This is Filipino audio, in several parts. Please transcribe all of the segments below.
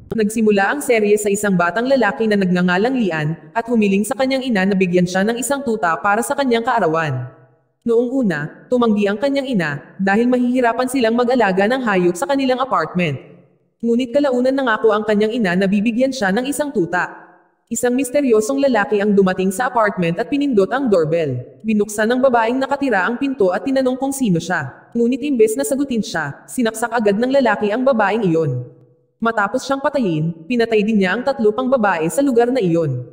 Nagsimula ang serye sa isang batang lalaki na nagngangalang Lian, at humiling sa kanyang ina na bigyan siya ng isang tuta para sa kanyang kaarawan. Noong una, tumanggi ang kanyang ina, dahil mahihirapan silang mag-alaga ng hayop sa kanilang apartment. Ngunit kalaunan nangako ang kanyang ina na bibigyan siya ng isang tuta. Isang misteryosong lalaki ang dumating sa apartment at pinindot ang doorbell. Binuksan ng babaeng nakatira ang pinto at tinanong kung sino siya. Ngunit imbes na sagutin siya, sinaksak agad ng lalaki ang babaeng iyon. Matapos siyang patayin, pinatay din niya ang 3 pang babae sa lugar na iyon.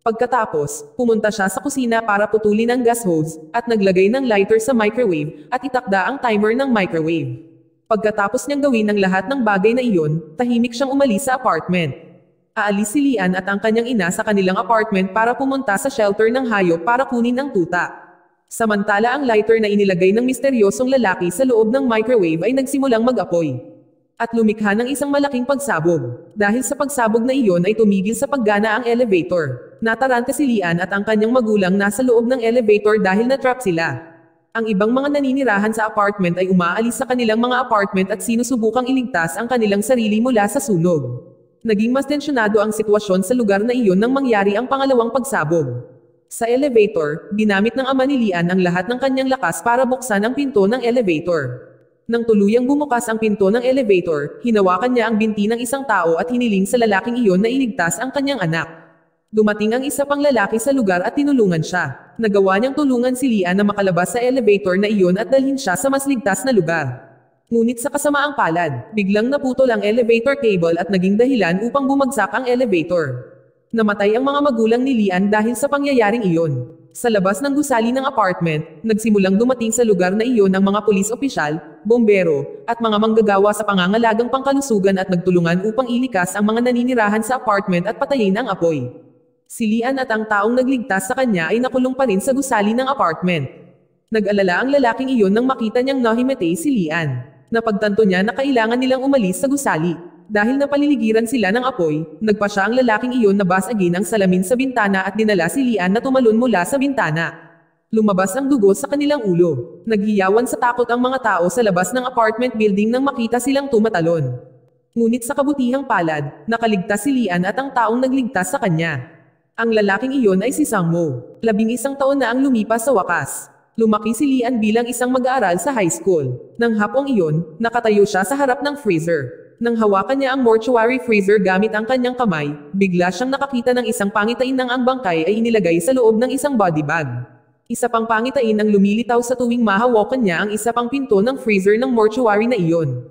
Pagkatapos, pumunta siya sa kusina para putulin ang gas hose, at naglagay ng lighter sa microwave, at itakda ang timer ng microwave. Pagkatapos niyang gawin ang lahat ng bagay na iyon, tahimik siyang umalis sa apartment. Aalis si Lian at ang kanyang ina sa kanilang apartment para pumunta sa shelter ng hayop para kunin ang tuta. Samantala ang lighter na inilagay ng misteryosong lalaki sa loob ng microwave ay nagsimulang mag-apoy. At lumikha ng isang malaking pagsabog. Dahil sa pagsabog na iyon ay tumigil sa paggana ang elevator. Nataranta si Lian at ang kanyang magulang nasa loob ng elevator dahil na-trap sila. Ang ibang mga naninirahan sa apartment ay umaalis sa kanilang mga apartment at sinusubukang iligtas ang kanilang sarili mula sa sunog. Naging mas tensyonado ang sitwasyon sa lugar na iyon nang mangyari ang pangalawang pagsabog. Sa elevator, ginamit ng ama ni Lian ang lahat ng kanyang lakas para buksan ang pinto ng elevator. Nang tuluyang bumukas ang pinto ng elevator, hinawakan niya ang binti ng isang tao at hiniling sa lalaking iyon na iligtas ang kanyang anak. Dumating ang isa pang lalaki sa lugar at tinulungan siya. Nagawa niyang tulungan si Lian na makalabas sa elevator na iyon at dalhin siya sa mas ligtas na lugar. Ngunit sa kasamaang palad, biglang naputol ang elevator cable at naging dahilan upang bumagsak ang elevator. Namatay ang mga magulang ni Lian dahil sa pangyayaring iyon. Sa labas ng gusali ng apartment, nagsimulang dumating sa lugar na iyon ang mga pulis opisyal, bombero, at mga manggagawa sa pangangalagang pangkalusugan at nagtulungan upang ilikas ang mga naninirahan sa apartment at patayin ang apoy. Si Lian at ang taong nagligtas sa kanya ay nakulong pa rin sa gusali ng apartment. Nag-alala ang lalaking iyon nang makita niyang nahimatay si Lian. Napagtanto niya na kailangan nilang umalis sa gusali. Dahil napaliligiran sila ng apoy, nagpa siya ang lalaking iyon na basagin ang salamin sa bintana at dinala si Lian na tumalon mula sa bintana. Lumabas ang dugo sa kanilang ulo. Naghiyawan sa takot ang mga tao sa labas ng apartment building nang makita silang tumatalon. Ngunit sa kabutihang palad, nakaligtas si Lian at ang taong nagligtas sa kanya. Ang lalaking iyon ay si Sangmo. 11 taon na ang lumipas sa wakas. Lumaki si Lian bilang isang mag-aaral sa high school. Nang hapong iyon, nakatayo siya sa harap ng freezer. Nang hawakan niya ang mortuary freezer gamit ang kanyang kamay, bigla siyang nakakita ng isang pangitain ng ang bangkay ay inilagay sa loob ng isang body bag. Isa pang pangitain ang lumilitaw sa tuwing mahawakan niya ang isa pang pinto ng freezer ng mortuary na iyon.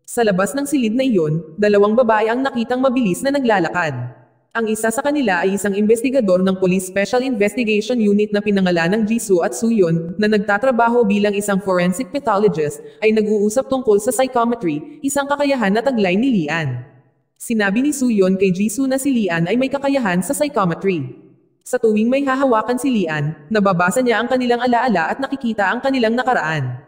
Sa labas ng silid na iyon, 2 babae ang nakitang mabilis na naglalakad. Ang isa sa kanila ay isang investigador ng Police Special Investigation Unit na pinangalanang Jisoo at Suyon, na nagtatrabaho bilang isang forensic pathologist, ay nag-uusap tungkol sa psychometry, isang kakayahan na taglay ni Lian. Sinabi ni Suyon kay Jisoo na si Lian ay may kakayahan sa psychometry. Sa tuwing may hahawakan si Lian, nababasa niya ang kanilang alaala at nakikita ang kanilang nakaraan.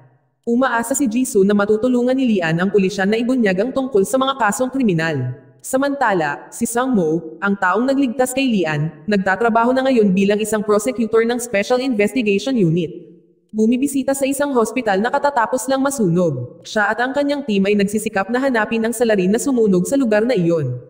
Umaasa si Jisoo na matutulungan ni Lian ang pulisyan na ibunyag ang tungkol sa mga kasong kriminal. Samantala, si Sangmo, ang taong nagligtas kay Lian, nagtatrabaho na ngayon bilang isang prosecutor ng Special Investigation Unit. Bumibisita sa isang hospital na katatapos lang masunog. Siya at ang kanyang team ay nagsisikap na hanapin ang salarin na sumunog sa lugar na iyon.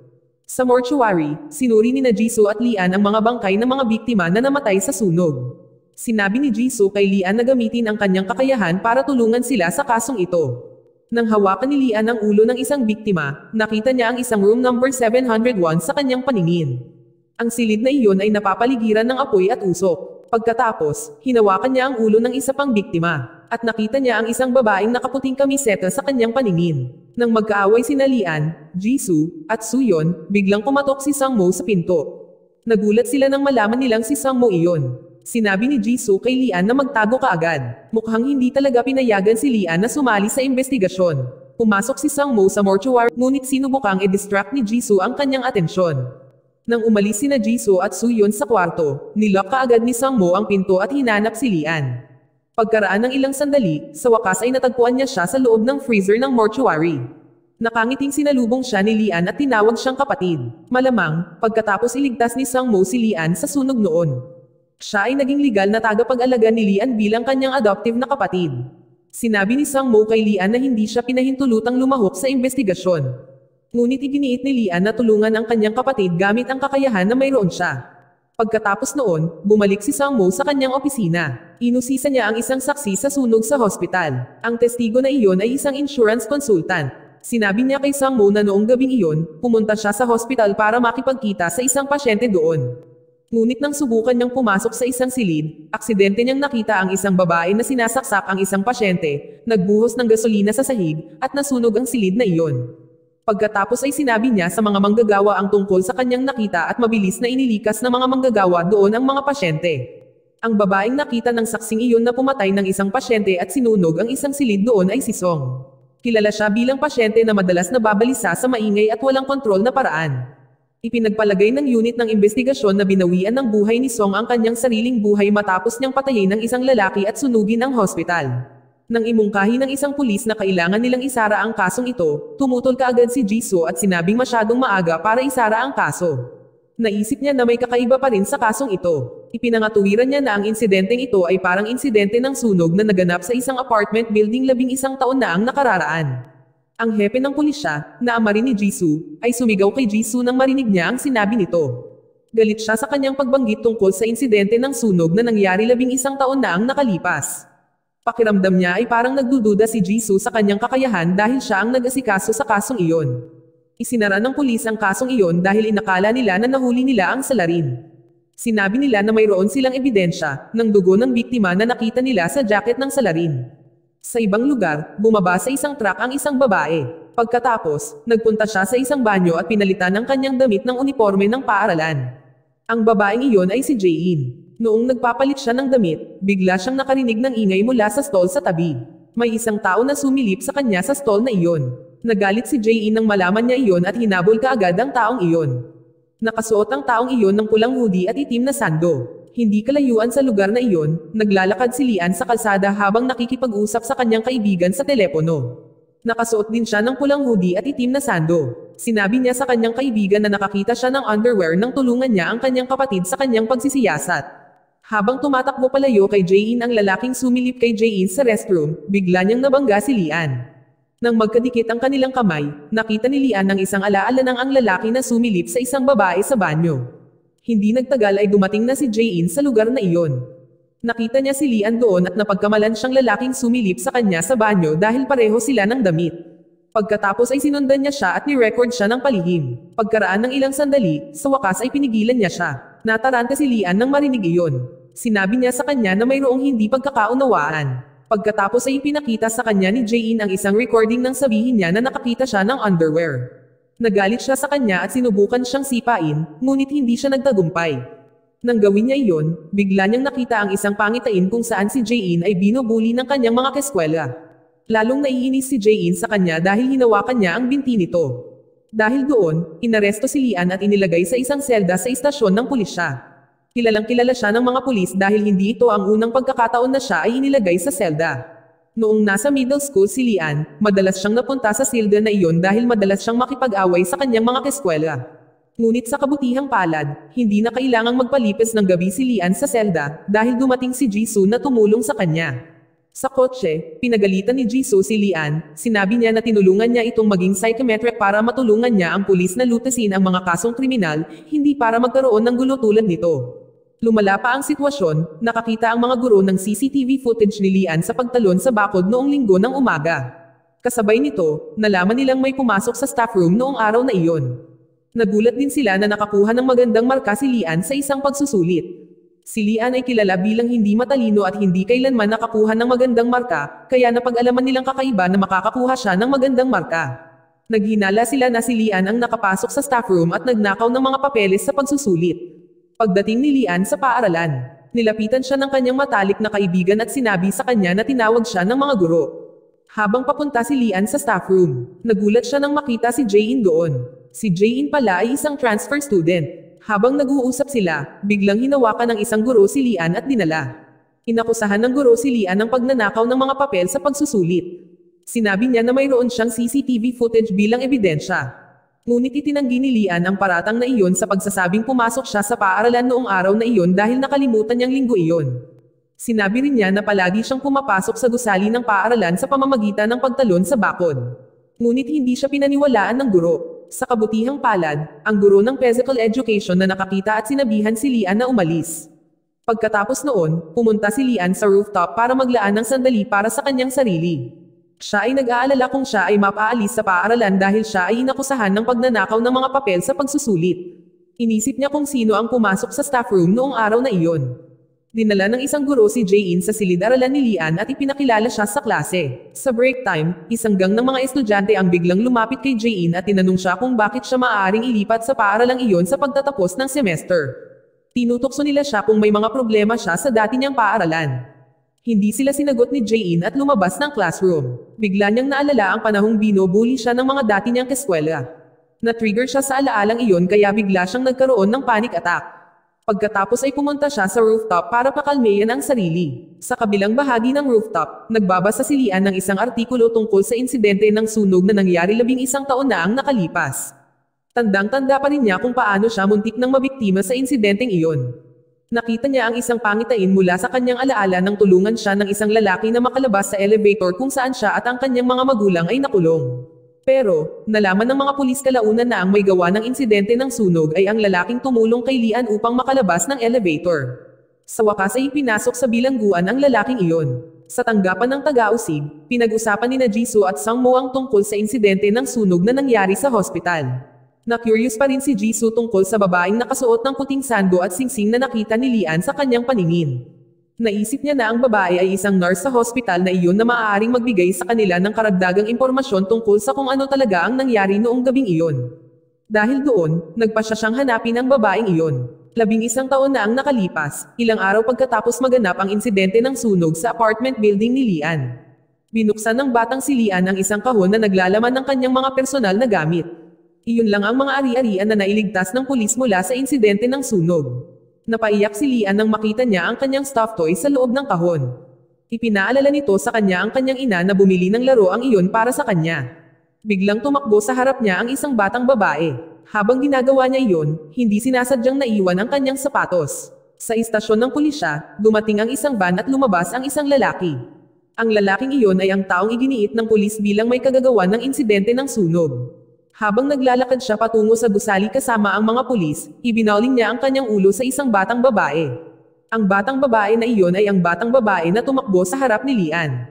Sa mortuary, sinuri ni Jisoo at Lian ang mga bangkay ng mga biktima na namatay sa sunog. Sinabi ni Jisoo kay Lian na gamitin ang kanyang kakayahan para tulungan sila sa kasong ito. Nang hawakan ni Lian ang ulo ng isang biktima, nakita niya ang isang room number 701 sa kanyang paningin. Ang silid na iyon ay napapaligiran ng apoy at usok. Pagkatapos, hinawakan niya ang ulo ng isa pang biktima, at nakita niya ang isang babaeng nakaputing kamiseta sa kanyang paningin. Nang magkaaway sina Lian, Jisoo, at Suyon, biglang kumatok si Sangmo sa pinto. Nagulat sila nang malaman nilang si Sangmo iyon. Sinabi ni Jisoo kay Lian na magtago kaagad. Mukhang hindi talaga pinayagan si Lian na sumali sa investigasyon. Pumasok si Sangmo sa mortuary, ngunit sinubukang i-distract ni Jisoo ang kanyang atensyon. Nang umalis sina Jisoo at Suyon sa kwarto, nilock kaagad ni Sangmo ang pinto at hinanap si Lian. Pagkaraan ng ilang sandali, sa wakas ay natagpuan niya siya sa loob ng freezer ng mortuary. Nakangiting sinalubong siya ni Lian at tinawag siyang kapatid. Malamang, pagkatapos iligtas ni Sangmo si Lian sa sunog noon. Siya ay naging legal na tagapag-alaga ni Lian bilang kanyang adoptive na kapatid. Sinabi ni Sangmo kay Lian na hindi siya pinahintulutang lumahok sa investigasyon. Ngunit iginiit ni Lian na tulungan ang kanyang kapatid gamit ang kakayahan na mayroon siya. Pagkatapos noon, bumalik si Sang Mo sa kanyang opisina. Inusisa niya ang isang saksi sa sunog sa hospital. Ang testigo na iyon ay isang insurance consultant. Sinabi niya kay Sang Mo na noong gabing iyon, pumunta siya sa hospital para makipagkita sa isang pasyente doon. Ngunit nang subukan niyang pumasok sa isang silid, aksidente niyang nakita ang isang babae na sinasaksak ang isang pasyente, nagbuhos ng gasolina sa sahig, at nasunog ang silid na iyon. Pagkatapos ay sinabi niya sa mga manggagawa ang tungkol sa kanyang nakita at mabilis na inilikas ng mga manggagawa doon ang mga pasyente. Ang babaeng nakita ng saksing iyon na pumatay ng isang pasyente at sinunog ang isang silid doon ay si Song. Kilala siya bilang pasyente na madalas nababalisa sa maingay at walang kontrol na paraan. Ipinagpalagay ng unit ng investigasyon na binawian ng buhay ni Song ang kanyang sariling buhay matapos niyang patayin ng isang lalaki at sunugin ang hospital. Nang imungkahi ng isang pulis na kailangan nilang isara ang kasong ito, tumutol kaagad si Jisoo at sinabing masyadong maaga para isara ang kaso. Naisip niya na may kakaiba pa rin sa kasong ito. Ipinangatuwiran niya na ang insidenteng ito ay parang insidente ng sunog na naganap sa isang apartment building 11 taon na ang nakararaan. Ang hepe ng pulisya, na ama rin ni Jisoo, ay sumigaw kay Jisoo nang marinig niya ang sinabi nito. Galit siya sa kanyang pagbanggit tungkol sa insidente ng sunog na nangyari 11 taon na ang nakalipas. Pakiramdam niya ay parang nagdududa si Jisoo sa kanyang kakayahan dahil siya ang nag-asikaso sa kasong iyon. Isinara ng pulis ang kasong iyon dahil inakala nila na nahuli nila ang salarin. Sinabi nila na mayroon silang ebidensya ng dugo ng biktima na nakita nila sa jacket ng salarin. Sa ibang lugar, bumaba sa isang truck ang isang babae. Pagkatapos, nagpunta siya sa isang banyo at pinalitan ang kanyang damit ng uniforme ng paaralan. Ang babaeng iyon ay si Jae-in. Noong nagpapalit siya ng damit, bigla siyang nakarinig ng ingay mula sa stall sa tabi. May isang tao na sumilip sa kanya sa stall na iyon. Nagalit si Jae-in nang malaman niya iyon at hinabol kaagad ang taong iyon. Nakasuot ang taong iyon ng pulang hoodie at itim na sando. Hindi kalayuan sa lugar na iyon, naglalakad si Lian sa kalsada habang nakikipag-usap sa kanyang kaibigan sa telepono. Nakasuot din siya ng pulang hoodie at itim na sando. Sinabi niya sa kanyang kaibigan na nakakita siya ng underwear nang tulungan niya ang kanyang kapatid sa kanyang pagsisiyasat. Habang tumatakbo palayo kay Jae-in ang lalaking sumilip kay Jae-in sa restroom, bigla niyang nabangga si Lian. Nang magkadikit ang kanilang kamay, nakita ni Lian ng isang alaala ng ang lalaki na sumilip sa isang babae sa banyo. Hindi nagtagal ay dumating na si Jae-in sa lugar na iyon. Nakita niya si Lian doon at napagkamalan siyang lalaking sumilip sa kanya sa banyo dahil pareho sila ng damit. Pagkatapos ay sinundan niya siya at ni-record siya ng palihim. Pagkaraan ng ilang sandali, sa wakas ay pinigilan niya siya. Nataranta si Lian nang marinig iyon. Sinabi niya sa kanya na mayroong hindi pagkakaunawaan. Pagkatapos ay ipinakita sa kanya ni Jae-in ang isang recording nang sabihin niya na nakakita siya ng underwear. Nagalit siya sa kanya at sinubukan siyang sipain, ngunit hindi siya nagtagumpay. Nang gawin niya iyon, bigla niyang nakita ang isang pangitain kung saan si Jae-in ay binubuli ng kanyang mga kaskwela. Lalong naiinis si Jae-in sa kanya dahil hinawakan niya ang binti nito. Dahil doon, inaresto si Lian at inilagay sa isang selda sa istasyon ng pulisya. Kilalang kilala siya ng mga pulis dahil hindi ito ang unang pagkakataon na siya ay inilagay sa selda. Noong nasa middle school si Lian, madalas siyang napunta sa selda na iyon dahil madalas siyang makipag-away sa kanyang mga kaskwela. Ngunit sa kabutihang palad, hindi na kailangang magpalipis ng gabi si Lian sa selda dahil dumating si Jisoo na tumulong sa kanya. Sa kotse, pinagalitan ni Jisoo si Lian, sinabi niya na tinulungan niya itong maging psychiatric para matulungan niya ang pulis na lutasin ang mga kasong kriminal, hindi para magkaroon ng gulo tulad nito. Lumala pa ang sitwasyon, nakakita ang mga guro ng CCTV footage ni Lian sa pagtalon sa bakod noong linggo ng umaga. Kasabay nito, nalaman nilang may pumasok sa staff room noong araw na iyon. Nagulat din sila na nakakuha ng magandang marka si Lian sa isang pagsusulit. Si Lian ay kilala bilang hindi matalino at hindi kailanman nakakuha ng magandang marka, kaya napag-alaman nilang kakaiba na makakakuha siya ng magandang marka. Naghinala sila na si Lian ang nakapasok sa staff room at nagnakaw ng mga papeles sa pagsusulit. Pagdating ni Lian sa paaralan, nilapitan siya ng kanyang matalik na kaibigan at sinabi sa kanya na tinawag siya ng mga guro. Habang papunta si Lian sa staff room, nagulat siya nang makita si Jae-in doon. Si Jae-in pala ay isang transfer student. Habang nag-uusap sila, biglang hinawakan ng isang guro si Lian at dinala. Inakusahan ng guro si Lian ng pagnanakaw ng mga papel sa pagsusulit. Sinabi niya na mayroon siyang CCTV footage bilang ebidensya. Ngunit itinanggi ni Lian ang paratang na iyon sa pagsasabing pumasok siya sa paaralan noong araw na iyon dahil nakalimutan niyang linggo iyon. Sinabi rin niya na palagi siyang pumapasok sa gusali ng paaralan sa pamamagitan ng pagtalon sa bakod. Ngunit hindi siya pinaniwalaan ng guro. Sa kabutihang palad, ang guro ng physical education na nakakita at sinabihan si Lian na umalis. Pagkatapos noon, pumunta si Lian sa rooftop para maglaan ng sandali para sa kanyang sarili. Siya ay nag-aalala kung siya ay mapaalis sa paaralan dahil siya ay inakusahan ng pagnanakaw ng mga papel sa pagsusulit. Inisip niya kung sino ang pumasok sa staff room noong araw na iyon. Dinala ng isang guro si Jae-in sa silid-aralan ni Lian at ipinakilala siya sa klase. Sa break time, isang gang ng mga estudyante ang biglang lumapit kay Jae-in at tinanong siya kung bakit siya maaaring ilipat sa paaralang iyon sa pagtatapos ng semester. Tinutokso nila siya kung may mga problema siya sa dati niyang paaralan. Hindi sila sinagot ni Jae-in at lumabas ng classroom. Bigla niyang naalala ang panahong binubuli siya ng mga dati niyang kaskwela. Na-trigger siya sa alaalang iyon kaya bigla siyang nagkaroon ng panic attack. Pagkatapos ay pumunta siya sa rooftop para pakalmeyan ang sarili. Sa kabilang bahagi ng rooftop, nagbabasa si Lian ng isang artikulo tungkol sa insidente ng sunog na nangyari 11 taon na ang nakalipas. Tandang-tanda pa rin niya kung paano siya muntik nang mabiktima sa insidenteng iyon. Nakita niya ang isang pangitain mula sa kanyang alaala nang tulungan siya ng isang lalaki na makalabas sa elevator kung saan siya at ang kanyang mga magulang ay nakulong. Pero, nalaman ng mga pulis kalaunan na ang may gawa ng insidente ng sunog ay ang lalaking tumulong kay Lian upang makalabas ng elevator. Sa wakas ay pinasok sa bilangguan ang lalaking iyon. Sa tanggapan ng taga-usig, pinag-usapan ni Jisoo at Sangmo ang tungkol sa insidente ng sunog na nangyari sa hospital. Na-curious pa rin si Jisoo tungkol sa babaeng nakasuot ng puting sando at singsing na nakita ni Lian sa kanyang paningin. Naisip niya na ang babae ay isang nurse sa hospital na iyon na maaaring magbigay sa kanila ng karagdagang impormasyon tungkol sa kung ano talaga ang nangyari noong gabing iyon. Dahil doon, nagpasya siyang hanapin ang babaeng iyon. 11 taon na ang nakalipas, ilang araw pagkatapos maganap ang insidente ng sunog sa apartment building ni Lian. Binuksan ng batang si Lian ang isang kahon na naglalaman ng kanyang mga personal na gamit. Iyon lang ang mga ari-arian na nailigtas ng pulis mula sa insidente ng sunog. Napaiyak si Lian nang makita niya ang kanyang stuffed toy sa loob ng kahon. Ipinaalala nito sa kanya ang kanyang ina na bumili ng laro ang iyon para sa kanya. Biglang tumakbo sa harap niya ang isang batang babae. Habang ginagawa niya iyon, hindi sinasadyang naiwan ang kanyang sapatos. Sa istasyon ng pulisya, dumating ang isang van at lumabas ang isang lalaki. Ang lalaking iyon ay ang taong iginiit ng pulis bilang may kagagawan ng insidente ng sunog. Habang naglalakad siya patungo sa gusali kasama ang mga pulis, ibinawling niya ang kanyang ulo sa isang batang babae. Ang batang babae na iyon ay ang batang babae na tumakbo sa harap ni Lian.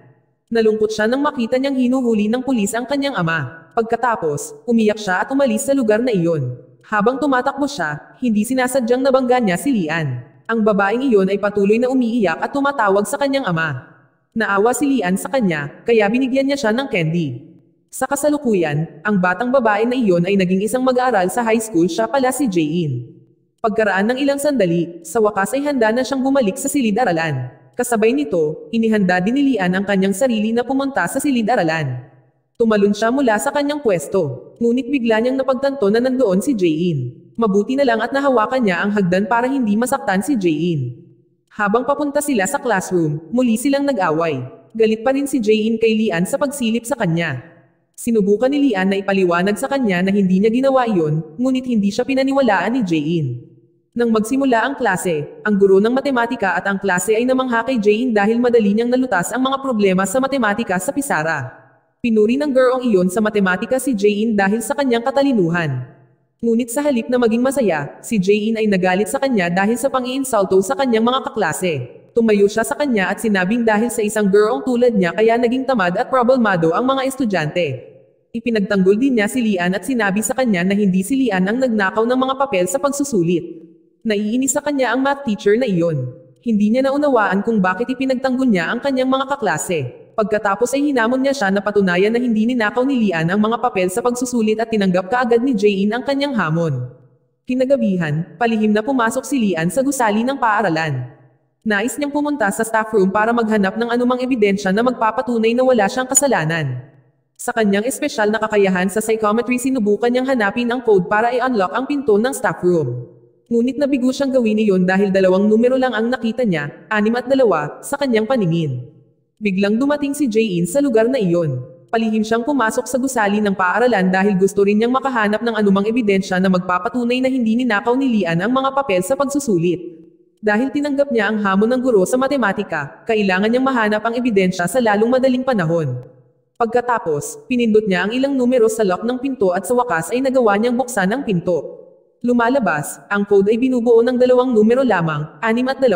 Nalungkot siya nang makita niyang hinuhuli ng pulis ang kanyang ama. Pagkatapos, umiyak siya at umalis sa lugar na iyon. Habang tumatakbo siya, hindi sinasadyang nabangga niya si Lian. Ang babaeng iyon ay patuloy na umiiyak at tumatawag sa kanyang ama. Naawa si Lian sa kanya, kaya binigyan niya siya ng candy. Sa kasalukuyan, ang batang babae na iyon ay naging isang mag-aaral sa high school, siya pala si Jae-in. Pagkaraan ng ilang sandali, sa wakas ay handa na siyang bumalik sa silid-aralan. Kasabay nito, inihanda din ni Lian ang kanyang sarili na pumunta sa silid-aralan. Tumalon siya mula sa kanyang pwesto, ngunit bigla niyang napagtanto na nandoon si Jae-in. Mabuti na lang at nahawakan niya ang hagdan para hindi masaktan si Jae-in. Habang papunta sila sa classroom, muli silang nag-away. Galit pa rin si Jae-in kay Lian sa pagsilip sa kanya. Sinubukan ni Lian na ipaliwanag sa kanya na hindi niya ginawa iyon, ngunit hindi siya pinaniwalaan ni Jae-in. Nang magsimula ang klase, ang guro ng matematika at ang klase ay namangha kay Jae-in dahil madali niyang nalutas ang mga problema sa matematika sa pisara. Pinuri ng gurong iyon sa matematika si Jae-in dahil sa kanyang katalinuhan. Ngunit sa halip na maging masaya, si Jae-in ay nagalit sa kanya dahil sa pang-iinsulto sa kanyang mga kaklase. Tumayo siya sa kanya at sinabing dahil sa isang gurong tulad niya kaya naging tamad at problemado ang mga estudyante. Ipinagtanggol din niya si Lian at sinabi sa kanya na hindi si Lian ang nagnakaw ng mga papel sa pagsusulit. Naiinis sa kanya ang math teacher na iyon. Hindi niya naunawaan kung bakit ipinagtanggol niya ang kanyang mga kaklase. Pagkatapos ay hinamon niya siya na patunayan na hindi ninakaw ni Lian ang mga papel sa pagsusulit at tinanggap kaagad ni Jae-in ang kanyang hamon. Kinagabihan, palihim na pumasok si Lian sa gusali ng paaralan. Nais niyang pumunta sa staff room para maghanap ng anumang ebidensya na magpapatunay na wala siyang kasalanan. Sa kanyang espesyal na kakayahan sa psychometry, sinubukan niyang hanapin ang code para i-unlock ang pinto ng staff room. Ngunit nabigo siyang gawin iyon dahil 2 numero lang ang nakita niya, 6 at 2, sa kanyang paningin. Biglang dumating si Jae-in sa lugar na iyon. Palihim siyang pumasok sa gusali ng paaralan dahil gusto rin niyang makahanap ng anumang ebidensya na magpapatunay na hindi ninakaw ni Lian ang mga papel sa pagsusulit. Dahil tinanggap niya ang hamon ng guro sa matematika, kailangan niyang mahanap ang ebidensya sa lalong madaling panahon. Pagkatapos, pinindot niya ang ilang numero sa lock ng pinto at sa wakas ay nagawa niyang buksan ang pinto. Lumalabas, ang code ay binubuo ng 2 numero lamang, 6 at 2.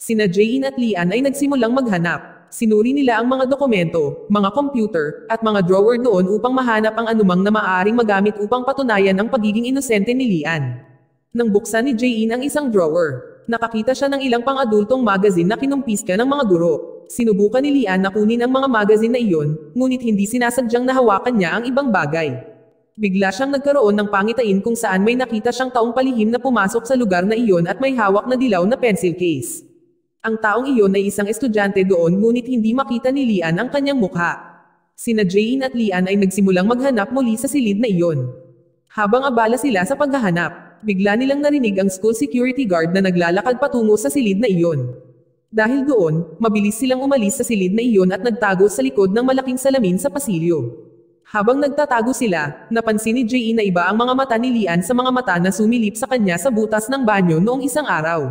Sina Jae-in at Lian ay nagsimulang maghanap. Sinuri nila ang mga dokumento, mga computer, at mga drawer doon upang mahanap ang anumang na maaaring magamit upang patunayan ang pagiging inosente ni Lian. Nang buksan ni Jae-in ang isang drawer, nakakita siya ng ilang pang-adultong magazine na kinumpiska ng mga guro. Sinubukan ni Lian na kunin ang mga magazine na iyon, ngunit hindi sinasadyang nahawakan niya ang ibang bagay. Bigla siyang nagkaroon ng pangitain kung saan may nakita siyang taong palihim na pumasok sa lugar na iyon at may hawak na dilaw na pencil case. Ang taong iyon ay isang estudyante doon ngunit hindi makita ni Lian ang kanyang mukha. Sina Jae-in at Lian ay nagsimulang maghanap muli sa silid na iyon. Habang abala sila sa paghahanap, bigla nilang narinig ang school security guard na naglalakad patungo sa silid na iyon. Dahil doon, mabilis silang umalis sa silid na iyon at nagtago sa likod ng malaking salamin sa pasilyo. Habang nagtatago sila, napansin ni Jae-in na iba ang mga mata ni Lian sa mga mata na sumilip sa kanya sa butas ng banyo noong isang araw.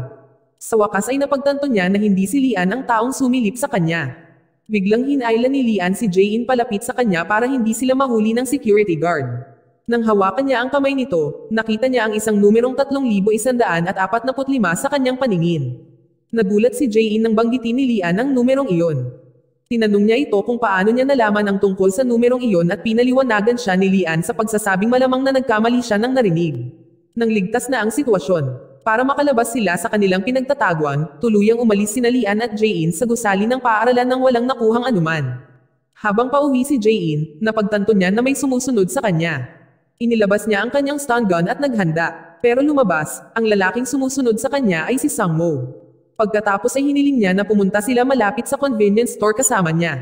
Sa wakas ay napagtanto niya na hindi si Lian ang taong sumilip sa kanya. Biglang hinailan ni Lian si Jae-in palapit sa kanya para hindi sila mahuli ng security guard. Nang hawakan niya ang kamay nito, nakita niya ang isang numerong 3,145 sa kanyang paningin. Nagulat si Jae-in nang banggitin ni Lian ang numerong iyon. Tinanong niya ito kung paano niya nalaman ang tungkol sa numerong iyon at pinaliwanagan siya ni Lian sa pagsasabing malamang na nagkamali siya ng narinig. Nang ligtas na ang sitwasyon, para makalabas sila sa kanilang pinagtataguan, tuluyang umalis sina Lian at Jae-in sa gusali ng paaralan nang walang nakuhang anuman. Habang pauwi si Jae-in, napagtanto niya na may sumusunod sa kanya. Inilabas niya ang kanyang stun gun at naghanda, pero lumabas, ang lalaking sumusunod sa kanya ay si Sang-mo. Pagkatapos ay hiniling niya na pumunta sila malapit sa convenience store kasama niya.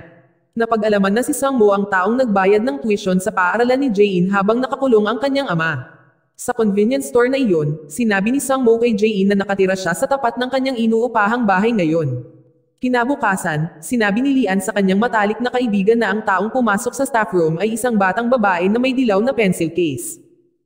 Napag-alaman na si Sang-mo ang taong nagbayad ng tuition sa paaralan ni Jae-in habang nakakulong ang kanyang ama. Sa convenience store na iyon, sinabi ni Sang-mo kay Jae-in na nakatira siya sa tapat ng kanyang inuupahang bahay ngayon. Kinabukasan, sinabi ni Lian sa kanyang matalik na kaibigan na ang taong pumasok sa staff room ay isang batang babae na may dilaw na pencil case.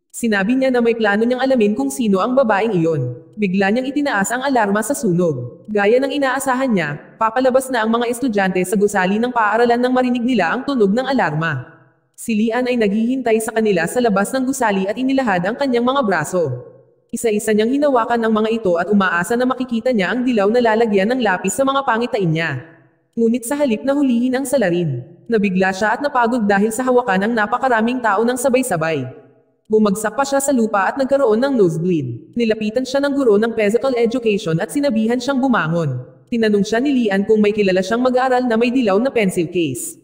Sinabi niya na may plano niyang alamin kung sino ang babaeng iyon. Bigla niyang itinaas ang alarma sa sunog. Gaya ng inaasahan niya, papalabas na ang mga estudyante sa gusali ng paaralan nang marinig nila ang tunog ng alarma. Si Lian ay naghihintay sa kanila sa labas ng gusali at inilahad ang kanyang mga braso. Isa-isa niyang hinawakan ang mga ito at umaasa na makikita niya ang dilaw na lalagyan ng lapis sa mga pangitain niya. Ngunit sa halip na hulihin ang salarin, nabigla siya at napagod dahil sa hawakan ng napakaraming tao ng sabay-sabay. Bumagsak pa siya sa lupa at nagkaroon ng nosebleed. Nilapitan siya ng guro ng physical education at sinabihan siyang bumangon. Tinanong siya ni Lian kung may kilala siyang mag-aaral na may dilaw na pencil case.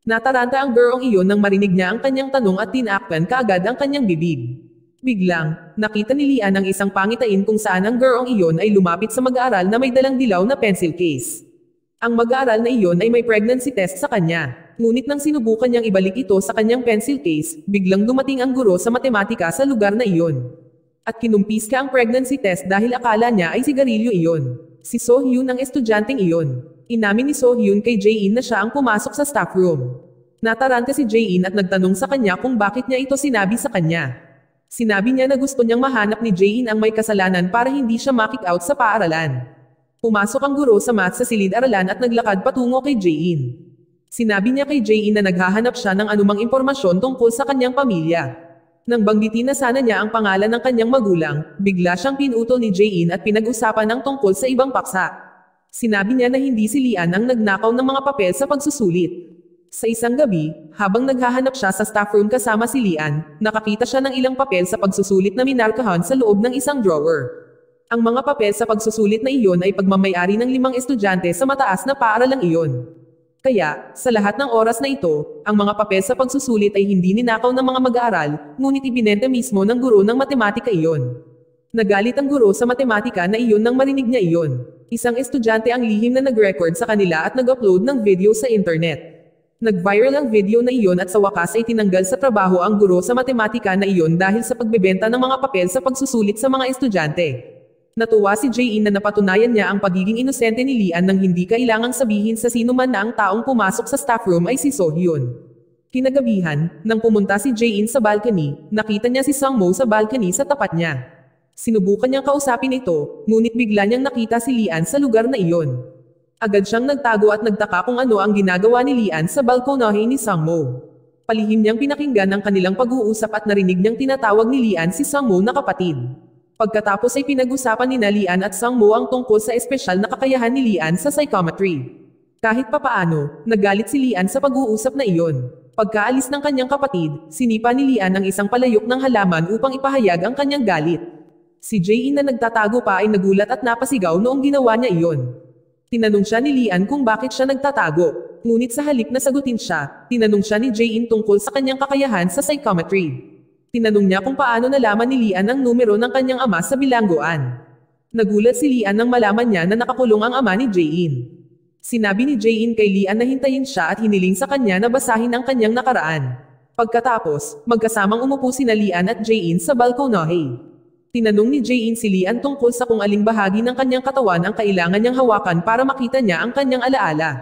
Nataranta ang gurong iyon nang marinig niya ang kanyang tanong at tinakpan kaagad ang kanyang bibig. Biglang, nakita ni Lian ang isang pangitain kung saan ang gurong iyon ay lumapit sa mag-aaral na may dalang dilaw na pencil case. Ang mag-aaral na iyon ay may pregnancy test sa kanya. Ngunit nang sinubukan niyang ibalik ito sa kanyang pencil case, biglang dumating ang guro sa matematika sa lugar na iyon. At kinumpiska ang pregnancy test dahil akala niya ay sigarilyo iyon. Si So-hyun ang estudyanteng iyon. Inamin ni So-hyun kay Jae-in na siya ang pumasok sa staff room. Nataranta si Jae-in at nagtanong sa kanya kung bakit niya ito sinabi sa kanya. Sinabi niya na gusto niyang mahanap ni Jae-in ang may kasalanan para hindi siya ma-kick out sa paaralan. Pumasok ang guro sa math sa silid-aralan at naglakad patungo kay Jae-in. Sinabi niya kay Jae-in na naghahanap siya ng anumang impormasyon tungkol sa kanyang pamilya. Nang banggitin na sana niya ang pangalan ng kanyang magulang, bigla siyang pinutol ni Jae-in at pinag-usapan ng tungkol sa ibang paksa. Sinabi niya na hindi si Lian ang nagnakaw ng mga papel sa pagsusulit. Sa isang gabi, habang naghahanap siya sa staff room kasama si Lian, nakakita siya ng ilang papel sa pagsusulit na minarkahan sa loob ng isang drawer. Ang mga papel sa pagsusulit na iyon ay pagmamayari ng 5 estudyante sa mataas na paaralang iyon. Kaya, sa lahat ng oras na ito, ang mga papel sa pagsusulit ay hindi ninakaw ng mga mag-aaral, ngunit ibinenta mismo ng guro ng matematika iyon. Nagalit ang guro sa matematika na iyon nang marinig niya iyon. Isang estudyante ang lihim na nag-record sa kanila at nag-upload ng video sa internet. Nag-viral ang video na iyon at sa wakas ay tinanggal sa trabaho ang guro sa matematika na iyon dahil sa pagbebenta ng mga papel sa pagsusulit sa mga estudyante. Natuwa si Jae-in na napatunayan niya ang pagiging inosente ni Lian nang hindi kailangang sabihin sa sino man na ang taong pumasok sa staff room ay si So-hyun. Kinagabihan, nang pumunta si Jae-in sa balcony, nakita niya si Sang-mo sa balcony sa tapat niya. Sinubukan niyang kausapin ito, ngunit bigla niyang nakita si Lian sa lugar na iyon. Agad siyang nagtago at nagtaka kung ano ang ginagawa ni Lian sa balkonahe ni Sangmo. Palihim niyang pinakinggan ang kanilang pag-uusap at narinig niyang tinatawag ni Lian si Sangmo na kapatid. Pagkatapos ay pinag-usapan ni Lian at Sangmo ang tungkol sa espesyal na kakayahan ni Lian sa psychometry. Kahit papaano, nagalit si Lian sa pag-uusap na iyon. Pagkaalis ng kanyang kapatid, sinipa ni Lian ang isang palayok ng halaman upang ipahayag ang kanyang galit. Si Jae-in na nagtatago pa ay nagulat at napasigaw noong ginawa niya iyon. Tinanong siya ni Lian kung bakit siya nagtatago. Ngunit sa halip na sagutin siya, tinanong siya ni Jae-in tungkol sa kanyang kakayahan sa psychometry. Tinanong niya kung paano nalaman ni Lian ang numero ng kanyang ama sa bilangguan. Nagulat si Lian nang malaman niya na nakakulong ang ama ni Jae-in. Sinabi ni Jae-in kay Lian na hintayin siya at hiniling sa kanya na basahin ang kanyang nakaraan. Pagkatapos, magkasamang umupo sina Lian at Jae-in sa balkonahe. Tinanong ni Jae-in si Lian tungkol sa kung aling bahagi ng kanyang katawan ang kailangan niyang hawakan para makita niya ang kanyang alaala.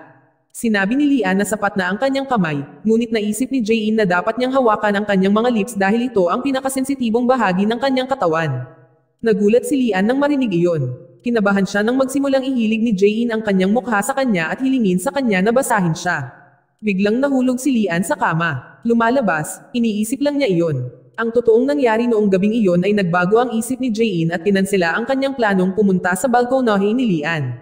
Sinabi ni Lian na sapat na ang kanyang kamay, ngunit naisip ni Jae-in na dapat niyang hawakan ang kanyang mga lips dahil ito ang pinakasensitibong bahagi ng kanyang katawan. Nagulat si Lian nang marinig iyon. Kinabahan siya nang magsimulang ihilig ni Jae-in ang kanyang mukha sa kanya at hilingin sa kanya na basahin siya. Biglang nahulog si Lian sa kama. Lumalabas, iniisip lang niya iyon. Ang totoong nangyari noong gabing iyon ay nagbago ang isip ni Jae-in at kinansela ang kanyang planong pumunta sa balkonahe ni Lian.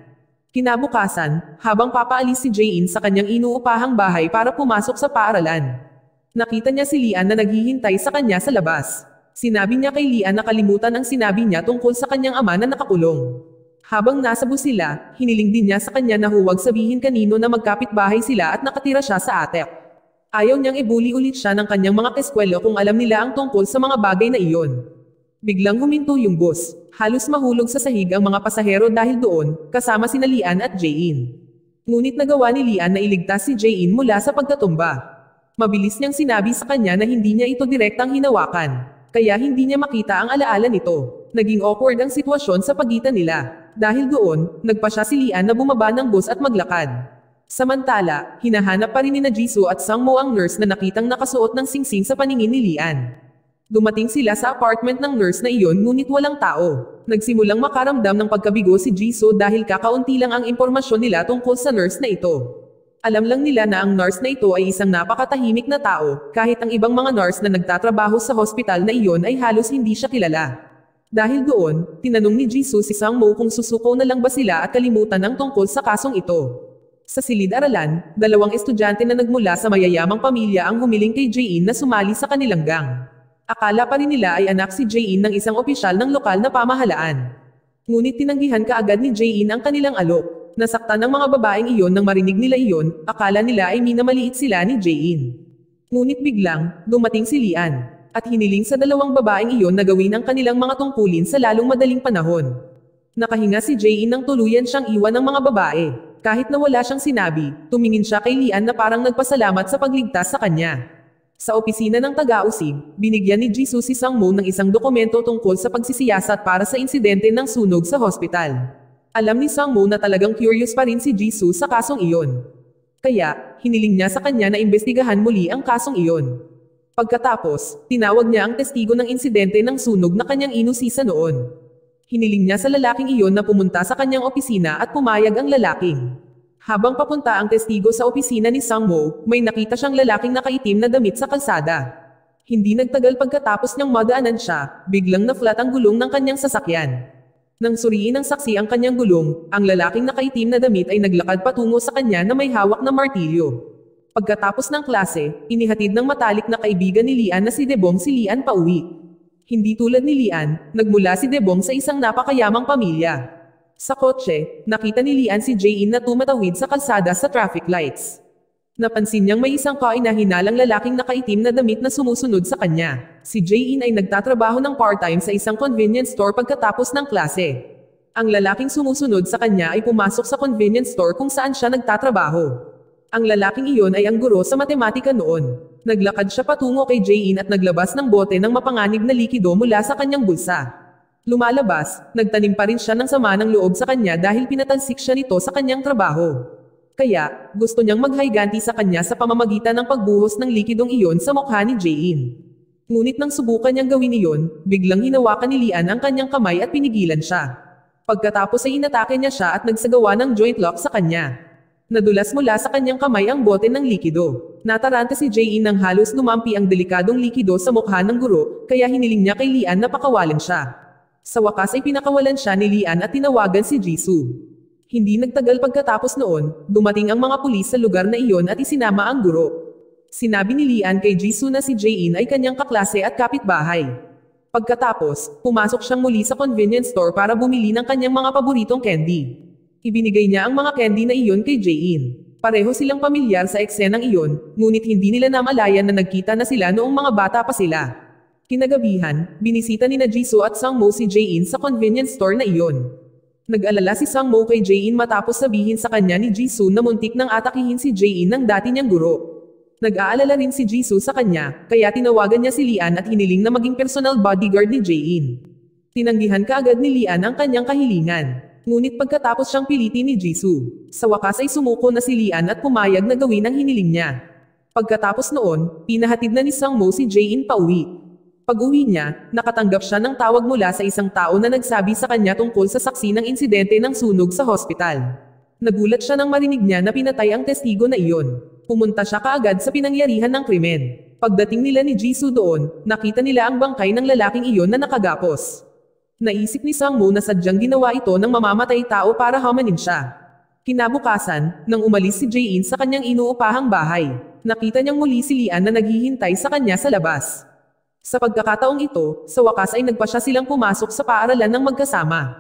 Kinabukasan, habang papaalis si Jae-in sa kanyang inuupahang bahay para pumasok sa paaralan, nakita niya si Lian na naghihintay sa kanya sa labas. Sinabi niya kay Lian na kalimutan ang sinabi niya tungkol sa kanyang ama na nakakulong. Habang nasa bus sila, hiniling din niya sa kanya na huwag sabihin kanino na magkapitbahay sila at nakatira siya sa atep. Ayaw niyang ibuli ulit siya ng kanyang mga kaskwelo kung alam nila ang tungkol sa mga bagay na iyon. Biglang huminto yung bus. Halos mahulog sa sahig ang mga pasahero dahil doon, kasama sina Lian at Jae-in. Ngunit nagawa ni Lian na iligtas si Jae-in mula sa pagkatumba. Mabilis niyang sinabi sa kanya na hindi niya ito direktang hinawakan. Kaya hindi niya makita ang alaala nito. Naging awkward ang sitwasyon sa pagitan nila. Dahil doon, nagpa siya si Lian na bumaba ng bus at maglakad. Samantala, hinahanap pa rin ni Jisoo at Sangmo ang nurse na nakitang nakasuot ng singsing sa paningin ni Lian. Dumating sila sa apartment ng nurse na iyon ngunit walang tao. Nagsimulang makaramdam ng pagkabigo si Jisoo dahil kakaunti lang ang impormasyon nila tungkol sa nurse na ito. Alam lang nila na ang nurse na ito ay isang napakatahimik na tao, kahit ang ibang mga nurse na nagtatrabaho sa hospital na iyon ay halos hindi siya kilala. Dahil doon, tinanong ni Jisoo si Sangmo kung susuko na lang ba sila at kalimutan ang tungkol sa kasong ito. Sa silid-aralan, dalawang estudyante na nagmula sa mayayamang pamilya ang humiling kay Jae-in na sumali sa kanilang gang. Akala pa rin nila ay anak si Jae-in ng isang opisyal ng lokal na pamahalaan. Ngunit tinanggihan kaagad ni Jae-in ang kanilang alok. Nasaktan ng mga babaeng iyon nang marinig nila iyon, akala nila ay minamaliit sila ni Jae-in. Ngunit biglang, dumating si Lian. At hiniling sa dalawang babaeng iyon na gawin ang kanilang mga tungkulin sa lalong madaling panahon. Nakahinga si Jae-in nang tuluyan siyang iwan ng mga babae. Kahit na wala siyang sinabi, tumingin siya kay Lian na parang nagpasalamat sa pagligtas sa kanya. Sa opisina ng taga-usig, binigyan ni Jisoo si Sangmo ng isang dokumento tungkol sa pagsisiyasat para sa insidente ng sunog sa hospital. Alam ni Sangmo na talagang curious pa rin si Jisoo sa kasong iyon. Kaya, hiniling niya sa kanya na imbestigahan muli ang kasong iyon. Pagkatapos, tinawag niya ang testigo ng insidente ng sunog na kanyang inusisa noon. Hiniling niya sa lalaking iyon na pumunta sa kanyang opisina at pumayag ang lalaking. Habang papunta ang testigo sa opisina ni Sangmo, may nakita siyang lalaking nakaitim na damit sa kalsada. Hindi nagtagal pagkatapos niyang madaanan siya, biglang na-flat ang gulong ng kanyang sasakyan. Nang suriin ng saksi ang kanyang gulong, ang lalaking nakaitim na damit ay naglakad patungo sa kanya na may hawak na martilyo. Pagkatapos ng klase, inihatid ng matalik na kaibigan ni Lian na si Debong si Lian pauwi. Hindi tulad ni Lian, nagmula si Debong sa isang napakayamang pamilya. Sa kotse, nakita ni Lian si Jae-in na tumatawid sa kalsada sa traffic lights. Napansin niyang may isang kainahinalang lalaking nakaitim na damit na sumusunod sa kanya. Si Jae-in ay nagtatrabaho ng part-time sa isang convenience store pagkatapos ng klase. Ang lalaking sumusunod sa kanya ay pumasok sa convenience store kung saan siya nagtatrabaho. Ang lalaking iyon ay ang guro sa matematika noon. Naglakad siya patungo kay Jae-in at naglabas ng bote ng mapanganib na likido mula sa kanyang bulsa. Lumalabas, nagtanim pa rin siya ng sama ng loob sa kanya dahil pinatalsik siya nito sa kanyang trabaho. Kaya, gusto niyang maghayganti sa kanya sa pamamagitan ng pagbuhos ng likidong iyon sa mukha ni Jae-in. Ngunit nang subukan niyang gawin iyon, biglang hinawakan ni Lian ang kanyang kamay at pinigilan siya. Pagkatapos ay inatake niya siya at nagsagawa ng joint lock sa kanya. Nadulas mula sa kanyang kamay ang bote ng likido. Nataranta si Jae-in nang halos lumampi ang delikadong likido sa mukha ng guro, kaya hiniling niya kay Lian na pakawalan siya. Sa wakas ay pinakawalan siya ni Lian at tinawagan si Jisoo. Hindi nagtagal pagkatapos noon, dumating ang mga pulis sa lugar na iyon at isinama ang guro. Sinabi ni Lian kay Jisoo na si Jae-in ay kanyang kaklase at kapitbahay. Pagkatapos, pumasok siyang muli sa convenience store para bumili ng kanyang mga paboritong candy. Ibinigay niya ang mga candy na iyon kay Jae-in. Pareho silang pamilyar sa eksenang iyon, ngunit hindi nila namalayan na nagkita na sila noong mga bata pa sila. Kinagabihan, binisita ni Jisoo at Sangmo si Jae-in sa convenience store na iyon. Nag-alala si Sangmo kay Jae-in matapos sabihin sa kanya ni Jisoo na muntik nang atakihin si Jae-in ng dati niyang guro. Nag-aalala rin si Jisoo sa kanya, kaya tinawagan niya si Lian at hiniling na maging personal bodyguard ni Jae-in. Tinanggihan kaagad ni Lian ang kanyang kahilingan. Ngunit pagkatapos siyang pilitin ni Jisoo, sa wakas ay sumuko na si Lian at pumayag na gawin ang hiniling niya. Pagkatapos noon, pinahatid na ni Sangmo si Jae-in pauwi. Pag-uwi niya, nakatanggap siya ng tawag mula sa isang tao na nagsabi sa kanya tungkol sa saksi ng insidente ng sunog sa hospital. Nagulat siya nang marinig niya na pinatay ang testigo na iyon. Pumunta siya kaagad sa pinangyarihan ng krimen. Pagdating nila ni Jisoo doon, nakita nila ang bangkay ng lalaking iyon na nakagapos. Naisip ni Sangmo na sadyang ginawa ito ng mamamatay tao para hamanin siya. Kinabukasan, nang umalis si Jae-in sa kanyang inuupahang bahay, nakita niyang muli si Lian na naghihintay sa kanya sa labas. Sa pagkakataong ito, sa wakas ay nagpasya silang pumasok sa paaralan ng magkasama.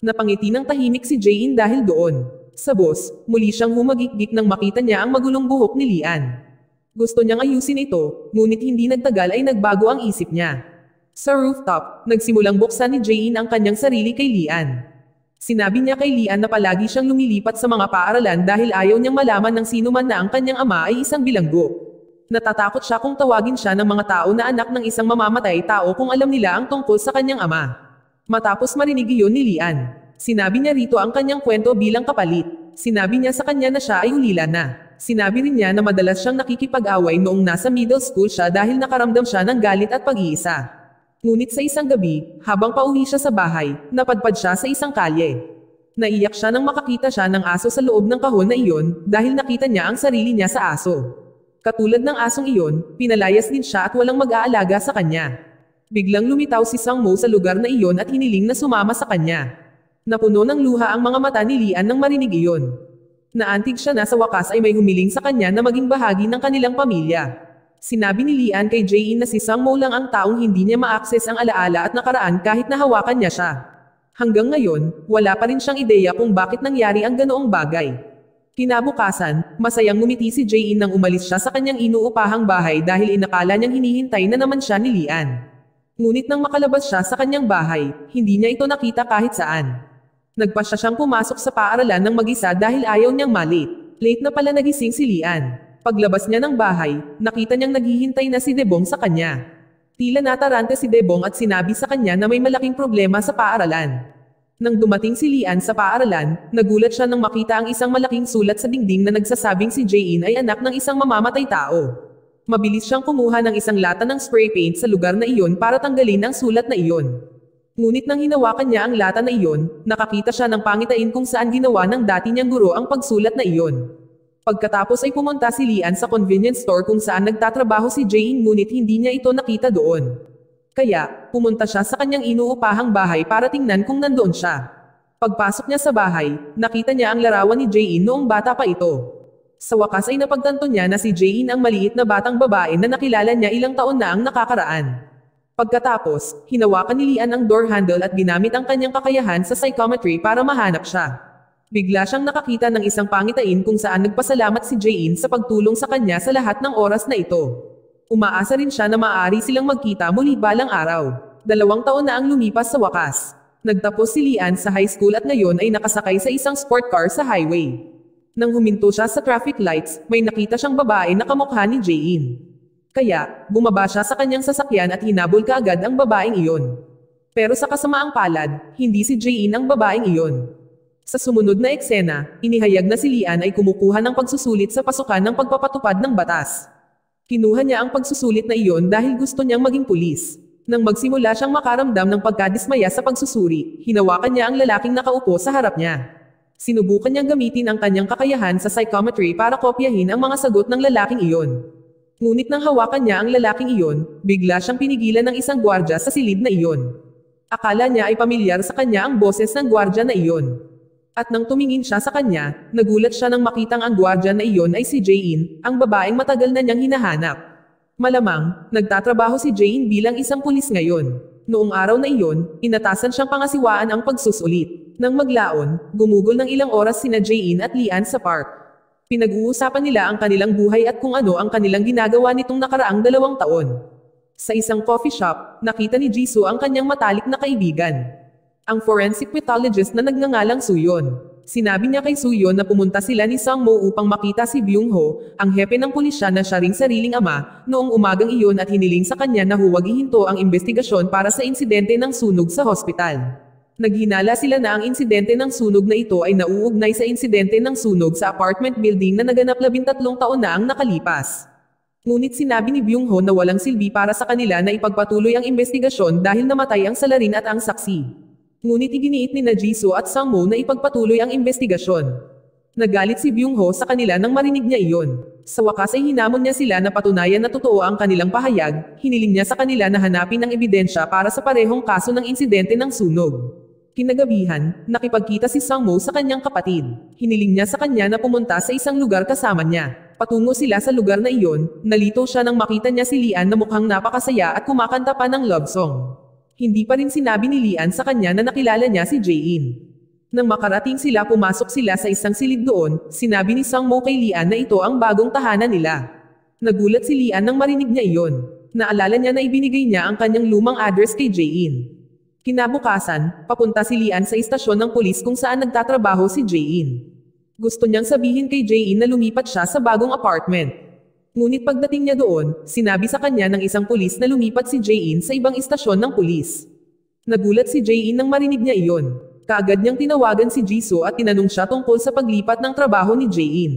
Napangiti ng tahimik si Jae-in dahil doon. Sa bus, muli siyang humagikgik nang makita niya ang magulong buhok ni Lian. Gusto niyang ayusin ito, ngunit hindi nagtagal ay nagbago ang isip niya. Sa rooftop, nagsimulang buksan ni Jae-in ang kanyang sarili kay Lian. Sinabi niya kay Lian na palagi siyang lumilipat sa mga paaralan dahil ayaw niyang malaman ng sino man na ang kanyang ama ay isang bilanggo. Natatakot siya kung tawagin siya ng mga tao na anak ng isang mamamatay tao kung alam nila ang tungkol sa kanyang ama. Matapos marinig iyon ni Lian, sinabi niya rito ang kanyang kwento bilang kapalit. Sinabi niya sa kanya na siya ay ulila na. Sinabi rin niya na madalas siyang nakikipag-away noong nasa middle school siya dahil nakaramdam siya ng galit at pag-iisa. Ngunit sa isang gabi, habang pauwi siya sa bahay, napadpad siya sa isang kalye. Naiyak siya nang makakita siya ng aso sa loob ng kahon na iyon dahil nakita niya ang sarili niya sa aso. Katulad ng asong iyon, pinalayas din siya at walang mag-aalaga sa kanya. Biglang lumitaw si Sangmo sa lugar na iyon at hiniling na sumama sa kanya. Napuno ng luha ang mga mata ni Lian nang marinig iyon. Naantig siya na sa wakas ay may humiling sa kanya na maging bahagi ng kanilang pamilya. Sinabi ni Lian kay Jae-in na si Sangmo lang ang taong hindi niya ma-access ang alaala at nakaraan kahit nahawakan niya siya. Hanggang ngayon, wala pa rin siyang ideya kung bakit nangyari ang ganoong bagay. Kinabukasan, masayang ngumiti si Jae-in nang umalis siya sa kanyang inuupahang bahay dahil inakala niyang hinihintay na naman siya ni Lian. Ngunit nang makalabas siya sa kanyang bahay, hindi niya ito nakita kahit saan. Nagpasya siyang pumasok sa paaralan ng mag-isa dahil ayaw niyang malate. Late na pala nagising si Lian. Paglabas niya ng bahay, nakita niyang naghihintay na si Debong sa kanya. Tila nataranta si Debong at sinabi sa kanya na may malaking problema sa paaralan. Nang dumating si Lian sa paaralan, nagulat siya nang makita ang isang malaking sulat sa dingding na nagsasabing si Jae-in ay anak ng isang mamamatay tao. Mabilis siyang kumuha ng isang lata ng spray paint sa lugar na iyon para tanggalin ang sulat na iyon. Ngunit nang hinawakan niya ang lata na iyon, nakakita siya ng pangitain kung saan ginawa ng dati niyang guro ang pagsulat na iyon. Pagkatapos ay pumunta si Lian sa convenience store kung saan nagtatrabaho si Jae-in ngunit hindi niya ito nakita doon. Kaya, pumunta siya sa kanyang inuupahang bahay para tingnan kung nandoon siya. Pagpasok niya sa bahay, nakita niya ang larawan ni Jae-in noong bata pa ito. Sa wakas ay napagtanto niya na si Jae-in ang maliit na batang babae na nakilala niya ilang taon na ang nakakaraan. Pagkatapos, hinawakan ni Lian ang door handle at ginamit ang kanyang kakayahan sa psychometry para mahanap siya. Bigla siyang nakakita ng isang pangitain kung saan nagpasalamat si Jae-in sa pagtulong sa kanya sa lahat ng oras na ito. Umaasa rin siya na maaari silang magkita muli balang araw. 2 taon na ang lumipas sa wakas. Nagtapos si Lian sa high school at ngayon ay nakasakay sa isang sport car sa highway. Nang huminto siya sa traffic lights, may nakita siyang babae na kamukha ni Jae-in. Kaya, bumaba siya sa kanyang sasakyan at hinabol kaagad ang babaeng iyon. Pero sa kasamaang palad, hindi si Jae-in ang babaeng iyon. Sa sumunod na eksena, inihayag na si Lian ay kumukuha ng pagsusulit sa pasukan ng pagpapatupad ng batas. Kinuha niya ang pagsusulit na iyon dahil gusto niyang maging pulis. Nang magsimula siyang makaramdam ng pagkadismaya sa pagsusuri, hinawakan niya ang lalaking nakaupo sa harap niya. Sinubukan niyang gamitin ang kanyang kakayahan sa psychometry para kopyahin ang mga sagot ng lalaking iyon. Ngunit nang hawakan niya ang lalaking iyon, bigla siyang pinigilan ng isang gwardya sa silid na iyon. Akala niya ay pamilyar sa kanya ang boses ng gwardya na iyon. At nang tumingin siya sa kanya, nagulat siya nang makitang ang gwardya na iyon ay si Jane, ang babaeng matagal na niyang hinahanap. Malamang, nagtatrabaho si Jane bilang isang pulis ngayon. Noong araw na iyon, inatasan siyang pangasiwaan ang pagsusulit. Nang maglaon, gumugol ng ilang oras sina Jane at Lian sa park. Pinag-uusapan nila ang kanilang buhay at kung ano ang kanilang ginagawa nitong nakaraang 2 taon. Sa isang coffee shop, nakita ni Jisoo ang kanyang matalik na kaibigan. Ang forensic pathologist na nagngangalang Suyon. Sinabi niya kay Suyon na pumunta sila ni Sangmo upang makita si Byung-ho, ang hepe ng pulisya na siya ring sariling ama, noong umagang iyon at hiniling sa kanya na huwag ihinto ang investigasyon para sa insidente ng sunog sa hospital. Naghinala sila na ang insidente ng sunog na ito ay nauugnay sa insidente ng sunog sa apartment building na naganap 13 taon na ang nakalipas. Ngunit sinabi ni Byung-ho na walang silbi para sa kanila na ipagpatuloy ang investigasyon dahil namatay ang salarin at ang saksi. Ngunit iginiit ni Jisoo at Sangmo na ipagpatuloy ang investigasyon. Nagalit si Byung-ho sa kanila nang marinig niya iyon. Sa wakas ay hinamon niya sila na patunayan na totoo ang kanilang pahayag, hiniling niya sa kanila na hanapin ang ebidensya para sa parehong kaso ng insidente ng sunog. Kinagabihan, nakipagkita si Sangmo sa kanyang kapatid. Hiniling niya sa kanya na pumunta sa isang lugar kasama niya. Patungo sila sa lugar na iyon, nalito siya nang makita niya si Lian na mukhang napakasaya at kumakanta pa ng love song. Hindi pa rin sinabi ni Lian sa kanya na nakilala niya si Jae-in. Nang makarating sila pumasok sila sa isang silid doon, sinabi ni Sangmo kay Lian na ito ang bagong tahanan nila. Nagulat si Lian nang marinig niya iyon. Naalala niya na ibinigay niya ang kanyang lumang address kay Jae-in. Kinabukasan, papunta si Lian sa istasyon ng pulis kung saan nagtatrabaho si Jae-in. Gusto niyang sabihin kay Jae-in na lumipat siya sa bagong apartment. Ngunit pagdating niya doon, sinabi sa kanya ng isang pulis na lumipat si Jae-in sa ibang istasyon ng pulis. Nagulat si Jae-in nang marinig niya iyon. Kaagad niyang tinawagan si Jisoo at tinanong siya tungkol sa paglipat ng trabaho ni Jae-in.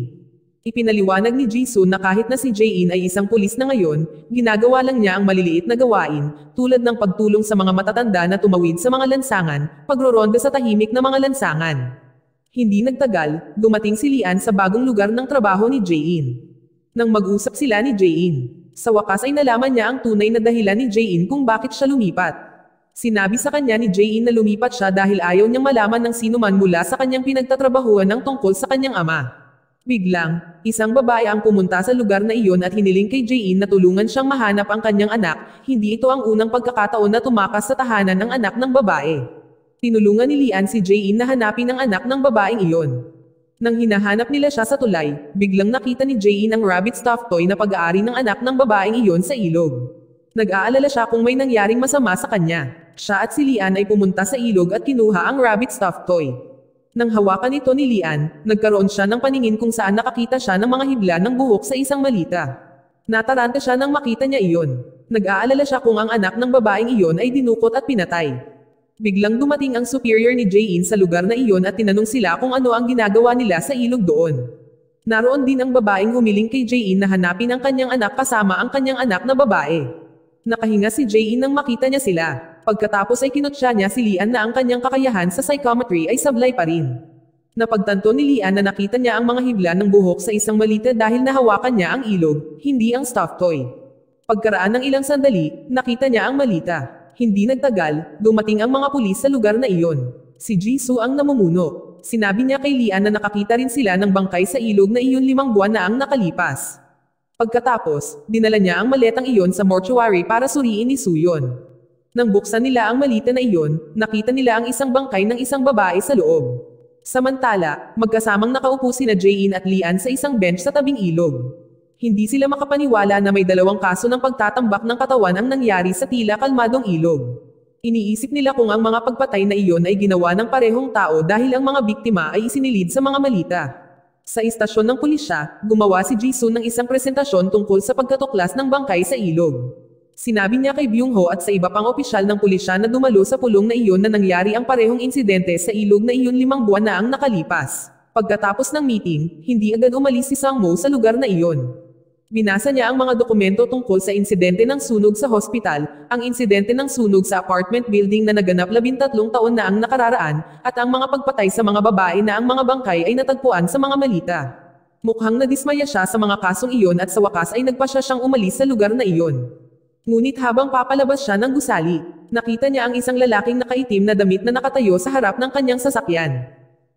Ipinaliwanag ni Jisoo na kahit na si Jae-in ay isang pulis na ngayon, ginagawa lang niya ang maliliit na gawain, tulad ng pagtulong sa mga matatanda na tumawid sa mga lansangan, pagroronda sa tahimik na mga lansangan. Hindi nagtagal, dumating si Lian sa bagong lugar ng trabaho ni Jae-in. Nang mag-usap sila ni Jae-in, sa wakas ay nalaman niya ang tunay na dahilan ni Jae-in kung bakit siya lumipat. Sinabi sa kanya ni Jae-in na lumipat siya dahil ayaw niyang malaman ng sino man mula sa kanyang pinagtatrabahuan ng tungkol sa kanyang ama. Biglang, isang babae ang pumunta sa lugar na iyon at hiniling kay Jae-in na tulungan siyang mahanap ang kanyang anak, hindi ito ang unang pagkakataon na tumakas sa tahanan ng anak ng babae. Tinulungan ni Lian si Jae-in na hanapin ang anak ng babaeng iyon. Nang hinahanap nila siya sa tulay, biglang nakita ni Jae-in ang rabbit stuffed toy na pag-aari ng anak ng babaeng iyon sa ilog. Nag-aalala siya kung may nangyaring masama sa kanya. Siya at si Lian ay pumunta sa ilog at kinuha ang rabbit stuffed toy. Nang hawakan ito ni Lian, nagkaroon siya ng paningin kung saan nakakita siya ng mga hibla ng buhok sa isang malita. Nataranta siya nang makita niya iyon. Nag-aalala siya kung ang anak ng babaeng iyon ay dinukot at pinatay. Biglang dumating ang superior ni Jae-in sa lugar na iyon at tinanong sila kung ano ang ginagawa nila sa ilog doon. Naroon din ang babaeng humiling kay Jae-in na hanapin ang kanyang anak kasama ang kanyang anak na babae. Nakahinga si Jae-in nang makita niya sila. Pagkatapos ay kinutya niya si Lian na ang kanyang kakayahan sa psychometry ay sablay pa rin. Napagtanto ni Lian na nakita niya ang mga hibla ng buhok sa isang malita dahil nahawakan niya ang ilog, hindi ang stuffed toy. Pagkaraan ng ilang sandali, nakita niya ang malita. Hindi nagtagal, dumating ang mga pulis sa lugar na iyon. Si Jisoo ang namumuno. Sinabi niya kay Lian na nakakita rin sila ng bangkay sa ilog na iyon 5 buwan na ang nakalipas. Pagkatapos, dinala niya ang maletang iyon sa mortuary para suriin ni Suyon. Nang buksan nila ang malita na iyon, nakita nila ang isang bangkay ng isang babae sa loob. Samantala, magkasamang nakaupo sina Jae-in at Lian sa isang bench sa tabing ilog. Hindi sila makapaniwala na may 2 kaso ng pagtatambak ng katawan ang nangyari sa tila kalmadong ilog. Iniisip nila kung ang mga pagpatay na iyon ay ginawa ng parehong tao dahil ang mga biktima ay isinilid sa mga malita. Sa istasyon ng pulisya, gumawa si Jisoo ng isang presentasyon tungkol sa pagkatuklas ng bangkay sa ilog. Sinabi niya kay Byung-ho at sa iba pang opisyal ng pulisya na dumalo sa pulong na iyon na nangyari ang parehong insidente sa ilog na iyon 5 buwan na ang nakalipas. Pagkatapos ng meeting, hindi agad umalis si Sangmo sa lugar na iyon. Binasa niya ang mga dokumento tungkol sa insidente ng sunog sa hospital, ang insidente ng sunog sa apartment building na naganap 13 taon na ang nakararaan, at ang mga pagpatay sa mga babae na ang mga bangkay ay natagpuan sa mga malita. Mukhang nadismaya siya sa mga kasong iyon at sa wakas ay nagpasya siyang umalis sa lugar na iyon. Ngunit habang papalabas siya ng gusali, nakita niya ang isang lalaking nakaitim na damit na nakatayo sa harap ng kanyang sasakyan.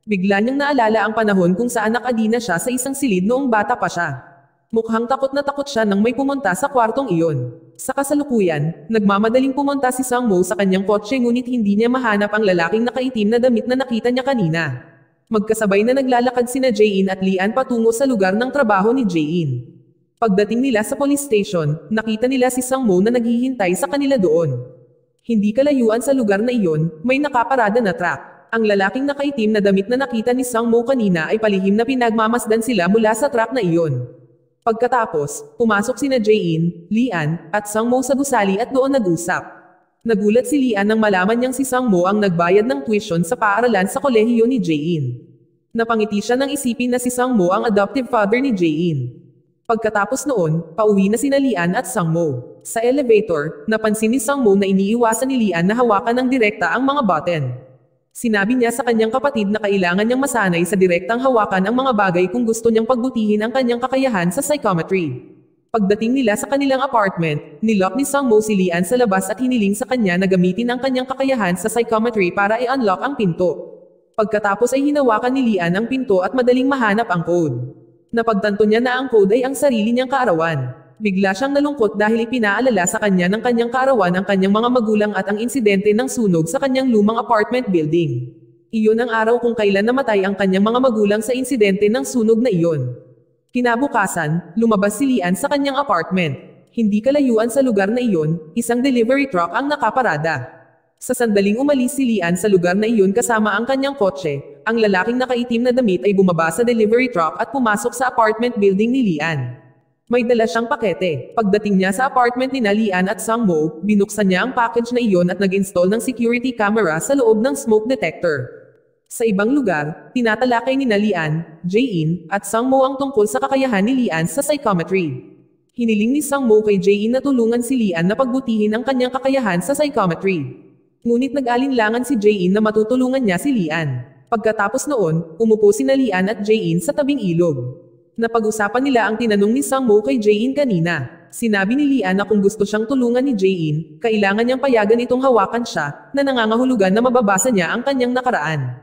Bigla niyang naalala ang panahon kung saan nakadina siya sa isang silid noong bata pa siya. Mukhang takot na takot siya nang may pumunta sa kwartong iyon. Sa kasalukuyan, nagmamadaling pumunta si Sang-mo sa kanyang kotse ngunit hindi niya mahanap ang lalaking nakaitim na damit na nakita niya kanina. Magkasabay na naglalakad sina Jae-in at Lian patungo sa lugar ng trabaho ni Jae-in. Pagdating nila sa police station, nakita nila si Sang-mo na naghihintay sa kanila doon. Hindi kalayuan sa lugar na iyon, may nakaparada na truck. Ang lalaking nakaitim na damit na nakita ni Sang-mo kanina ay palihim na pinagmamasdan sila mula sa truck na iyon. Pagkatapos, pumasok sina Jae-in, Lian, at Sang-mo sa gusali at doon nag-usap. Nagulat si Lian nang malaman niyang si Sang-mo ang nagbayad ng tuition sa paaralan sa kolehiyo ni Jae-in. Napangiti siya nang isipin na si Sang-mo ang adoptive father ni Jae-in. Pagkatapos noon, pauwi na sina Lian at Sang-mo. Sa elevator, napansin ni Sang-mo na iniiwasan ni Lian na hawakan ng direkta ang mga button. Sinabi niya sa kanyang kapatid na kailangan niyang masanay sa direktang hawakan ang mga bagay kung gusto niyang pagbutihin ang kanyang kakayahan sa psychometry. Pagdating nila sa kanilang apartment, nilock ni Sang-mo si Lian sa labas at hiniling sa kanya na gamitin ang kanyang kakayahan sa psychometry para i-unlock ang pinto. Pagkatapos ay hinawakan ni Lian ang pinto at madaling mahanap ang code. Napagtanto niya na ang code ay ang sarili niyang kaarawan. Bigla siyang nalungkot dahil ipinaalala sa kanya ng kanyang kaarawan ang kanyang mga magulang at ang insidente ng sunog sa kanyang lumang apartment building. Iyon ang araw kung kailan namatay ang kanyang mga magulang sa insidente ng sunog na iyon. Kinabukasan, lumabas si Lian sa kanyang apartment. Hindi kalayuan sa lugar na iyon, isang delivery truck ang nakaparada. Sa sandaling umalis si Lian sa lugar na iyon kasama ang kanyang kotse, ang lalaking nakaitim na damit ay bumaba sa delivery truck at pumasok sa apartment building ni Lian. May dala siyang pakete. Pagdating niya sa apartment ni Lian at Sang-mo, binuksan niya ang package na iyon at nag-install ng security camera sa loob ng smoke detector. Sa ibang lugar, tinatalakay ni Lian, Jae-in, at Sang-mo ang tungkol sa kakayahan ni Lian sa psychometry. Hiniling ni Sang-mo kay Jae-in na tulungan si Lian na pagbutihin ang kanyang kakayahan sa psychometry. Ngunit nag-alinlangan si Jae-in na matutulungan niya si Lian. Pagkatapos noon, umupo si Lian at Jae-in sa tabing ilog. Napag-usapan nila ang tinanong ni Sang-mo kay Jae-in kanina. Sinabi ni Lian na kung gusto siyang tulungan ni Jae-in, kailangan niyang payagan itong hawakan siya, na nangangahulugan na mababasa niya ang kanyang nakaraan.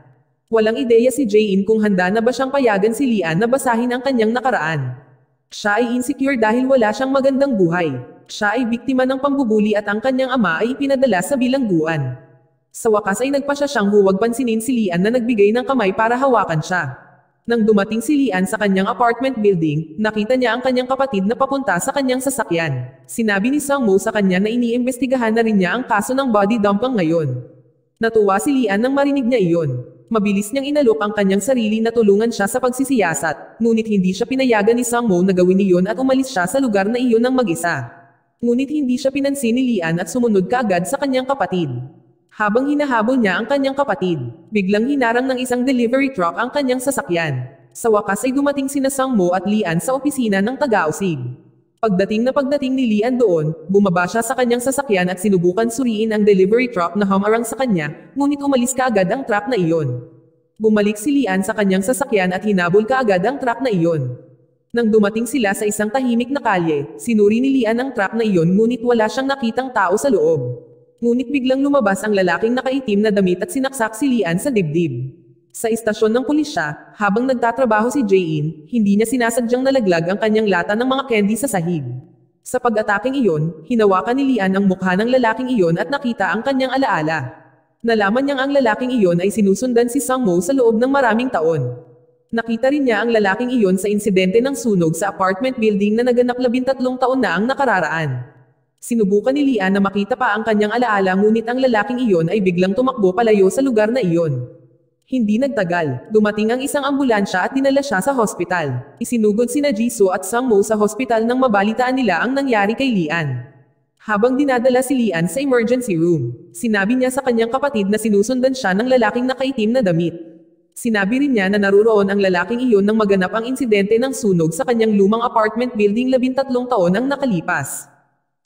Walang ideya si Jae-in kung handa na ba siyang payagan si Lian na basahin ang kanyang nakaraan. Siya ay insecure dahil wala siyang magandang buhay. Siya ay biktima ng pambubuli at ang kanyang ama ay ipinadala sa bilangguan. Sa wakas ay nagpasya siyang huwag pansinin si Lian na nagbigay ng kamay para hawakan siya. Nang dumating si Lian sa kanyang apartment building, nakita niya ang kanyang kapatid na papunta sa kanyang sasakyan. Sinabi ni Sang-mo sa kanya na iniimbestigahan na rin niya ang kaso ng body dumping ngayon. Natuwa si Lian nang marinig niya iyon. Mabilis niyang inalok ang kanyang sarili na tulungan siya sa pagsisiyasat, ngunit hindi siya pinayagan ni Sang-mo na gawin iyon at umalis siya sa lugar na iyon ng mag-isa. Ngunit hindi siya pinansin ni Lian at sumunod kaagad sa kanyang kapatid. Habang hinahabol niya ang kanyang kapatid, biglang hinarang ng isang delivery truck ang kanyang sasakyan. Sa wakas ay dumating sina Sang-mo at Lian sa opisina ng taga-usig. Pagdating ni Lian doon, bumaba siya sa kanyang sasakyan at sinubukan suriin ang delivery truck na humarang sa kanya, ngunit umalis kaagad ang truck na iyon. Bumalik si Lian sa kanyang sasakyan at hinabol kaagad ang truck na iyon. Nang dumating sila sa isang tahimik na kalye, sinuri ni Lian ang truck na iyon ngunit wala siyang nakitang tao sa loob. Ngunit biglang lumabas ang lalaking nakaitim na damit at sinaksak si Lian sa dibdib. Sa istasyon ng pulisya, habang nagtatrabaho si Jae-in, hindi niya sinasadyang nalaglag ang kanyang lata ng mga candy sa sahig. Sa pag-ataking iyon, hinawakan ni Lian ang mukha ng lalaking iyon at nakita ang kanyang alaala. Nalaman niyang ang lalaking iyon ay sinusundan si Sang-mo sa loob ng maraming taon. Nakita rin niya ang lalaking iyon sa insidente ng sunog sa apartment building na naganap 13 taon na ang nakararaan. Sinubukan ni Lian na makita pa ang kanyang alaala ngunit ang lalaking iyon ay biglang tumakbo palayo sa lugar na iyon. Hindi nagtagal, dumating ang isang ambulansya at dinala siya sa hospital. Isinugod sina Jisoo at Sang-mo sa hospital nang mabalitaan nila ang nangyari kay Lian. Habang dinadala si Lian sa emergency room, sinabi niya sa kanyang kapatid na sinusundan siya ng lalaking nakaitim na damit. Sinabi rin niya na naruroon ang lalaking iyon nang maganap ang insidente ng sunog sa kanyang lumang apartment building 13 taon ang nakalipas.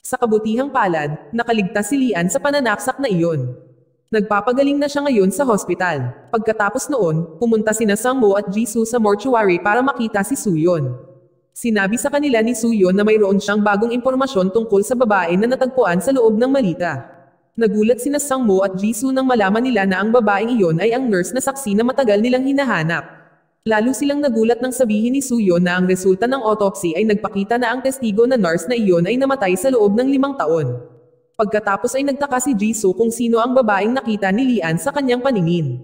Sa kabutihang palad, nakaligtas si Lian sa pananaksak na iyon. Nagpapagaling na siya ngayon sa hospital. Pagkatapos noon, pumunta sina Sang-mo at Jisoo sa mortuary para makita si Suyon. Sinabi sa kanila ni Suyon na mayroon siyang bagong impormasyon tungkol sa babae na natagpuan sa loob ng malita. Nagulat sina Sang-mo at Jisoo nang malaman nila na ang babaeng iyon ay ang nurse na saksi na matagal nilang hinahanap. Lalo silang nagulat nang sabihin ni Suyon na ang resulta ng autopsy ay nagpakita na ang testigo na nurse na iyon ay namatay sa loob ng 5 taon. Pagkatapos ay nagtaka si Jisoo kung sino ang babaeng nakita ni Lian sa kanyang paningin.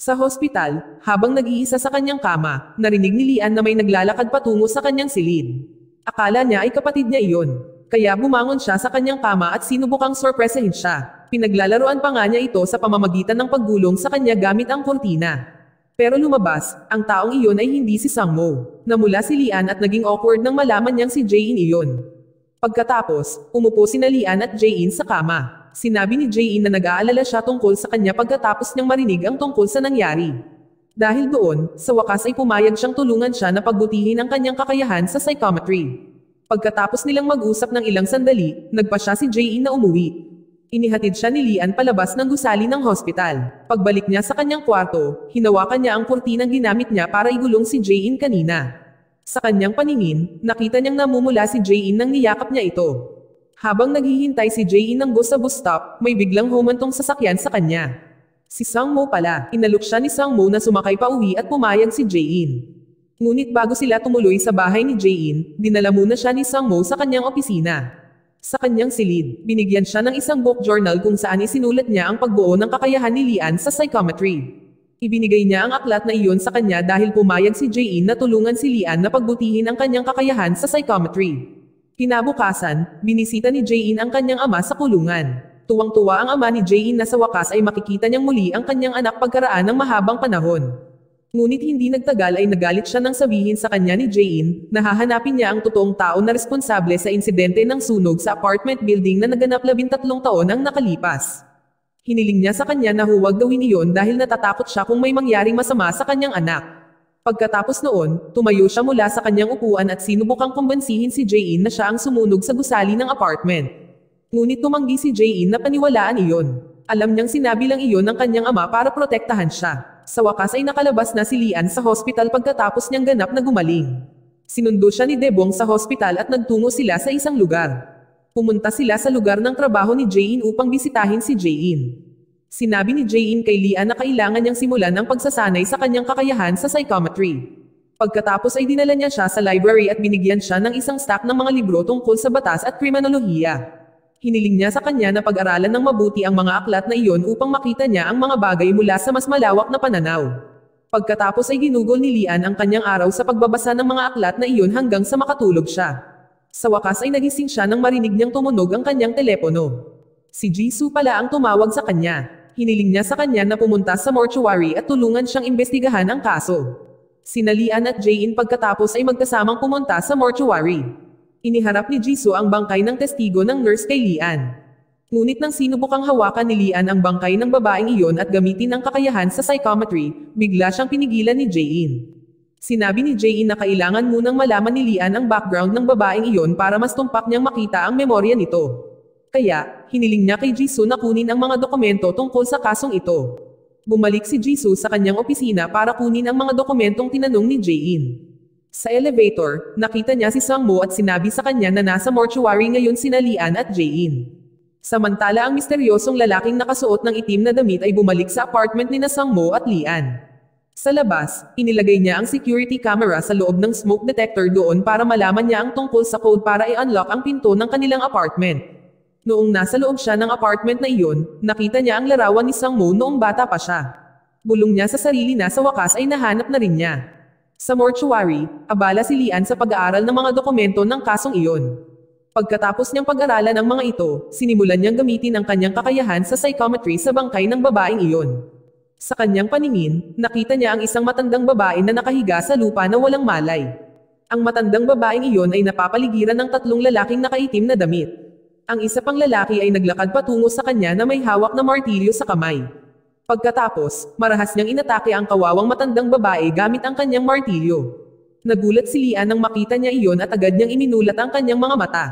Sa hospital, habang nag-iisa sa kanyang kama, narinig ni Lian na may naglalakad patungo sa kanyang silid. Akala niya ay kapatid niya iyon. Kaya bumangon siya sa kanyang kama at sinubukang sorpresahin siya. Pinaglalaroan pa nga niya ito sa pamamagitan ng paggulong sa kanya gamit ang kurtina. Pero lumabas, ang taong iyon ay hindi si Sang-mo. Namula si Lian at naging awkward nang malaman niyang si Jae-in iyon. Pagkatapos, umupo sina Lian at Jae-in sa kama. Sinabi ni Jae-in na nag-aalala siya tungkol sa kanya pagkatapos niyang marinig ang tungkol sa nangyari. Dahil doon, sa wakas ay pumayag siyang tulungan siya na pagbutihin ang kanyang kakayahan sa psychometry. Pagkatapos nilang mag-usap ng ilang sandali, nagpa siya si Jae-in na umuwi. Inihatid siya ni Lian palabas ng gusali ng hospital. Pagbalik niya sa kanyang kwarto, hinawakan niya ang kurtinang ginamit niya para igulong si Jae-in kanina. Sa kanyang paningin, nakita niyang namumula si Jae-in nang niyakap niya ito. Habang naghihintay si Jae-in ng bus sa bus stop, may biglang humantong sasakyan sa kanya. Si Sang-mo pala, inalok siya ni Sang-mo na sumakay pa uwi at pumayag si Jae-in. Ngunit bago sila tumuloy sa bahay ni Jae-in, dinala muna siya ni Sang-mo sa kanyang opisina. Sa kanyang silid, binigyan siya ng isang book journal kung saan isinulat niya ang pagbuo ng kakayahan ni Lian sa psychometry. Ibinigay niya ang aklat na iyon sa kanya dahil pumayag si Jae-in na tulungan si Lian na pagbutihin ang kanyang kakayahan sa psychometry. Kinabukasan, binisita ni Jae-in ang kanyang ama sa kulungan. Tuwang-tuwa ang ama ni Jae-in na sa wakas ay makikita niyang muli ang kanyang anak pagkaraan ng mahabang panahon. Ngunit hindi nagtagal ay nagalit siya nang sabihin sa kanya ni Jae-in na hahanapin niya ang totoong tao na responsable sa insidente ng sunog sa apartment building na naganap 13 taon ang nakalipas. Hiniling niya sa kanya na huwag gawin iyon dahil natatakot siya kung may mangyaring masama sa kanyang anak. Pagkatapos noon, tumayo siya mula sa kanyang upuan at sinubukang kumbansihin si Jae-in na siya ang sumunog sa gusali ng apartment. Ngunit tumanggi si Jae-in na paniwalaan iyon. Alam niyang sinabi lang iyon ng kanyang ama para protektahan siya. Sa wakas ay nakalabas na si Lian sa hospital pagkatapos niyang ganap na gumaling. Sinundo siya ni Debong sa hospital at nagtungo sila sa isang lugar. Pumunta sila sa lugar ng trabaho ni Jae-in upang bisitahin si Jae-in. Sinabi ni Jae-in kay Lian na kailangan niyang simulan ang pagsasanay sa kanyang kakayahan sa psychometry. Pagkatapos ay dinala niya siya sa library at binigyan siya ng isang stack ng mga libro tungkol sa batas at kriminolohiya. Hiniling niya sa kanya na pag-aralan ng mabuti ang mga aklat na iyon upang makita niya ang mga bagay mula sa mas malawak na pananaw. Pagkatapos ay ginugol ni Lian ang kanyang araw sa pagbabasa ng mga aklat na iyon hanggang sa makatulog siya. Sa wakas ay nagising siya nang marinig niyang tumunog ang kanyang telepono. Si Jisoo pala ang tumawag sa kanya. Hiniling niya sa kanya na pumunta sa mortuary at tulungan siyang imbestigahan ang kaso. Sina Lian at Jae-in pagkatapos ay magkasamang pumunta sa mortuary. Iniharap ni Jisoo ang bangkay ng testigo ng nurse kay Lian. Ngunit nang sinubukang hawakan ni Lian ang bangkay ng babaeng iyon at gamitin ang kakayahan sa psychometry, bigla siyang pinigilan ni Jae-in. Sinabi ni Jae-in na kailangan munang malaman ni Lian ang background ng babaeng iyon para mas tumpak niyang makita ang memorya nito. Kaya, hiniling niya kay Jisoo na kunin ang mga dokumento tungkol sa kasong ito. Bumalik si Jisoo sa kanyang opisina para kunin ang mga dokumentong tinanong ni Jae-in. Sa elevator, nakita niya si Sang-mo at sinabi sa kanya na nasa mortuary ngayon sina Lian at Jae-in. Samantala ang misteryosong lalaking nakasuot ng itim na damit ay bumalik sa apartment ni Sang-mo at Lian. Sa labas, inilagay niya ang security camera sa loob ng smoke detector doon para malaman niya ang tungkol sa code para i-unlock ang pinto ng kanilang apartment. Noong nasa loob siya ng apartment na iyon, nakita niya ang larawan ni Sang-mo noong bata pa siya. Bulong niya sa sarili na sa wakas ay nahanap na rin niya. Sa mortuary, abala si Lian sa pag-aaral ng mga dokumento ng kasong iyon. Pagkatapos niyang pag-aralan ang mga ito, sinimulan niyang gamitin ang kanyang kakayahan sa psychometry sa bangkay ng babaeng iyon. Sa kanyang paningin, nakita niya ang isang matandang babae na nakahiga sa lupa na walang malay. Ang matandang babaeng iyon ay napapaligiran ng 3 lalaking nakaitim na damit. Ang isa pang lalaki ay naglakad patungo sa kanya na may hawak na martilyo sa kamay. Pagkatapos, marahas niyang inatake ang kawawang matandang babae gamit ang kanyang martilyo. Nagulat si Lian nang makita niya iyon at agad niyang iminulat ang kanyang mga mata.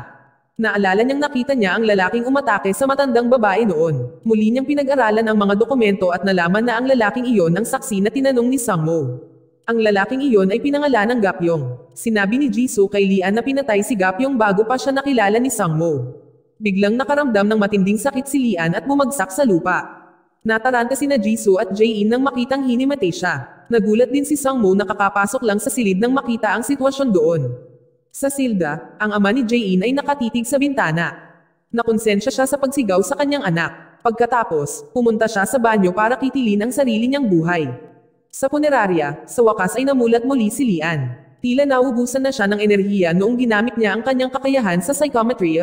Naalala niyang nakita niya ang lalaking umatake sa matandang babae noon. Muli niyang pinag-aralan ang mga dokumento at nalaman na ang lalaking iyon ang saksi na tinanong ni Sangmo. Ang lalaking iyon ay pinangalan ng Gapyong. Sinabi ni Jisoo kay Lian na pinatay si Gapyong bago pa siya nakilala ni Sangmo. Biglang nakaramdam ng matinding sakit si Lian at bumagsak sa lupa. Nataranta sina Jisoo at Jae-in nang makitang hinimatay siya. Nagulat din si Sangmo na kakapasok lang sa silid nang makita ang sitwasyon doon. Sa silda, ang ama ni Jae-in ay nakatitig sa bintana. Nakonsensya siya sa pagsigaw sa kanyang anak. Pagkatapos, pumunta siya sa banyo para kitilin ang sarili niyang buhay. Sa punerarya, sa wakas ay namulat muli si Lian. Tila naubusan na siya ng enerhiya noong ginamit niya ang kanyang kakayahan sa psychometry.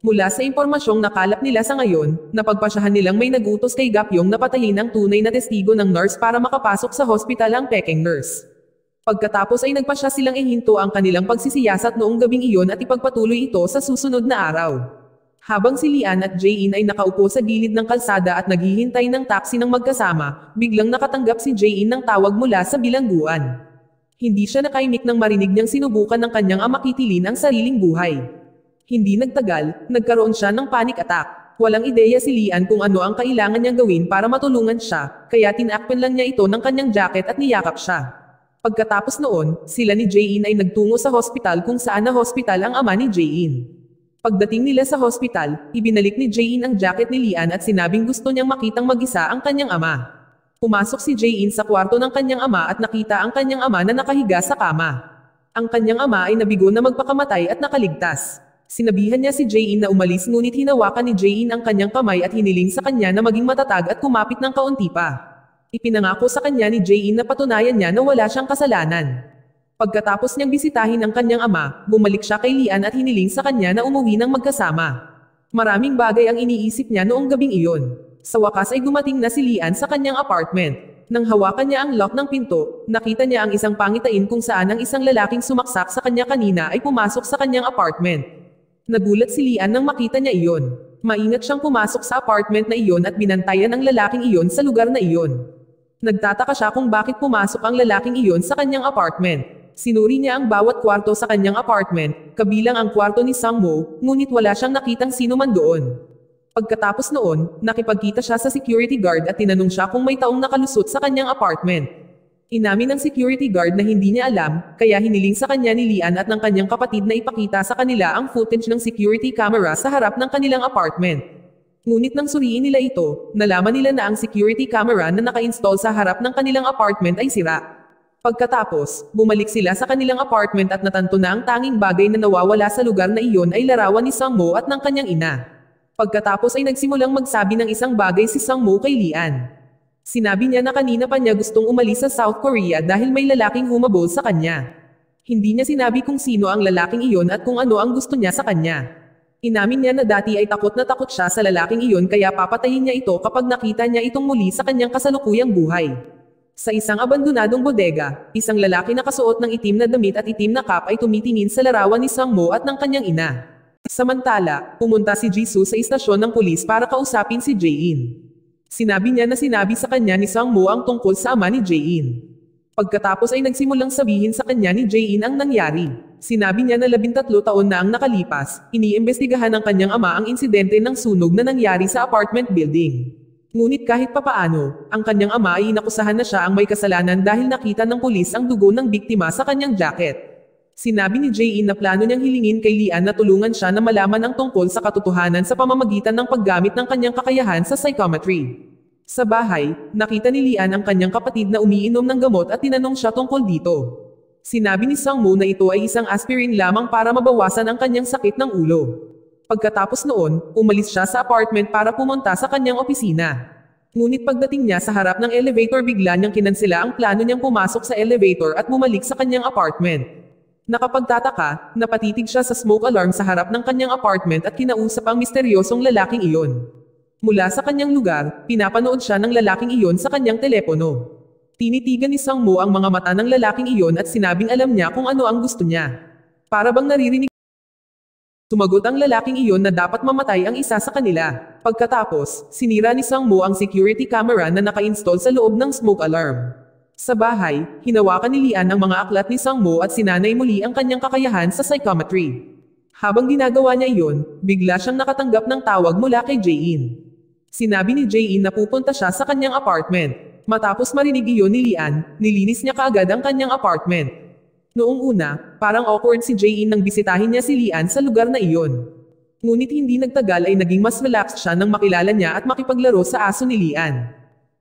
Mula sa impormasyong nakalap nila sa ngayon, napagpasyahan nilang may nagutos kay Gapyong na patayin ang tunay na testigo ng nurse para makapasok sa hospital ang peking nurse. Pagkatapos ay nagpasya silang ihinto ang kanilang pagsisiyasat noong gabing iyon at ipagpatuloy ito sa susunod na araw. Habang si Lian at Jae-in ay nakaupo sa gilid ng kalsada at naghihintay ng taxi ng magkasama, biglang nakatanggap si Jae-in ng tawag mula sa bilangguan. Hindi siya nakaimik nang marinig niyang sinubukan ng kanyang ama kitilin ang sariling buhay. Hindi nagtagal, nagkaroon siya ng panic attack. Walang ideya si Lian kung ano ang kailangan niyang gawin para matulungan siya, kaya tinakpan lang niya ito ng kanyang jacket at niyakap siya. Pagkatapos noon, sila ni Jae-in ay nagtungo sa hospital kung saan na hospital ang ama ni Jae-in. Pagdating nila sa hospital, ibinalik ni Jae-in ang jacket ni Lian at sinabing gusto niyang makitang mag-isa ang kanyang ama. Pumasok si Jae-in sa kwarto ng kanyang ama at nakita ang kanyang ama na nakahiga sa kama. Ang kanyang ama ay nabigo na magpakamatay at nakaligtas. Sinabihan niya si Jae-in na umalis ngunit hinawakan ni Jae-in ang kanyang kamay at hiniling sa kanya na maging matatag at kumapit ng kaunti pa. Ipinangako sa kanya ni Jae-in na patunayan niya na wala siyang kasalanan. Pagkatapos niyang bisitahin ang kanyang ama, bumalik siya kay Lian at hiniling sa kanya na umuwi ng magkasama. Maraming bagay ang iniisip niya noong gabing iyon. Sa wakas ay dumating na si Lian sa kanyang apartment. Nang hawakan niya ang lock ng pinto, nakita niya ang isang pangitain kung saan ang isang lalaking sumaksak sa kanya kanina ay pumasok sa kanyang apartment. Nagulat si Lian nang makita niya iyon. Maingat siyang pumasok sa apartment na iyon at binantayan ang lalaking iyon sa lugar na iyon. Nagtataka siya kung bakit pumasok ang lalaking iyon sa kanyang apartment. Sinuri niya ang bawat kwarto sa kanyang apartment, kabilang ang kwarto ni Sangmo, ngunit wala siyang nakitang sino man doon. Pagkatapos noon, nakipagkita siya sa security guard at tinanong siya kung may taong nakalusot sa kanyang apartment. Inamin ng security guard na hindi niya alam, kaya hiniling sa kanya ni Lian at ng kanyang kapatid na ipakita sa kanila ang footage ng security camera sa harap ng kanilang apartment. Ngunit nang suriin nila ito, nalaman nila na ang security camera na naka-install sa harap ng kanilang apartment ay sira. Pagkatapos, bumalik sila sa kanilang apartment at natanto na ang tanging bagay na nawawala sa lugar na iyon ay larawan ni Sangmo at ng kanyang ina. Pagkatapos ay nagsimulang magsabi ng isang bagay si Sangmo kay Lian. Sinabi niya na kanina pa niya gustong umalis sa South Korea dahil may lalaking humabol sa kanya. Hindi niya sinabi kung sino ang lalaking iyon at kung ano ang gusto niya sa kanya. Inamin niya na dati ay takot na takot siya sa lalaking iyon kaya papatayin niya ito kapag nakita niya itong muli sa kanyang kasalukuyang buhay. Sa isang abandonadong bodega, isang lalaki na kasuot ng itim na damit at itim na cap ay tumitingin sa larawan ni Sangmo at ng kanyang ina. Samantala, pumunta si Jisoo sa istasyon ng pulis para kausapin si Jae-in. Sinabi niya na sinabi sa kanya ni Sangmo ang tungkol sa ama ni Jae-in. Pagkatapos ay nagsimulang sabihin sa kanya ni Jae-in ang nangyari. Sinabi niya na 13 taon na ang nakalipas, iniimbestigahan ng kanyang ama ang insidente ng sunog na nangyari sa apartment building. Ngunit kahit papaano, ang kanyang ama ay inakusahan na siya ang may kasalanan dahil nakita ng pulis ang dugo ng biktima sa kanyang jacket. Sinabi ni Jae-in na plano niyang hilingin kay Lian na tulungan siya na malaman ang tungkol sa katotohanan sa pamamagitan ng paggamit ng kanyang kakayahan sa psychometry. Sa bahay, nakita ni Lian ang kanyang kapatid na umiinom ng gamot at tinanong siya tungkol dito. Sinabi ni Sangmo na ito ay isang aspirin lamang para mabawasan ang kanyang sakit ng ulo. Pagkatapos noon, umalis siya sa apartment para pumunta sa kanyang opisina. Ngunit pagdating niya sa harap ng elevator bigla niyang kinansela ang plano niyang pumasok sa elevator at bumalik sa kanyang apartment. Nakapagtataka, napatitig siya sa smoke alarm sa harap ng kanyang apartment at kinausap ang misteryosong lalaking iyon. Mula sa kanyang lugar, pinapanood siya ng lalaking iyon sa kanyang telepono. Tinitigan ni Sangmo ang mga mata ng lalaking iyon at sinabing alam niya kung ano ang gusto niya. Para bang naririnig Sumagot ang lalaking iyon na dapat mamatay ang isa sa kanila. Pagkatapos, sinira ni Sang-mo ang security camera na naka-install sa loob ng smoke alarm. Sa bahay, hinawakan ni Lian ang mga aklat ni Sang-mo at sinanay muli ang kanyang kakayahan sa psychometry. Habang ginagawa niya iyon, bigla siyang nakatanggap ng tawag mula kay Jae-in. Sinabi ni Jae-in na pupunta siya sa kanyang apartment. Matapos marinig iyon ni Lian, nilinis niya kaagad ang kanyang apartment. Noong una, parang awkward si Jae-in nang bisitahin niya si Lian sa lugar na iyon. Ngunit hindi nagtagal ay naging mas relaxed siya nang makilala niya at makipaglaro sa aso ni Lian.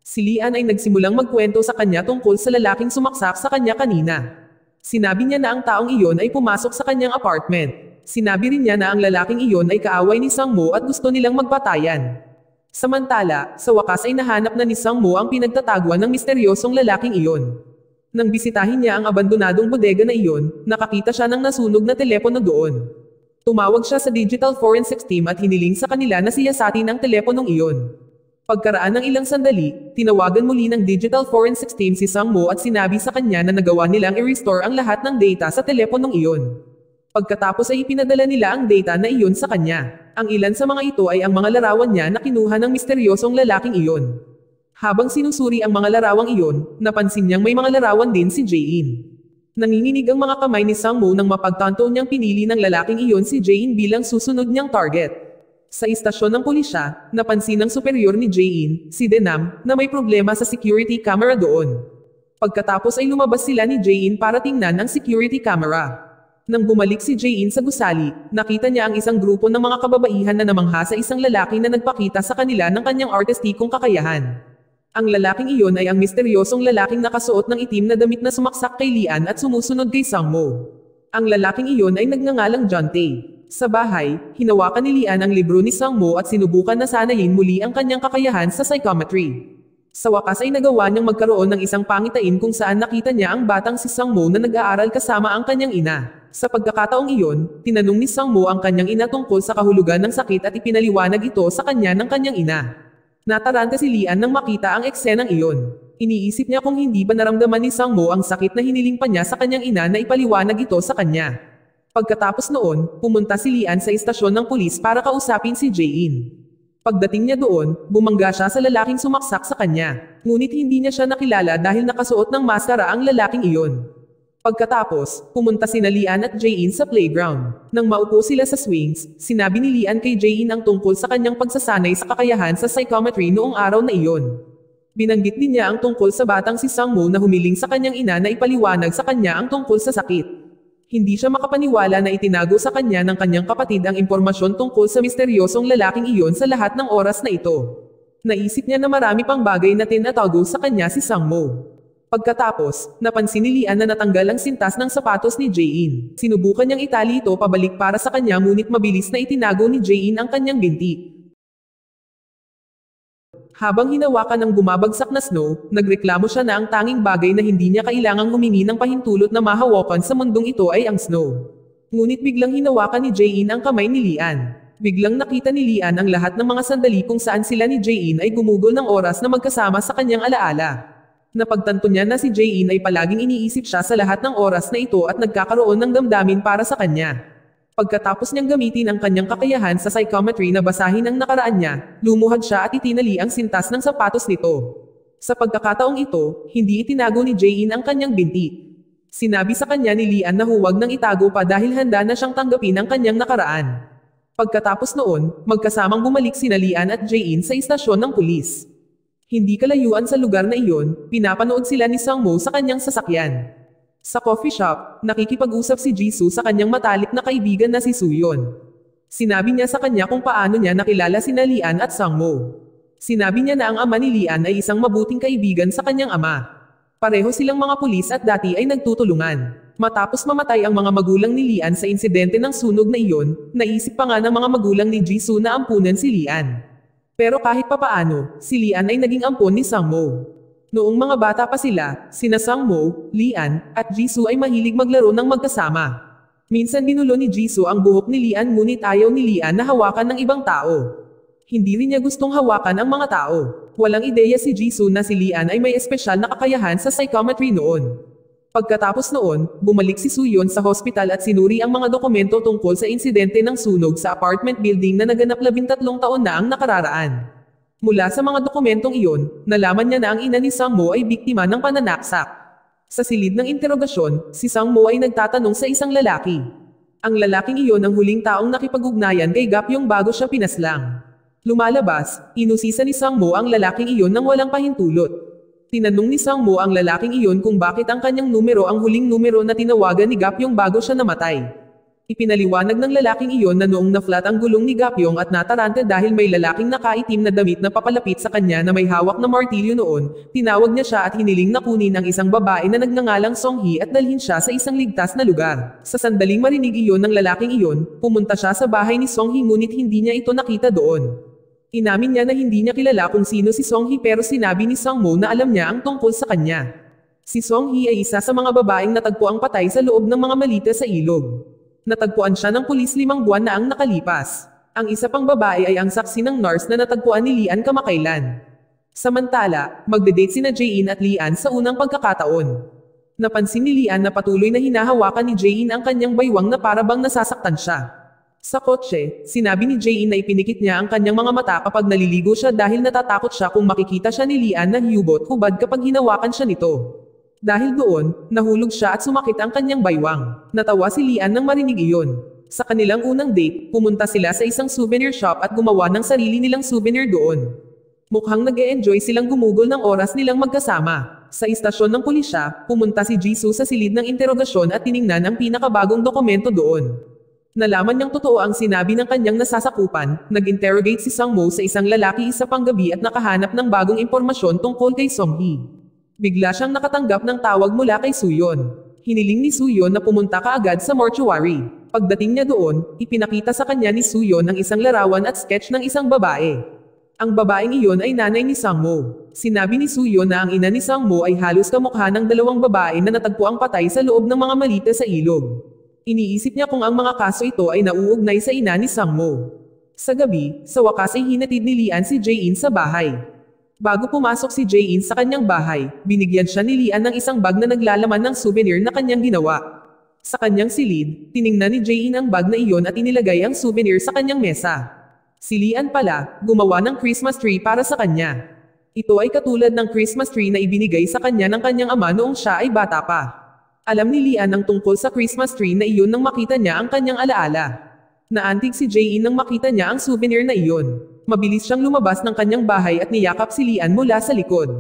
Si Lian ay nagsimulang magkwento sa kanya tungkol sa lalaking sumaksak sa kanya kanina. Sinabi niya na ang taong iyon ay pumasok sa kanyang apartment. Sinabi rin niya na ang lalaking iyon ay kaaway ni Sang-mo at gusto nilang magpatayan. Samantala, sa wakas ay nahanap na ni Sang-mo ang pinagtataguan ng misteryosong lalaking iyon. Nang bisitahin niya ang abandonadong bodega na iyon, nakakita siya ng nasunog na telepono doon. Tumawag siya sa Digital Forensics Team at hiniling sa kanila na siyasatin ang teleponong iyon. Pagkaraan ng ilang sandali, tinawagan muli ng Digital Forensics Team si Sang-mo at sinabi sa kanya na nagawa nilang i-restore ang lahat ng data sa teleponong iyon. Pagkatapos ay ipinadala nila ang data na iyon sa kanya. Ang ilan sa mga ito ay ang mga larawan niya na kinuha ng misteryosong lalaking iyon. Habang sinusuri ang mga larawang iyon, napansin niyang may mga larawan din si Jae-in. Nanginginig ang mga kamay ni Sang-mo nang mapagtanto niyang pinili ng lalaking iyon si Jae-in bilang susunod niyang target. Sa istasyon ng pulisya, napansin ng superior ni Jae-in, si Denam, na may problema sa security camera doon. Pagkatapos ay lumabas sila ni Jae-in para tingnan ang security camera. Nang bumalik si Jae-in sa gusali, nakita niya ang isang grupo ng mga kababaihan na namangha sa isang lalaki na nagpakita sa kanila ng kanyang artistikong kakayahan. Ang lalaking iyon ay ang misteryosong lalaking nakasuot ng itim na damit na sumaksak kay Lian at sumusunod kay Sang-mo. Ang lalaking iyon ay nagngangalang John Tae. Sa bahay, hinawakan ni Lian ang libro ni Sang-mo at sinubukan na sanayin muli ang kanyang kakayahan sa psychometry. Sa wakas ay nagawa niyang magkaroon ng isang pangitain kung saan nakita niya ang batang si Sang-mo na nag-aaral kasama ang kanyang ina. Sa pagkakataong iyon, tinanong ni Sang-mo ang kanyang ina tungkol sa kahulugan ng sakit at ipinaliwanag ito sa kanya ng kanyang ina. Nataranta si Lian nang makita ang eksenang iyon. Iniisip niya kung hindi ba naramdaman ni Sang-mo ang sakit na hiniling pa niya sa kanyang ina na ipaliwanag ito sa kanya. Pagkatapos noon, pumunta si Lian sa istasyon ng pulis para kausapin si Jae-in. Pagdating niya doon, bumangga siya sa lalaking sumaksak sa kanya. Ngunit hindi niya siya nakilala dahil nakasuot ng maskara ang lalaking iyon. Pagkatapos, pumunta sina Lian at Jae-in sa playground. Nang maupo sila sa swings, sinabi ni Lian kay Jae-in ang tungkol sa kanyang pagsasanay sa kakayahan sa psychometry noong araw na iyon. Binanggit din niya ang tungkol sa batang si Sang-mo na humiling sa kanyang ina na ipaliwanag sa kanya ang tungkol sa sakit. Hindi siya makapaniwala na itinago sa kanya ng kanyang kapatid ang impormasyon tungkol sa misteryosong lalaking iyon sa lahat ng oras na ito. Naisip niya na marami pang bagay na tinatago sa kanya si Sang-mo. Pagkatapos, napansin ni Lian na natanggal ang sintas ng sapatos ni Jae-in. Sinubukan niyang itali ito pabalik para sa kanya ngunit mabilis na itinago ni Jae-in ang kanyang binti. Habang hinawakan ng bumabagsak na snow, nagreklamo siya na ang tanging bagay na hindi niya kailangang humingi ng pahintulot na mahawakan sa mundong ito ay ang snow. Ngunit biglang hinawakan ni Jae-in ang kamay ni Lian. Biglang nakita ni Lian ang lahat ng mga sandali kung saan sila ni Jae-in ay gumugol ng oras na magkasama sa kanyang alaala. Napagtanto niya na si Jae-in ay palaging iniisip siya sa lahat ng oras na ito at nagkakaroon ng damdamin para sa kanya. Pagkatapos niyang gamitin ang kanyang kakayahan sa psychometry na basahin ang nakaraan niya, lumuhad siya at itinali ang sintas ng sapatos nito. Sa pagkakataong ito, hindi itinago ni Jae-in ang kanyang binti. Sinabi sa kanya ni Lian na huwag nang itago pa dahil handa na siyang tanggapin ang kanyang nakaraan. Pagkatapos noon, magkasamang bumalik sina Lian at Jae-in sa istasyon ng pulis. Hindi kalayuan sa lugar na iyon, pinapanood sila ni Sang-mo sa kanyang sasakyan. Sa coffee shop, nakikipag-usap si Jisoo sa kanyang matalik na kaibigan na si Suyon. Sinabi niya sa kanya kung paano niya nakilala sina Lian at Sang-mo. Sinabi niya na ang ama ni Lian ay isang mabuting kaibigan sa kanyang ama. Pareho silang mga pulis at dati ay nagtutulungan. Matapos mamatay ang mga magulang ni Lian sa insidente ng sunog na iyon, naisip pa nga ng mga magulang ni Jisoo na ampunan si Lian. Pero kahit papaano, si Lian ay naging ampon ni Sang-mo. Noong mga bata pa sila, sina Sang-mo, Lian, at Jisoo ay mahilig maglaro ng magkasama. Minsan ginulo ni Jisoo ang buhok ni Lian ngunit ayaw ni Lian na hawakan ng ibang tao. Hindi rin niya gustong hawakan ang mga tao. Walang ideya si Jisoo na si Lian ay may espesyal na kakayahan sa psychometry noon. Pagkatapos noon, bumalik si Suyon sa hospital at sinuri ang mga dokumento tungkol sa insidente ng sunog sa apartment building na naganap 13 taon na ang nakararaan. Mula sa mga dokumentong iyon, nalaman niya na ang ina ni Sang-mo ay biktima ng pananaksak. Sa silid ng interogasyon, si Sang-mo ay nagtatanong sa isang lalaki. Ang lalaking iyon ang huling taong nakipag-ugnayan kay Gapyong bago siya pinaslang. Lumalabas, inusisa ni Sang-mo ang lalaking iyon nang walang pahintulot. Tinanong ni Sang-mo ang lalaking iyon kung bakit ang kanyang numero ang huling numero na tinawagan ni Gapyong bago siya namatay. Ipinaliwanag ng lalaking iyon na noong na-flat ang gulong ni Gapyong at natarante dahil may lalaking nakaitim na damit na papalapit sa kanya na may hawak na martilyo noon, tinawag niya siya at hiniling na kunin ang isang babae na nagngangalang Song-hee at dalhin siya sa isang ligtas na lugar. Sa sandaling marinig iyon ng lalaking iyon, pumunta siya sa bahay ni Song-hee ngunit hindi niya ito nakita doon. Inamin niya na hindi niya kilala kung sino si Song-hee pero sinabi ni Sang-mo na alam niya ang tungkol sa kanya. Si Song-hee ay isa sa mga babaeng natagpuang patay sa loob ng mga malita sa ilog. Natagpuan siya ng pulis 5 buwan na ang nakalipas. Ang isa pang babae ay ang saksi ng nurse na natagpuan ni Lian kamakailan. Samantala, magde-date sina Jae-in at Lian sa unang pagkakataon. Napansin ni Lian na patuloy na hinahawakan ni Jae-in ang kanyang baywang na parabang nasasaktan siya. Sa kotse, sinabi ni Jae-in na ipinikit niya ang kanyang mga mata kapag naliligo siya dahil natatakot siya kung makikita siya ni Lian na hubad kapag hinawakan siya nito. Dahil doon, nahulog siya at sumakit ang kanyang baywang. Natawa si Lian nang marinig iyon. Sa kanilang unang date, pumunta sila sa isang souvenir shop at gumawa ng sarili nilang souvenir doon. Mukhang nag-e-enjoy silang gumugol ng oras nilang magkasama. Sa istasyon ng pulisya, pumunta si Jisoo sa silid ng interogasyon at tiningnan ang pinakabagong dokumento doon. Nalaman niyang totoo ang sinabi ng kanyang nasasakupan, nag-interrogate si Sang-mo sa isang lalaki isa pang gabi at nakahanap ng bagong impormasyon tungkol kay Song-hee. Bigla siyang nakatanggap ng tawag mula kay Suyon. Hiniling ni Suyon na pumunta kaagad sa mortuary. Pagdating niya doon, ipinakita sa kanya ni Suyon ang isang larawan at sketch ng isang babae. Ang babaeng iyon ay nanay ni Sang-mo. Sinabi ni Suyon na ang ina ni Sang-mo ay halos kamukha ng 2 babae na natagpuang patay sa loob ng mga malita sa ilog. Iniisip niya kung ang mga kaso ito ay nauugnay sa ina ni Sang-mo. Sa gabi, sa wakas ay hinatid ni Lian si Jae-in sa bahay. Bago pumasok si Jae-in sa kanyang bahay, binigyan siya ni Lian ng isang bag na naglalaman ng souvenir na kanyang ginawa. Sa kanyang silid, tiningnan ni Jae-in ang bag na iyon at inilagay ang souvenir sa kanyang mesa. Si Lian pala, gumawa ng Christmas tree para sa kanya. Ito ay katulad ng Christmas tree na ibinigay sa kanya ng kanyang ama noong siya ay bata pa. Alam ni Lian ang tungkol sa Christmas tree na iyon nang makita niya ang kanyang alaala. Naantig si Jae-in nang makita niya ang souvenir na iyon. Mabilis siyang lumabas ng kanyang bahay at niyakap si Lian mula sa likod.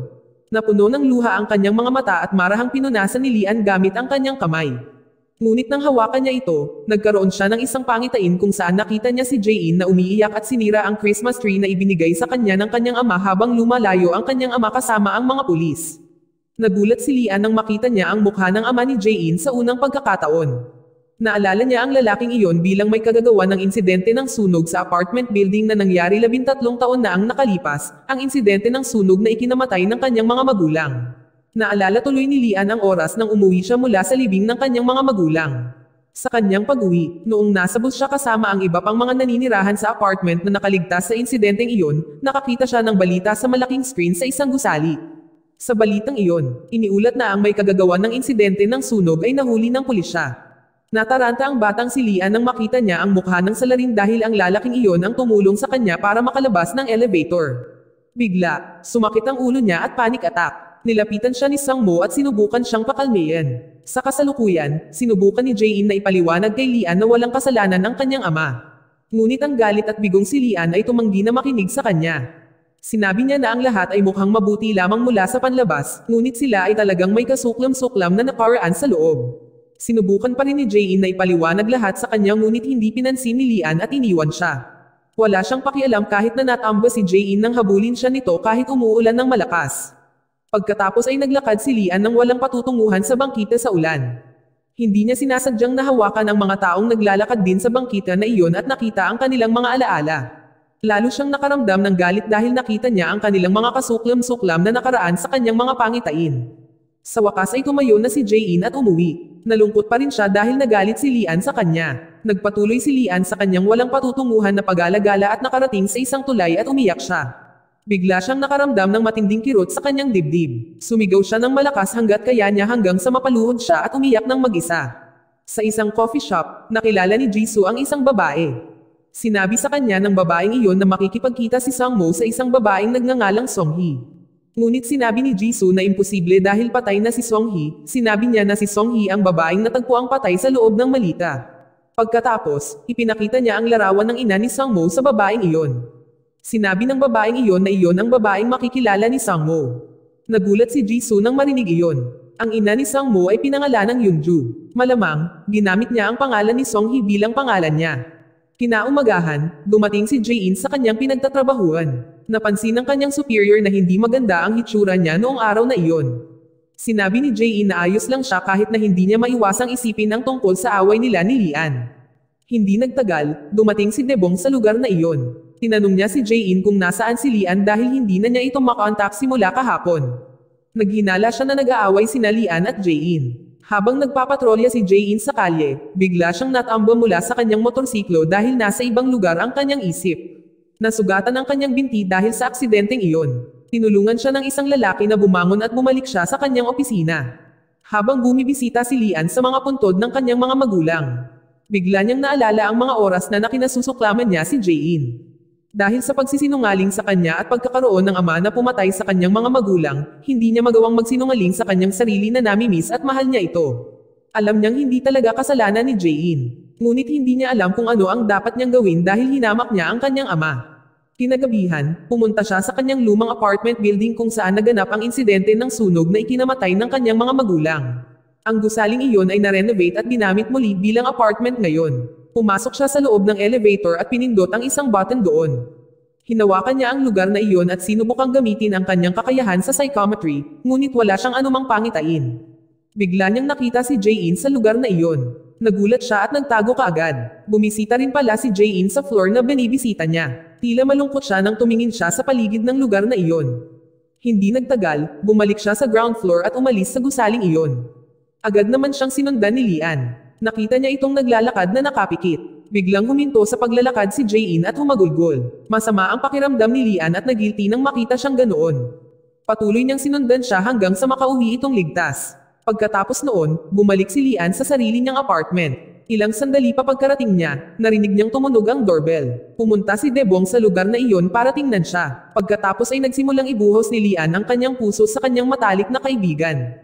Napuno ng luha ang kanyang mga mata at marahang pinunasan ni Lian gamit ang kanyang kamay. Ngunit nang hawakan niya ito, nagkaroon siya ng isang pangitain kung saan nakita niya si Jae-in na umiiyak at sinira ang Christmas tree na ibinigay sa kanya ng kanyang ama habang lumalayo ang kanyang ama kasama ang mga pulis. Nagulat si Lian nang makita niya ang mukha ng ama ni Jae-in sa unang pagkakataon. Naalala niya ang lalaking iyon bilang may kagagawa ng insidente ng sunog sa apartment building na nangyari 13 taon na ang nakalipas, ang insidente ng sunog na ikinamatay ng kanyang mga magulang. Naalala tuloy ni Lian ang oras nang umuwi siya mula sa libing ng kanyang mga magulang. Sa kanyang pag-uwi, noong nasa bus siya kasama ang iba pang mga naninirahan sa apartment na nakaligtas sa insidenteng iyon, nakakita siya ng balita sa malaking screen sa isang gusali. Sa balitang iyon, iniulat na ang may kagagawa ng insidente ng sunog ay nahuli ng pulisya. Nataranta ang batang si Lian nang makita niya ang mukha ng salarin dahil ang lalaking iyon ang tumulong sa kanya para makalabas ng elevator. Bigla, sumakit ang ulo niya at panic attack. Nilapitan siya ni Sang-mo at sinubukan siyang pakalmayan. Sa kasalukuyan, sinubukan ni Jae-in na ipaliwanag kay Lian na walang kasalanan ang kanyang ama. Ngunit ang galit at bigong si Lian ay tumanggi na makinig sa kanya. Sinabi niya na ang lahat ay mukhang mabuti lamang mula sa panlabas, ngunit sila ay talagang may kasuklam-suklam na nakaraan sa loob. Sinubukan pa rin ni Jae-in na ipaliwanag lahat sa kanya ngunit hindi pinansin ni Lian at iniwan siya. Wala siyang pakialam kahit na natamba si Jae-in nang habulin siya nito kahit umuulan ng malakas. Pagkatapos ay naglakad si Lian nang walang patutunguhan sa bangkita sa ulan. Hindi niya sinasadyang nahawakan ang mga taong naglalakad din sa bangkita na iyon at nakita ang kanilang mga alaala. Lalo siyang nakaramdam ng galit dahil nakita niya ang kanilang mga kasuklam-suklam na nakaraan sa kanyang mga pangitain. Sa wakas ay tumayo na si Jae-in at umuwi. Nalungkot pa rin siya dahil nagalit si Lian sa kanya. Nagpatuloy si Lian sa kanyang walang patutunguhan na pag-alagala at nakarating sa isang tulay at umiyak siya. Bigla siyang nakaramdam ng matinding kirot sa kanyang dibdib. Sumigaw siya ng malakas hanggat kaya niya hanggang sa mapaluhod siya at umiyak ng mag-isa. Sa isang coffee shop, nakilala ni Jisoo ang isang babae. Sinabi sa kanya ng babaeng iyon na makikipagkita si Sangmo sa isang babaeng nagngangalang Songhee. Ngunit sinabi ni Jisoo na imposible dahil patay na si Songhee. Sinabi niya na si Songhee ang babaeng natagpuang patay sa loob ng malita. Pagkatapos, ipinakita niya ang larawan ng ina ni Sangmo sa babaeng iyon. Sinabi ng babaeng iyon na iyon ang babaeng makikilala ni Sangmo. Nagulat si Jisoo nang marinig iyon. Ang ina ni Sangmo ay pinangalan ng Yunju. Malamang, ginamit niya ang pangalan ni Songhee bilang pangalan niya. Kinaumagahan, dumating si Jae-in sa kanyang pinagtatrabahuan. Napansin ng kanyang superior na hindi maganda ang hitsura niya noong araw na iyon. Sinabi ni Jae-in na ayos lang siya kahit na hindi niya maiwasang isipin ang tungkol sa away nila ni Lian. Hindi nagtagal, dumating si Debong sa lugar na iyon. Tinanong niya si Jae-in kung nasaan si Lian dahil hindi na niya ito makontak simula kahapon. Naghinala siya na nag-aaway sina Lian at Jae-in. Habang nagpapatrolya si Jae-in sa kalye, bigla siyang natamba mula sa kanyang motorsiklo dahil nasa ibang lugar ang kanyang isip. Nasugatan ang kanyang binti dahil sa aksidenteng iyon. Tinulungan siya ng isang lalaki na bumangon at bumalik siya sa kanyang opisina. Habang bumibisita si Lian sa mga puntod ng kanyang mga magulang, bigla niyang naalala ang mga oras na nakinasusuklaman niya si Jae-in. Dahil sa pagsisinungaling sa kanya at pagkakaroon ng ama na pumatay sa kanyang mga magulang, hindi niya magawang magsinungaling sa kanyang sarili na namimiss at mahal niya ito. Alam niyang hindi talaga kasalanan ni Jae-in. Ngunit hindi niya alam kung ano ang dapat niyang gawin dahil hinamak niya ang kanyang ama. Kinagabihan, pumunta siya sa kanyang lumang apartment building kung saan naganap ang insidente ng sunog na ikinamatay ng kanyang mga magulang. Ang gusaling iyon ay na-renovate at ginamit muli bilang apartment ngayon. Pumasok siya sa loob ng elevator at pinindot ang isang button doon. Hinawakan niya ang lugar na iyon at sinubukang gamitin ang kanyang kakayahan sa psychometry, ngunit wala siyang anumang pangitain. Bigla niyang nakita si Jae-in sa lugar na iyon. Nagulat siya at nagtago kaagad. Bumisita rin pala si Jae-in sa floor na binibisita niya. Tila malungkot siya nang tumingin siya sa paligid ng lugar na iyon. Hindi nagtagal, bumalik siya sa ground floor at umalis sa gusaling iyon. Agad naman siyang sinundan ni Lian. Nakita niya itong naglalakad na nakapikit. Biglang huminto sa paglalakad si Jae-in at humagulgol. Masama ang pakiramdam ni Lian at nagilty nang makita siyang ganoon. Patuloy niyang sinundan siya hanggang sa makauwi itong ligtas. Pagkatapos noon, bumalik si Lian sa sarili niyang apartment. Ilang sandali pa pagkarating niya, narinig niyang tumunog ang doorbell. Pumunta si Debong sa lugar na iyon para tingnan siya. Pagkatapos ay nagsimulang ibuhos ni Lian ang kanyang puso sa kanyang matalik na kaibigan.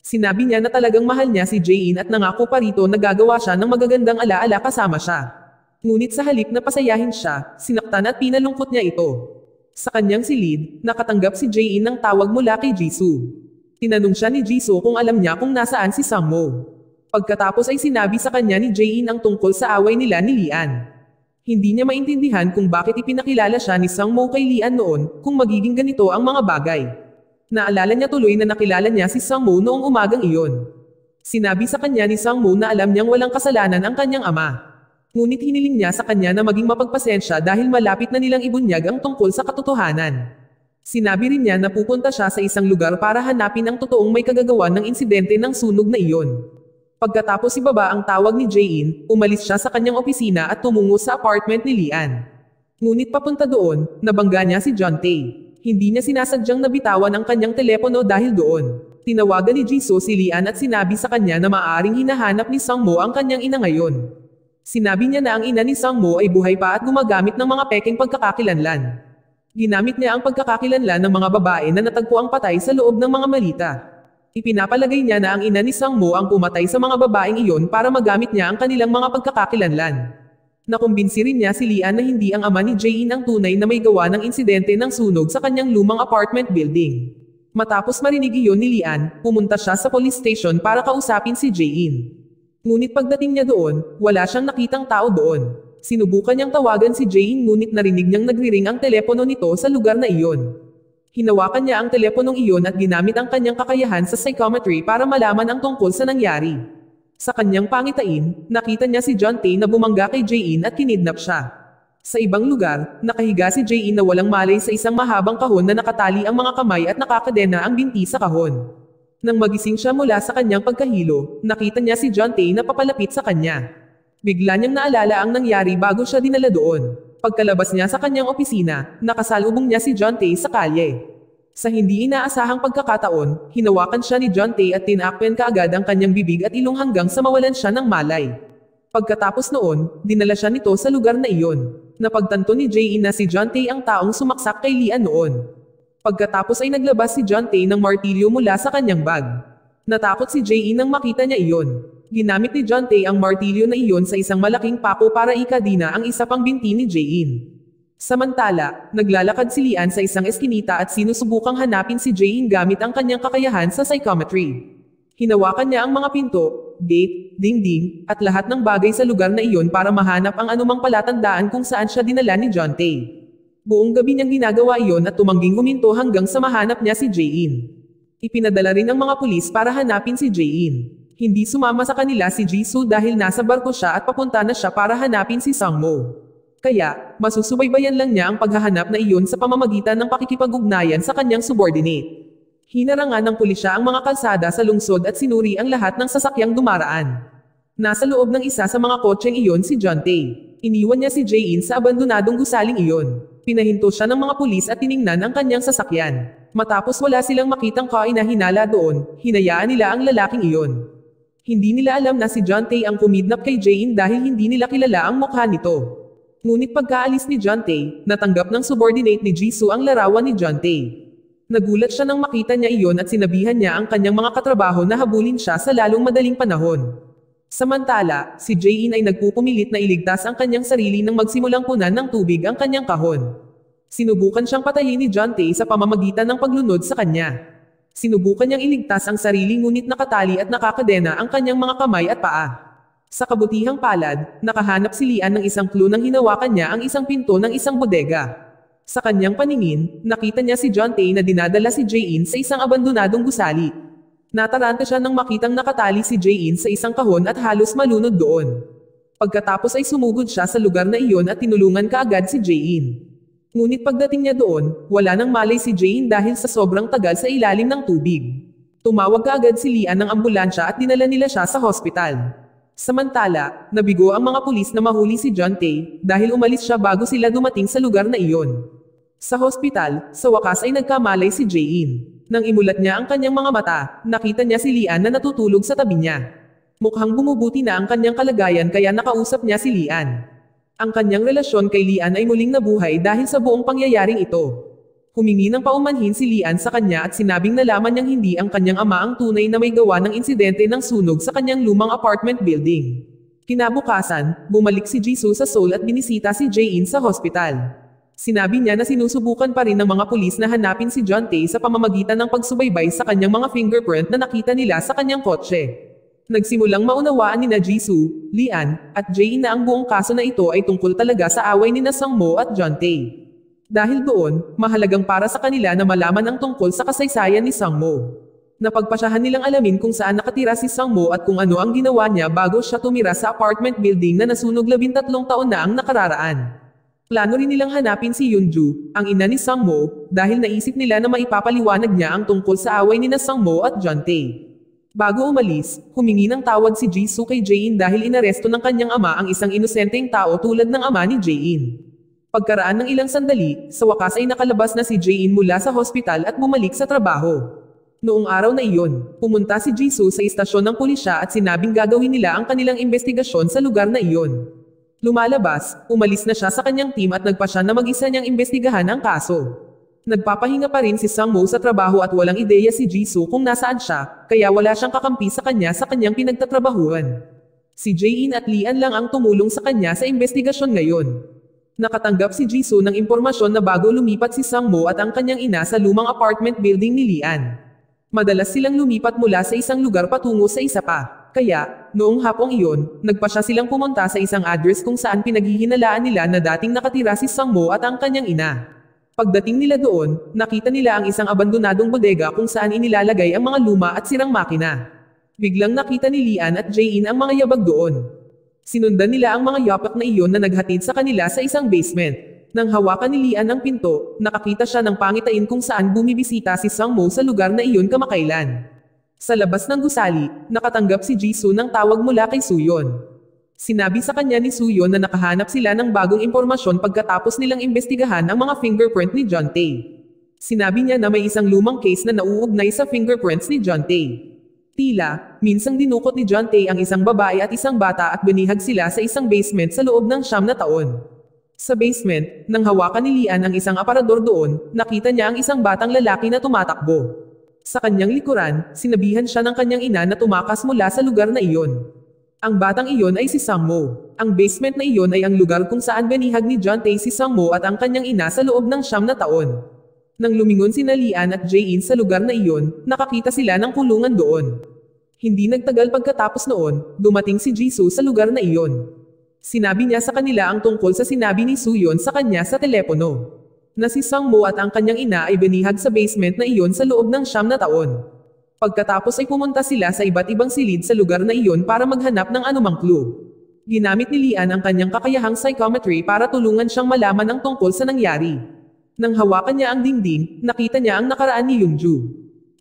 Sinabi niya na talagang mahal niya si Jae-in at nangako pa rito na gagawa siya ng magagandang alaala kasama siya. Ngunit sa halip na pasayahin siya, sinaktan at pinalungkot niya ito. Sa kanyang silid, nakatanggap si Jae-in ng tawag mula kay Jisoo. Tinanong siya ni Jisoo kung alam niya kung nasaan si Sangmo. Pagkatapos ay sinabi sa kanya ni Jae-in ang tungkol sa away nila ni Lian. Hindi niya maintindihan kung bakit ipinakilala siya ni Sangmo kay Lian noon, kung magiging ganito ang mga bagay. Naalala niya tuloy na nakilala niya si Sangmo noong umagang iyon. Sinabi sa kanya ni Sangmo na alam niyang walang kasalanan ang kanyang ama. Ngunit hiniling niya sa kanya na maging mapagpasensya dahil malapit na nilang ibunyag ang tungkol sa katotohanan. Sinabi rin niya na pupunta siya sa isang lugar para hanapin ang totoong may kagagawan ng insidente ng sunog na iyon. Pagkatapos ibaba ang tawag ni Jae-in, umalis siya sa kanyang opisina at tumungo sa apartment ni Lian. Ngunit papunta doon, nabangga niya si John Tae. Hindi niya sinasadyang nabitawan ang kanyang telepono dahil doon. Tinawagan ni Jisoo si Lian at sinabi sa kanya na maaaring hinahanap ni Sangmo ang kanyang ina ngayon. Sinabi niya na ang ina ni Sangmo ay buhay pa at gumagamit ng mga peking pagkakakilanlan. Ginamit niya ang pagkakakilanlan ng mga babae na natagpuang patay sa loob ng mga malita. Ipinapalagay niya na ang ina ni Sangmo ang pumatay sa mga babaeng iyon para magamit niya ang kanilang mga pagkakakilanlan. Nakumbinsi rin niya si Lian na hindi ang ama ni Jae-in ang tunay na may gawa ng insidente ng sunog sa kanyang lumang apartment building. Matapos marinig iyon ni Lian, pumunta siya sa police station para kausapin si Jae-in. Ngunit pagdating niya doon, wala siyang nakitang tao doon. Sinubukan niyang tawagan si Jae-in ngunit narinig niyang nagriring ang telepono nito sa lugar na iyon. Hinawakan niya ang teleponong iyon at ginamit ang kanyang kakayahan sa psychometry para malaman ang tungkol sa nangyari. Sa kanyang pangitain, nakita niya si John Tae na bumangga kay Jae-in at kinidnap siya. Sa ibang lugar, nakahiga si Jae-in na walang malay sa isang mahabang kahon na nakatali ang mga kamay at nakakadena ang binti sa kahon. Nang magising siya mula sa kanyang pagkahilo, nakita niya si John Tae na papalapit sa kanya. Bigla niyang naalala ang nangyari bago siya dinala doon. Pagkalabas niya sa kanyang opisina, nakasalubong niya si John Tae sa kalye. Sa hindi inaasahang pagkakataon, hinawakan siya ni John Tae at tinakpan kaagad ang kanyang bibig at ilong hanggang sa mawalan siya ng malay. Pagkatapos noon, dinala siya nito sa lugar na iyon. Napagtanto ni Jae-in na si John Tae ang taong sumaksak kay Lian noon. Pagkatapos ay naglabas si John Tae ng martilyo mula sa kanyang bag. Natakot si Jae-in nang makita niya iyon. Ginamit ni John Tae ang martilyo na iyon sa isang malaking pako para ikadina ang isa pang binti ni Jae-in. Samantala, naglalakad si Lian sa isang eskinita at sinusubukang hanapin si Jae-in gamit ang kanyang kakayahan sa psychometry. Hinawakan niya ang mga pinto, gate, dingding, at lahat ng bagay sa lugar na iyon para mahanap ang anumang palatandaan kung saan siya dinala ni John Tae. Buong gabi niyang ginagawa iyon at tumangging huminto hanggang sa mahanap niya si Jae-in. Ipinadala rin ng mga pulis para hanapin si Jae-in. Hindi sumama sa kanila si Jisoo dahil nasa barko siya at papunta na siya para hanapin si Sangmo. Kaya, masusubaybayan lang niya ang paghahanap na iyon sa pamamagitan ng pakikipag-ugnayan sa kanyang subordinate. Hinarangan ng pulisya ang mga kalsada sa lungsod at sinuri ang lahat ng sasakyang dumaraan. Nasa loob ng isa sa mga kotseng iyon si John Tae. Iniwan niya si Jae-in sa abandonadong gusaling iyon. Pinahinto siya ng mga pulis at tiningnan ang kanyang sasakyan. Matapos wala silang makitang kainahinala doon, hinayaan nila ang lalaking iyon. Hindi nila alam na si John Tae ang kumidnap kay Jae-in dahil hindi nila kilala ang mukha nito. Ngunit pagkaalis ni John Tae, natanggap ng subordinate ni Jisoo ang larawan ni John Tae. Nagulat siya nang makita niya iyon at sinabihan niya ang kanyang mga katrabaho na habulin siya sa lalong madaling panahon. Samantala, si Jae-in ay nagpupumilit na iligtas ang kanyang sarili nang magsimulang punan ng tubig ang kanyang kahon. Sinubukan siyang patayin ni John Tae sa pamamagitan ng paglunod sa kanya. Sinubukan niyang iligtas ang sarili ngunit nakatali at nakakadena ang kanyang mga kamay at paa. Sa kabutihang palad, nakahanap si Lian ng isang clue nang hinawakan niya ang isang pinto ng isang bodega. Sa kanyang paningin, nakita niya si John Tae na dinadala si Jae-in sa isang abandonadong gusali. Nataranta siya nang makitang nakatali si Jae-in sa isang kahon at halos malunod doon. Pagkatapos ay sumugod siya sa lugar na iyon at tinulungan kaagad si Jae-in. Ngunit pagdating niya doon, wala nang malay si Jae-in dahil sa sobrang tagal sa ilalim ng tubig. Tumawag kaagad si Lian ng ambulansya at dinala nila siya sa hospital. Samantala, nabigo ang mga pulis na mahuli si John Tae dahil umalis siya bago sila dumating sa lugar na iyon. Sa hospital, sa wakas ay nagkamalay si Jae-in. Nang imulat niya ang kanyang mga mata, nakita niya si Lian na natutulog sa tabi niya. Mukhang bumubuti na ang kanyang kalagayan kaya nakausap niya si Lian. Ang kanyang relasyon kay Lian ay muling nabuhay dahil sa buong pangyayaring ito. Humingi ng paumanhin si Lian sa kanya at sinabing nalaman niyang hindi ang kanyang ama ang tunay na may gawa ng insidente ng sunog sa kanyang lumang apartment building. Kinabukasan, bumalik si Jisoo sa Seoul at binisita si Jae-in sa hospital. Sinabi niya na sinusubukan pa rin ng mga pulis na hanapin si John Tae sa pamamagitan ng pagsubaybay sa kanyang mga fingerprint na nakita nila sa kanyang kotse. Nagsimulang maunawaan ni Jisoo, Lian, at Jae-in na ang buong kaso na ito ay tungkol talaga sa away ni Sangmo at John Tae. Dahil doon, mahalagang para sa kanila na malaman ang tungkol sa kasaysayan ni Sangmo. Napagpasyahan nilang alamin kung saan nakatira si Sangmo at kung ano ang ginawa niya bago siya tumira sa apartment building na nasunog 13 taon na ang nakararaan. Plano rin nilang hanapin si Yoonju, ang ina ni Sangmo, dahil naisip nila na maipapaliwanag niya ang tungkol sa away ni Sangmo at John Tae. Bago umalis, humingi ng tawad si Jisoo kay Jae-in dahil inaresto ng kanyang ama ang isang inosenteng tao tulad ng ama ni Jae-in. Pagkaraan ng ilang sandali, sa wakas ay nakalabas na si Jae-in mula sa hospital at bumalik sa trabaho. Noong araw na iyon, pumunta si Jisoo sa istasyon ng pulisya at sinabing gagawin nila ang kanilang investigasyon sa lugar na iyon. Lumalabas, umalis na siya sa kanyang team at nagpasya na mag-isa niyang imbestigahan ang kaso. Nagpapahinga pa rin si Sangmo sa trabaho at walang ideya si Jisoo kung nasaan siya, kaya wala siyang kakampi sa kanyang pinagtatrabahuan. Si Jae-in at Lian lang ang tumulong sa kanya sa investigasyon ngayon. Nakatanggap si Jisoo ng impormasyon na bago lumipat si Sangmo at ang kanyang ina sa lumang apartment building ni Lian. Madalas silang lumipat mula sa isang lugar patungo sa isa pa. Kaya, noong hapong iyon, nagpasya silang pumunta sa isang address kung saan pinaghihinalaan nila na dating nakatira si Sangmo at ang kanyang ina. Pagdating nila doon, nakita nila ang isang abandonadong bodega kung saan inilalagay ang mga luma at sirang makina. Biglang nakita ni Lian at Jae-in ang mga yabag doon. Sinundan nila ang mga yapak na iyon na naghatid sa kanila sa isang basement. Nang hawakan ni Lian ang pinto, nakakita siya ng pangitain kung saan bumibisita si Sangmo sa lugar na iyon kamakailan. Sa labas ng gusali, nakatanggap si Jisoo ng tawag mula kay Suyon. Sinabi sa kanya ni Suyon na nakahanap sila ng bagong impormasyon pagkatapos nilang imbestigahan ang mga fingerprint ni John Tae. Sinabi niya na may isang lumang case na nauugnay sa fingerprints ni John Tae. Tila, minsang dinukot ni John Tae ang isang babae at isang bata at binihag sila sa isang basement sa loob ng 9 na taon. Sa basement, nang hawakan ni Lian ang isang aparador doon, nakita niya ang isang batang lalaki na tumatakbo. Sa kanyang likuran, sinabihan siya ng kanyang ina na tumakas mula sa lugar na iyon. Ang batang iyon ay si Sangmo. Ang basement na iyon ay ang lugar kung saan binihag ni John Tae si Sangmo at ang kanyang ina sa loob ng 9 na taon. Nang lumingon sina Lian at Jae-in sa lugar na iyon, nakakita sila ng kulungan doon. Hindi nagtagal pagkatapos noon, dumating si Jisoo sa lugar na iyon. Sinabi niya sa kanila ang tungkol sa sinabi ni Suyon sa kanya sa telepono. Na si Sangmo at ang kanyang ina ay binihag sa basement na iyon sa loob ng 9 na taon. Pagkatapos ay pumunta sila sa iba't ibang silid sa lugar na iyon para maghanap ng anumang clue. Ginamit ni Lian ang kanyang kakayahang psychometry para tulungan siyang malaman ang tungkol sa nangyari. Nang hawakan niya ang dingding, nakita niya ang nakaraan ni Yoonju.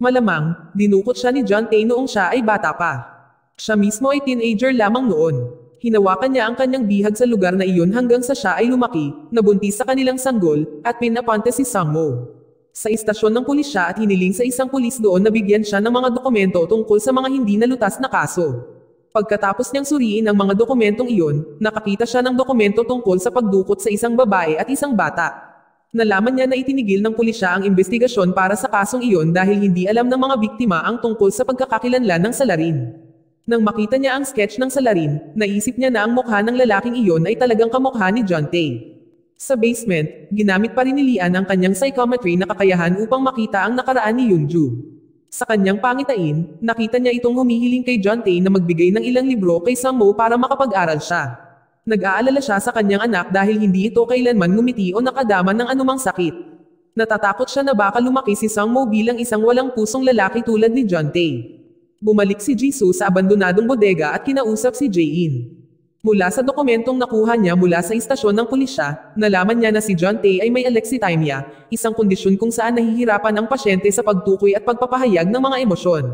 Malamang, dinukot siya ni John Tae noong siya ay bata pa. Siya mismo ay teenager lamang noon. Hinawakan niya ang kanyang bihag sa lugar na iyon hanggang sa siya ay lumaki, nabuntis sa kanilang sanggol, at pinapante si Sangmo. Sa istasyon ng pulisya at hiniling sa isang pulis doon na bigyan siya ng mga dokumento tungkol sa mga hindi nalutas na kaso. Pagkatapos niyang suriin ang mga dokumentong iyon, nakakita siya ng dokumento tungkol sa pagdukot sa isang babae at isang bata. Nalaman niya na itinigil ng pulisya ang investigasyon para sa kasong iyon dahil hindi alam ng mga biktima ang tungkol sa pagkakakilanlan ng salarin. Nang makita niya ang sketch ng salarin, naisip niya na ang mukha ng lalaking iyon ay talagang kamukha ni John Tae. Sa basement, ginamit pa rin ni Lian ang kanyang psychometry na kakayahan upang makita ang nakaraan ni Yoonju. Sa kanyang pangitain, nakita niya itong humihiling kay John Tae na magbigay ng ilang libro kay Sangmo para makapag-aral siya. Nag-aalala siya sa kanyang anak dahil hindi ito kailanman ngumiti o nakadama ng anumang sakit. Natatakot siya na baka lumaki si Sangmo bilang isang walang pusong lalaki tulad ni John Tae. Bumalik si Jisoo sa abandonadong bodega at kinausap si Jae-in. Mula sa dokumentong nakuha niya mula sa istasyon ng pulisya, nalaman niya na si John Tae ay may alexithymia, isang kondisyon kung saan nahihirapan ang pasyente sa pagtukoy at pagpapahayag ng mga emosyon.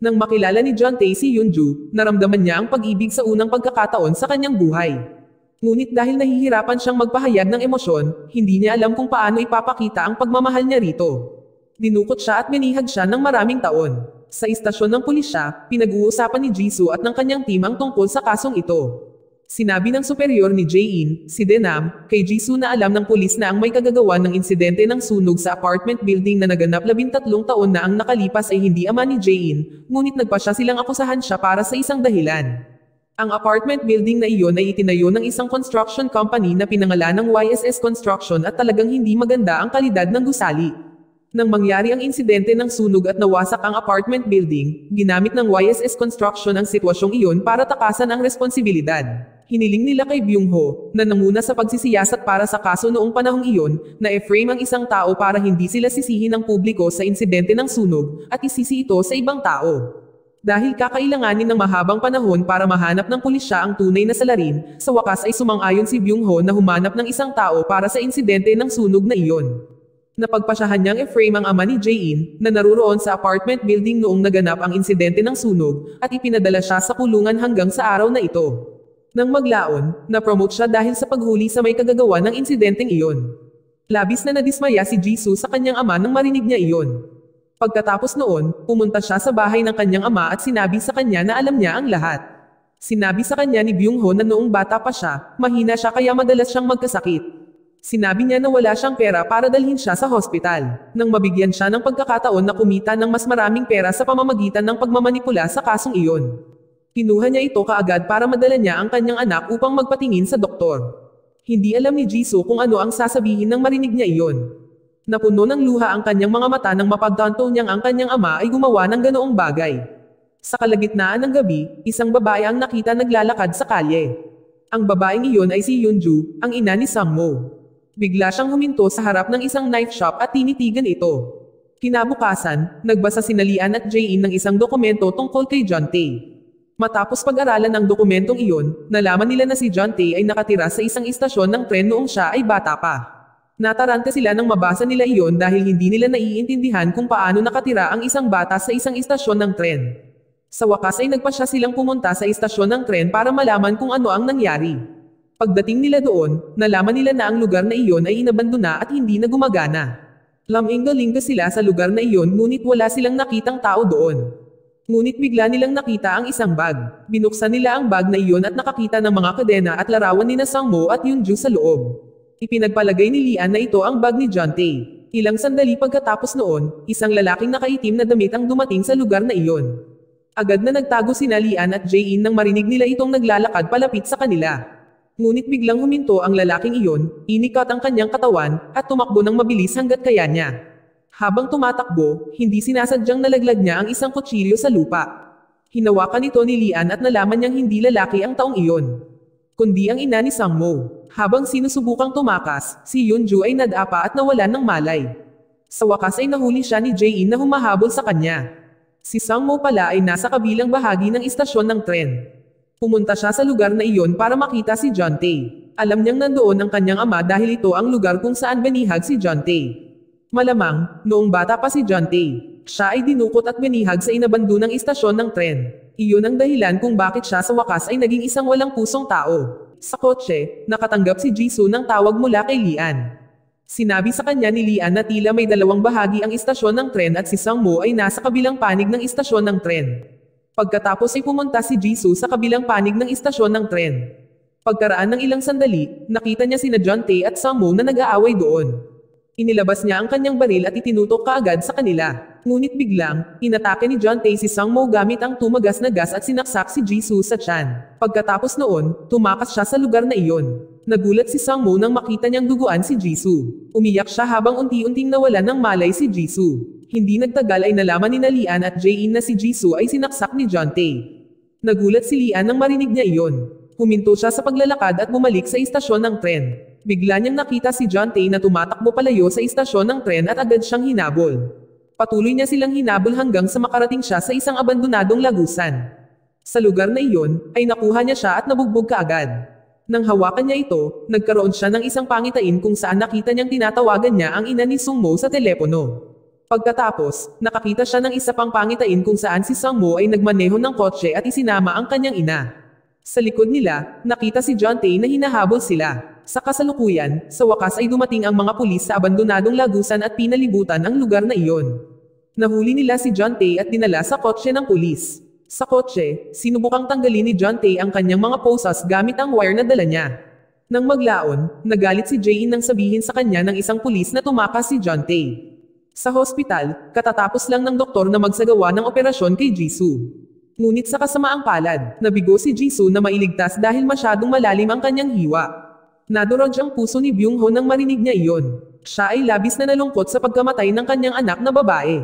Nang makilala ni John Tae si Yoonju, naramdaman niya ang pag-ibig sa unang pagkakataon sa kanyang buhay. Ngunit dahil nahihirapan siyang magpahayag ng emosyon, hindi niya alam kung paano ipapakita ang pagmamahal niya rito. Dinukot siya at binihag siya ng maraming taon. Sa istasyon ng pulisya, pinag-uusapan ni Jisoo at ng kanyang team ang tungkol sa kasong ito. Sinabi ng superior ni Jae-in, si Denam, kay Jisoo na alam ng pulis na ang may kagagawan ng insidente ng sunog sa apartment building na naganap 13 taon na ang nakalipas ay hindi ama ni Jae-in, ngunit nagpasya silang akusahan siya para sa isang dahilan. Ang apartment building na iyon ay itinayo ng isang construction company na pinangalan ng YSS Construction at talagang hindi maganda ang kalidad ng gusali. Nang mangyari ang insidente ng sunog at nawasak ang apartment building, ginamit ng YSS Construction ang sitwasyong iyon para takasan ang responsibilidad. Hiniling nila kay Byung-ho, na nanguna sa pagsisiyasat para sa kaso noong panahong iyon, na i-frame ang isang tao para hindi sila sisihin ng publiko sa insidente ng sunog, at isisi ito sa ibang tao. Dahil kakailanganin ng mahabang panahon para mahanap ng pulisya ang tunay na salarin, sa wakas ay sumang-ayon si Byung-ho na humanap ng isang tao para sa insidente ng sunog na iyon. Napagpasyahan niyang i-frame ang ama ni Jae-in, na naruroon sa apartment building noong naganap ang insidente ng sunog, at ipinadala siya sa kulungan hanggang sa araw na ito. Nang maglaon, na-promote siya dahil sa paghuli sa may kagagawa ng insidenteng iyon. Labis na nadismaya si Jisoo sa kanyang ama nang marinig niya iyon. Pagkatapos noon, pumunta siya sa bahay ng kanyang ama at sinabi sa kanya na alam niya ang lahat. Sinabi sa kanya ni Byung-ho na noong bata pa siya, mahina siya kaya madalas siyang magkasakit. Sinabi niya na wala siyang pera para dalhin siya sa hospital. Nang mabigyan siya ng pagkakataon na kumita ng mas maraming pera sa pamamagitan ng pagmamanipula sa kasong iyon. Kinuha niya ito kaagad para madala niya ang kanyang anak upang magpatingin sa doktor. Hindi alam ni Jisoo kung ano ang sasabihin nang marinig niya iyon. Napuno ng luha ang kanyang mga mata nang mapagtanto niyang ang kanyang ama ay gumawa ng ganoong bagay. Sa kalagitnaan ng gabi, isang babae ang nakita naglalakad sa kalye. Ang babaeng iyon ay si Yoonju, ang ina ni Sangmo. Bigla siyang huminto sa harap ng isang knife shop at tinitigan ito. Kinabukasan, nagbasa sina Lian at Jae-in ng isang dokumento tungkol kay John Tae. Matapos pag-aralan ang dokumentong iyon, nalaman nila na si John Tae ay nakatira sa isang istasyon ng tren noong siya ay bata pa. Nataranta sila nang mabasa nila iyon dahil hindi nila naiintindihan kung paano nakatira ang isang bata sa isang istasyon ng tren. Sa wakas ay nagpasya silang pumunta sa istasyon ng tren para malaman kung ano ang nangyari. Pagdating nila doon, nalaman nila na ang lugar na iyon ay inabandona at hindi na gumagana. Linggo-linggo sila sa lugar na iyon ngunit wala silang nakitang tao doon. Ngunit bigla nilang nakita ang isang bag. Binuksan nila ang bag na iyon at nakakita ng mga kadena at larawan ni Sangmo at Yunju sa loob. Ipinagpalagay ni Lian na ito ang bag ni John Tae. Ilang sandali pagkatapos noon, isang lalaking nakaitim na damit ang dumating sa lugar na iyon. Agad na nagtago sina Lian at Jae-in nang marinig nila itong naglalakad palapit sa kanila. Ngunit biglang huminto ang lalaking iyon, inikat ang kanyang katawan, at tumakbo ng mabilis hanggat kaya niya. Habang tumatakbo, hindi sinasadyang nalaglag niya ang isang kutsilyo sa lupa. Hinawakan ito ni Lian at nalaman niyang hindi lalaki ang taong iyon, kundi ang ina ni Sangmo. Habang sinusubukang tumakas, si Yunju ay nadapa at nawalan ng malay. Sa wakas ay nahuli siya ni Jae-in na humahabol sa kanya. Si Sangmo pala ay nasa kabilang bahagi ng istasyon ng tren. Pumunta siya sa lugar na iyon para makita si John Tae. Alam niyang nandoon ang kanyang ama dahil ito ang lugar kung saan binihag si John Tae. Malamang, noong bata pa si John Tae, siya ay dinukot at binihag sa inabandonang istasyon ng tren. Iyon ang dahilan kung bakit siya sa wakas ay naging isang walang pusong tao. Sa kotse, nakatanggap si Jisoo ng tawag mula kay Lian. Sinabi sa kanya ni Lian na tila may dalawang bahagi ang istasyon ng tren at si Sangmo ay nasa kabilang panig ng istasyon ng tren. Pagkatapos ay pumunta si Jisoo sa kabilang panig ng istasyon ng tren. Pagkaraan ng ilang sandali, nakita niya sina John Tae at Sangmo na nag-aaway doon. Inilabas niya ang kanyang baril at itinutok kaagad sa kanila. Ngunit biglang, inatake ni John Tae si Sangmo gamit ang tumagas na gas at sinaksak si Jisoo sa tiyan. Pagkatapos noon, tumakas siya sa lugar na iyon. Nagulat si Sangmo nang makita niyang duguan si Jisoo. Umiyak siya habang unti-unting nawalan ng malay si Jisoo. Hindi nagtagal ay nalaman ni Lian at Jae-in na si Jisoo ay sinaksak ni John Tae. Nagulat si Lian nang marinig niya iyon. Huminto siya sa paglalakad at bumalik sa istasyon ng tren. Bigla niyang nakita si John Tae na tumatakbo palayo sa istasyon ng tren at agad siyang hinabol. Patuloy niya silang hinabol hanggang sa makarating siya sa isang abandonadong lagusan. Sa lugar na iyon, ay nakuha niya siya at nabugbog kaagad. Nang hawakan niya ito, nagkaroon siya ng isang pangitain kung saan nakita niyang tinatawagan niya ang ina ni Sungmo sa telepono. Pagkatapos, nakakita siya ng isa pang pangitain kung saan si Sangmo ay nagmaneho ng kotse at isinama ang kanyang ina. Sa likod nila, nakita si John Tae na hinahabol sila. Sa kasalukuyan, sa wakas ay dumating ang mga pulis sa abandonadong lagusan at pinalibutan ang lugar na iyon. Nahuli nila si John Tae at dinala sa kotse ng pulis. Sa kotse, sinubukang tanggalin ni John Tae ang kanyang mga posas gamit ang wire na dala niya. Nang maglaon, nagalit si Jae-in nang sabihin sa kanya ng isang pulis na tumakas si John Tae. Sa hospital, katatapos lang ng doktor na magsagawa ng operasyon kay Jisoo. Ngunit sa kasamaang palad, nabigo si Jisoo na mailigtas dahil masyadong malalim ang kanyang hiwa. Nadurog ang puso ni Byung-ho nang marinig niya iyon. Siya ay labis na nalungkot sa pagkamatay ng kanyang anak na babae.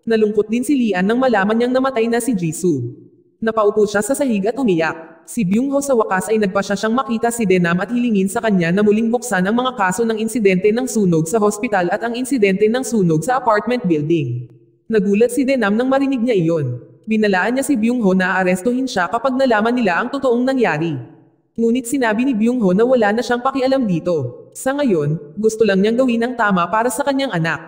Nalungkot din si Lian nang malaman niyang namatay na si Jisoo. Napaupo siya sa sahig at umiyak. Si Byung-ho sa wakas ay nagpasya siyang makita si Denam at hilingin sa kanya na muling buksan ang mga kaso ng insidente ng sunog sa hospital at ang insidente ng sunog sa apartment building. Nagulat si Denam nang marinig niya iyon. Binalaan niya si Byung-ho na aarestuhin siya kapag nalaman nila ang totoong nangyari. Ngunit sinabi ni Byung-ho na wala na siyang pakialam dito. Sa ngayon, gusto lang niyang gawin ang tama para sa kanyang anak.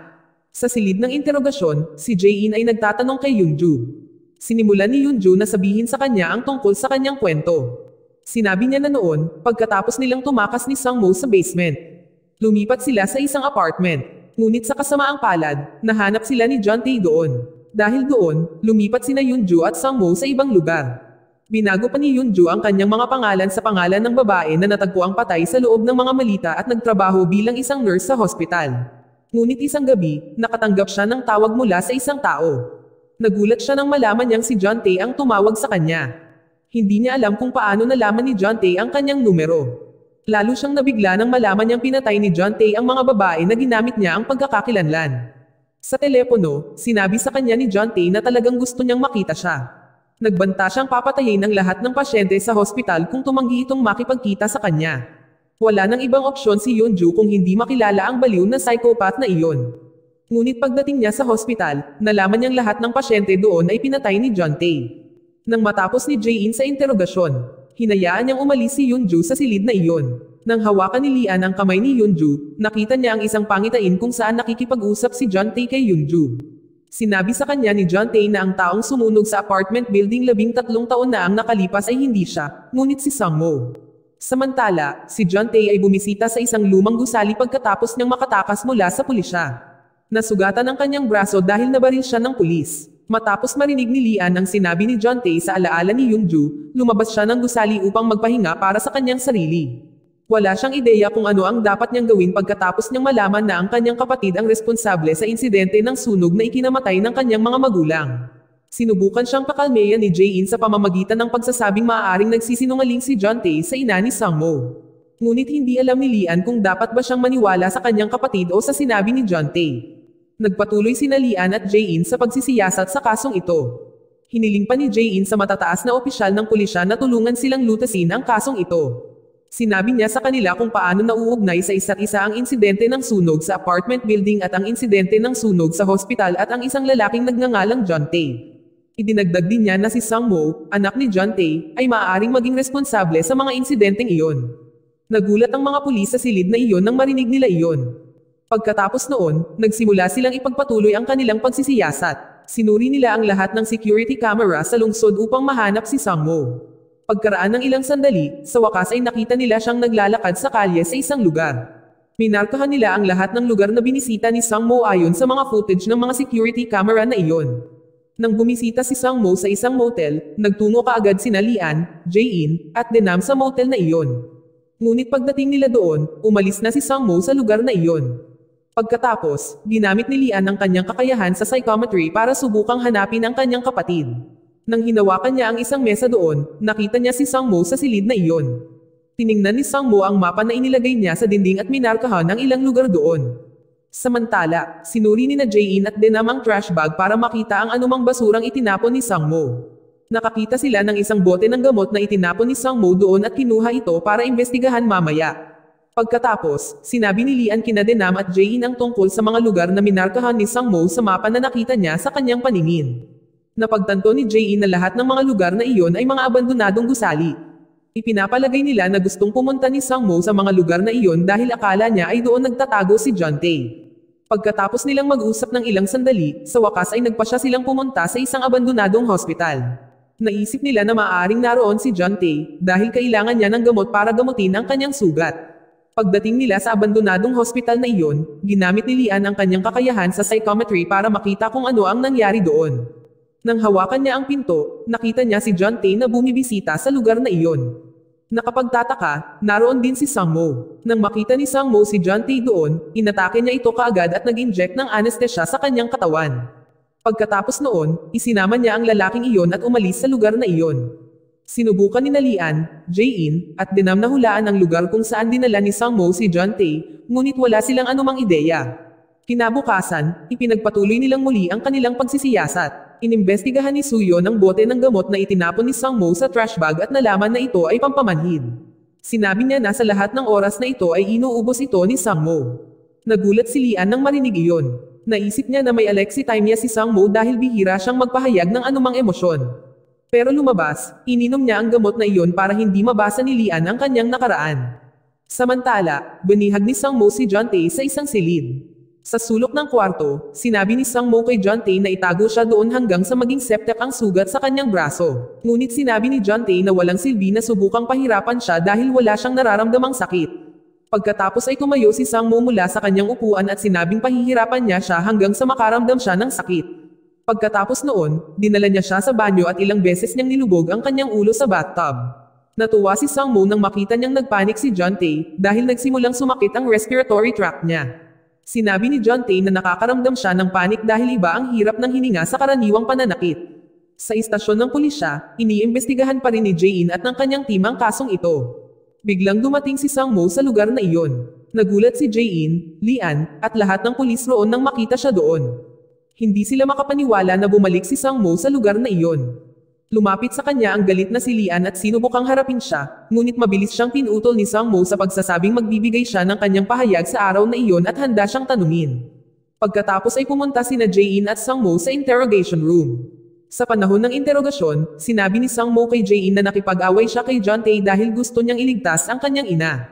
Sa silid ng interogasyon, si Jae-in ay nagtatanong kay Yunju. Sinimulan ni Yunju na sabihin sa kanya ang tungkol sa kanyang kwento. Sinabi niya na noon, pagkatapos nilang tumakas ni Sangmo sa basement, lumipat sila sa isang apartment. Ngunit sa kasamaang palad, nahanap sila ni John Tae doon. Dahil doon, lumipat sina Yunju at Sangmo sa ibang lugar. Binago pa ni Yunju ang kanyang mga pangalan sa pangalan ng babae na natagpuang patay sa loob ng mga malita at nagtrabaho bilang isang nurse sa hospital. Ngunit isang gabi, nakatanggap siya ng tawag mula sa isang tao. Nagulat siya nang malaman niyang si John Tae ang tumawag sa kanya. Hindi niya alam kung paano nalaman ni John Tae ang kanyang numero. Lalo siyang nabigla nang malaman niyang pinatay ni John Tae ang mga babae na ginamit niya ang pagkakakilanlan. Sa telepono, sinabi sa kanya ni John Tae na talagang gusto niyang makita siya. Nagbanta siyang papatayin ang lahat ng pasyente sa hospital kung tumanggi itong makipagkita sa kanya. Wala nang ibang opsyon si Yunju kung hindi makilala ang baliw na psychopath na iyon. Ngunit pagdating niya sa hospital, nalaman niyang lahat ng pasyente doon ay pinatay ni John Tae. Nang matapos ni Jae-in sa interogasyon, hinayaan niyang umalis si Yunju sa silid na iyon. Nang hawakan ni Lian ang kamay ni Yunju, nakita niya ang isang pangitain kung saan nakikipag-usap si John Tae kay Yunju. Sinabi sa kanya ni John Tae na ang taong sumunog sa apartment building 13 taon na ang nakalipas ay hindi siya, ngunit si Sangmo. Samantala, si John Tae ay bumisita sa isang lumang gusali pagkatapos niyang makatakas mula sa pulisya. Nasugatan ang kanyang braso dahil nabaril siya ng pulis. Matapos marinig ni Lian ang sinabi ni John Tae sa alaala ni Yoonju, lumabas siya ng gusali upang magpahinga para sa kanyang sarili. Wala siyang ideya kung ano ang dapat niyang gawin pagkatapos niyang malaman na ang kanyang kapatid ang responsable sa insidente ng sunog na ikinamatay ng kanyang mga magulang. Sinubukan siyang pakalmeyan ni Jae-in sa pamamagitan ng pagsasabing maaaring nagsisinungaling si John Tae sa ina ni Sangmo. Ngunit hindi alam ni Lian kung dapat ba siyang maniwala sa kanyang kapatid o sa sinabi ni John Tae. Nagpatuloy sina Lian at Jae-in sa pagsisiyasat sa kasong ito. Hiniling pa ni Jae-in sa matataas na opisyal ng pulisya na tulungan silang lutasin ang kasong ito. Sinabi niya sa kanila kung paano nauugnay sa isa't isa ang insidente ng sunog sa apartment building at ang insidente ng sunog sa hospital at ang isang lalaking nagngangalang John Tae. Idinagdag din niya na si Sangmo, anak ni John Tae, ay maaaring maging responsable sa mga insidenteng iyon. Nagulat ang mga pulis sa silid na iyon nang marinig nila iyon. Pagkatapos noon, nagsimula silang ipagpatuloy ang kanilang pagsisiyasat. Sinuri nila ang lahat ng security camera sa lungsod upang mahanap si Sangmo. Pagkaraan ng ilang sandali, sa wakas ay nakita nila siyang naglalakad sa kalye sa isang lugar. Minarkahan nila ang lahat ng lugar na binisita ni Sangmo ayon sa mga footage ng mga security camera na iyon. Nang bumisita si Sangmo sa isang motel, nagtungo kaagad sina Lian, Jae-in, at Denam sa motel na iyon. Ngunit pagdating nila doon, umalis na si Sangmo sa lugar na iyon. Pagkatapos, ginamit ni Lian ang kanyang kakayahan sa psychometry para subukang hanapin ang kanyang kapatid. Nang hinawakan niya ang isang mesa doon, nakita niya si Sangmo sa silid na iyon. Tiningnan ni Sangmo ang mapa na inilagay niya sa dinding at minarkahan ang ilang lugar doon. Samantala, sinuri ni na Jae-in at Denam ang trash bag para makita ang anumang basurang itinapon ni Sangmo. Nakakita sila ng isang bote ng gamot na itinapon ni Sangmo doon at kinuha ito para imbestigahan mamaya. Pagkatapos, sinabi ni Lian kina Denam at Jae-in ang tungkol sa mga lugar na minarkahan ni Sangmo sa mapa na nakita niya sa kanyang paningin. Napagtanto ni Jae-in na lahat ng mga lugar na iyon ay mga abandonadong gusali. Ipinapalagay nila na gustong pumunta ni Sangmo sa mga lugar na iyon dahil akala niya ay doon nagtatago si John Tae. Pagkatapos nilang mag-usap ng ilang sandali, sa wakas ay nagpasya silang pumunta sa isang abandonadong hospital. Naisip nila na maaaring naroon si John Tae dahil kailangan niya ng gamot para gamutin ang kanyang sugat. Pagdating nila sa abandonadong hospital na iyon, ginamit ni Lian ang kanyang kakayahan sa psychometry para makita kung ano ang nangyari doon. Nang hawakan niya ang pinto, nakita niya si John Tae na bumibisita sa lugar na iyon. Nakapagtataka, naroon din si Sangmo. Nang makita ni Sangmo si John Tae doon, inatake niya ito kaagad at nag-inject ng anesthesia sa kanyang katawan. Pagkatapos noon, isinama niya ang lalaking iyon at umalis sa lugar na iyon. Sinubukan ni Lian, Jae-in, at Denam na hulaan ang lugar kung saan dinala ni Sangmo si John Tae, ngunit wala silang anumang ideya. Kinabukasan, ipinagpatuloy nilang muli ang kanilang pagsisiyasat. Inimbestigahan ni Suyo ng bote ng gamot na itinapon ni Sangmo sa trash bag at nalaman na ito ay pampamanhid. Sinabi niya na sa lahat ng oras na ito ay inuubos ito ni Sangmo. Nagulat si Lian nang marinig iyon. Naisip niya na may alexithymia si Sangmo dahil bihira siyang magpahayag ng anumang emosyon. Pero lumabas, ininom niya ang gamot na iyon para hindi mabasa ni Lian ang kanyang nakaraan. Samantala, binihag ni Sangmo si John Tae sa isang silid. Sa sulok ng kwarto, sinabi ni Sangmo kay John Tae na itago siya doon hanggang sa maging septic ang sugat sa kanyang braso. Ngunit sinabi ni John Tae na walang silbi na subukang pahirapan siya dahil wala siyang nararamdamang sakit. Pagkatapos ay tumayo si Sangmo mula sa kanyang upuan at sinabing pahihirapan niya siya hanggang sa makaramdam siya ng sakit. Pagkatapos noon, dinala niya siya sa banyo at ilang beses niyang nilubog ang kanyang ulo sa bathtub. Natuwa si Sangmo nang makita niyang nagpanik si John Tae dahil nagsimulang sumakit ang respiratory tract niya. Sinabi ni John Tae na nakakaramdam siya ng panik dahil iba ang hirap ng hininga sa karaniwang pananakit. Sa istasyon ng pulisya, iniimbestigahan pa rin ni Jae-in at ng kanyang team ang kasong ito. Biglang dumating si Sangmo sa lugar na iyon. Nagulat si Jae-in, Lian, at lahat ng pulis roon nang makita siya doon. Hindi sila makapaniwala na bumalik si Sangmo sa lugar na iyon. Lumapit sa kanya ang galit na si Lian at sinubukang harapin siya, ngunit mabilis siyang pinutol ni Sangmo sa pagsasabing magbibigay siya ng kanyang pahayag sa araw na iyon at handa siyang tanungin. Pagkatapos ay pumunta sina Jae-in at Sangmo sa interrogation room. Sa panahon ng interogasyon, sinabi ni Sangmo kay Jae-in na nakipag-away siya kay John Tae dahil gusto niyang iligtas ang kanyang ina.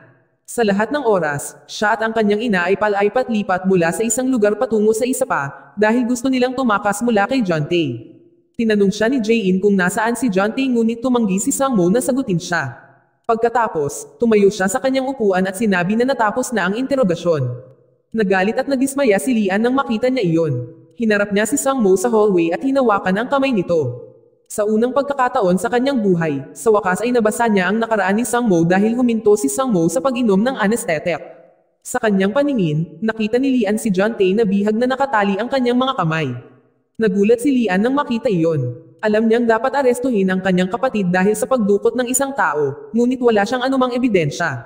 Sa lahat ng oras, siya at ang kanyang ina ay palaipat-lipat mula sa isang lugar patungo sa isa pa, dahil gusto nilang tumakas mula kay John Tae. Tinanong siya ni Jae-in kung nasaan si John Tae ngunit tumanggi si Sang-mo na sagutin siya. Pagkatapos, tumayo siya sa kanyang upuan at sinabi na natapos na ang interogasyon. Nagalit at nadismaya si Lian nang makita niya iyon. Hinarap niya si Sang-mo sa hallway at hinawakan ang kamay nito. Sa unang pagkakataon sa kanyang buhay, sa wakas ay nabasa niya ang nakaraan ni Sang-mo dahil huminto si Sang-mo sa pag-inom ng anesthetic. Sa kanyang paningin, nakita ni Lian si John Tae na bihag na nakatali ang kanyang mga kamay. Nagulat si Lian nang makita iyon. Alam niyang dapat arestuhin ang kanyang kapatid dahil sa pagdukot ng isang tao, ngunit wala siyang anumang ebidensya.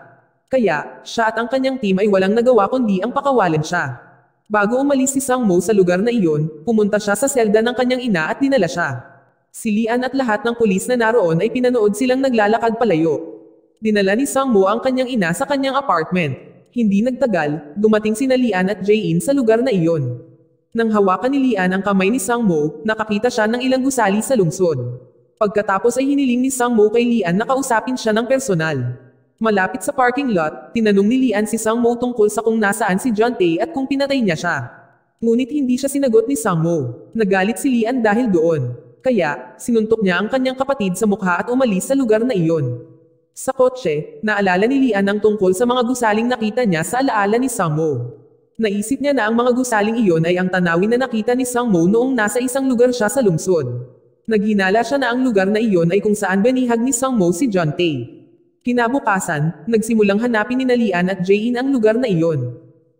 Kaya, siya at ang kanyang team ay walang nagawa kundi ang pakawalan siya. Bago umalis si Sang-mo sa lugar na iyon, pumunta siya sa selda ng kanyang ina at dinala siya. Si Lian at lahat ng pulis na naroon ay pinanood silang naglalakad palayo. Dinala ni Sang-mo ang kanyang ina sa kanyang apartment. Hindi nagtagal, dumating sina Lian at Jae-in sa lugar na iyon. Nang hawakan ni Lian ang kamay ni Sang-mo, nakakita siya ng ilang gusali sa lungsod. Pagkatapos ay hiniling ni Sang-mo kay Lian na kausapin siya ng personal. Malapit sa parking lot, tinanong ni Lian si Sang-mo tungkol sa kung nasaan si John Tae at kung pinatay niya siya. Ngunit hindi siya sinagot ni Sang-mo. Nagalit si Lian dahil doon. Kaya, sinuntok niya ang kanyang kapatid sa mukha at umalis sa lugar na iyon. Sa kotse, naalala ni Lian ang tungkol sa mga gusaling nakita niya sa alaala ni Sang-mo. Naisip niya na ang mga gusaling iyon ay ang tanawin na nakita ni Sang-mo noong nasa isang lugar siya sa lungsod. Naghinala siya na ang lugar na iyon ay kung saan binihag ni Sang-mo si John Tae. Kinabukasan, nagsimulang hanapin ni Lian at Jae-in ang lugar na iyon.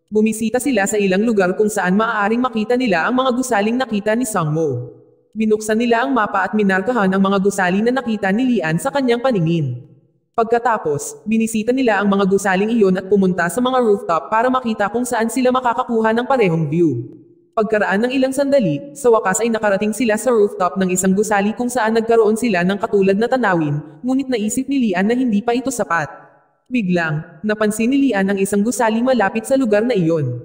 Bumisita sila sa ilang lugar kung saan maaaring makita nila ang mga gusaling nakita ni Sang-mo. Binuksan nila ang mapa at minarkahan ang mga gusali na nakita ni Lian sa kanyang paningin. Pagkatapos, binisita nila ang mga gusaling iyon at pumunta sa mga rooftop para makita kung saan sila makakakuha ng parehong view. Pagkaraan ng ilang sandali, sa wakas ay nakarating sila sa rooftop ng isang gusali kung saan nagkaroon sila ng katulad na tanawin, ngunit naisip ni Lian na hindi pa ito sapat. Biglang, napansin ni Lian ang isang gusali malapit sa lugar na iyon.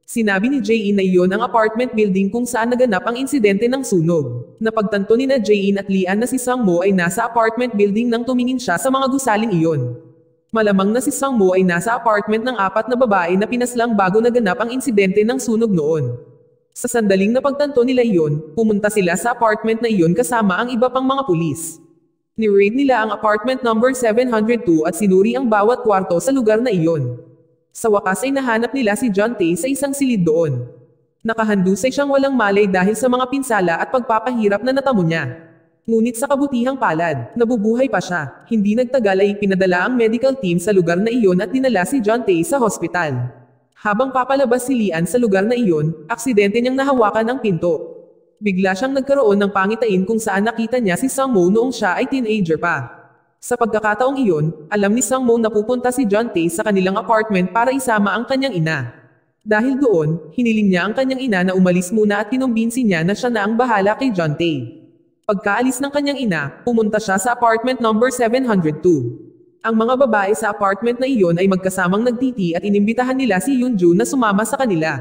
Sinabi ni Jae-in na iyon ang apartment building kung saan naganap ang insidente ng sunog. Napagtanto ni Jae-in at Lian na si Sang-mo ay nasa apartment building nang tumingin siya sa mga gusaling iyon. Malamang na si Sang-mo ay nasa apartment ng 4 na babae na pinaslang bago naganap ang insidente ng sunog noon. Sa sandaling napagtanto nila iyon, pumunta sila sa apartment na iyon kasama ang iba pang mga pulis. Ni-raid nila ang apartment number 702 at sinuri ang bawat kwarto sa lugar na iyon. Sa wakas ay nahanap nila si John Tae sa isang silid doon. Nakahandusay siyang walang malay dahil sa mga pinsala at pagpapahirap na natamo niya. Ngunit sa kabutihang palad, nabubuhay pa siya. Hindi nagtagal ay pinadala ang medical team sa lugar na iyon at dinala si John Tae sa hospital. Habang papalabas si Lian sa lugar na iyon, aksidente niyang nahawakan ang pinto. Bigla siyang nagkaroon ng pangitain kung saan nakita niya si Sang-mo noong siya ay teenager pa. Sa pagkakataong iyon, alam ni Sang-mo na pupunta si John Tae sa kanilang apartment para isama ang kanyang ina. Dahil doon, hiniling niya ang kanyang ina na umalis muna at kinumbinsi niya na siya na ang bahala kay John Tae. Pagkaalis ng kanyang ina, pumunta siya sa apartment number 702. Ang mga babae sa apartment na iyon ay magkasamang nagtiti at inimbitahan nila si Yoonju na sumama sa kanila.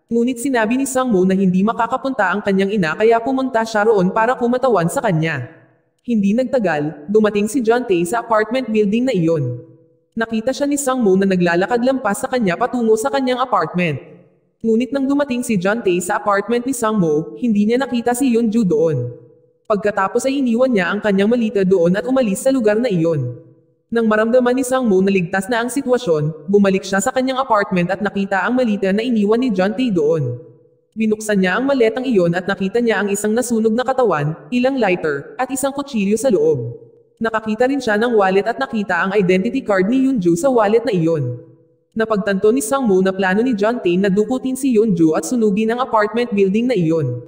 Ngunit sinabi ni Sang-mo na hindi makakapunta ang kanyang ina kaya pumunta siya roon para kumatawan sa kanya. Hindi nagtagal, dumating si John Tae sa apartment building na iyon. Nakita siya ni Sang-mo na naglalakad lampas sa kanya patungo sa kanyang apartment. Ngunit nang dumating si John Tae sa apartment ni Sang-mo, hindi niya nakita si Yoonju doon. Pagkatapos ay iniwan niya ang kanyang malita doon at umalis sa lugar na iyon. Nang maramdaman ni Sang-mo na ligtas na ang sitwasyon, bumalik siya sa kanyang apartment at nakita ang malita na iniwan ni John Tae doon. Binuksan niya ang maletang iyon at nakita niya ang isang nasunog na katawan, ilang lighter, at isang kutsilyo sa loob. Nakakita rin siya ng wallet at nakita ang identity card ni Yoonju sa wallet na iyon. Napagtanto ni Sang-mo na plano ni John Tae na dukutin si Yoonju at sunugin ang apartment building na iyon.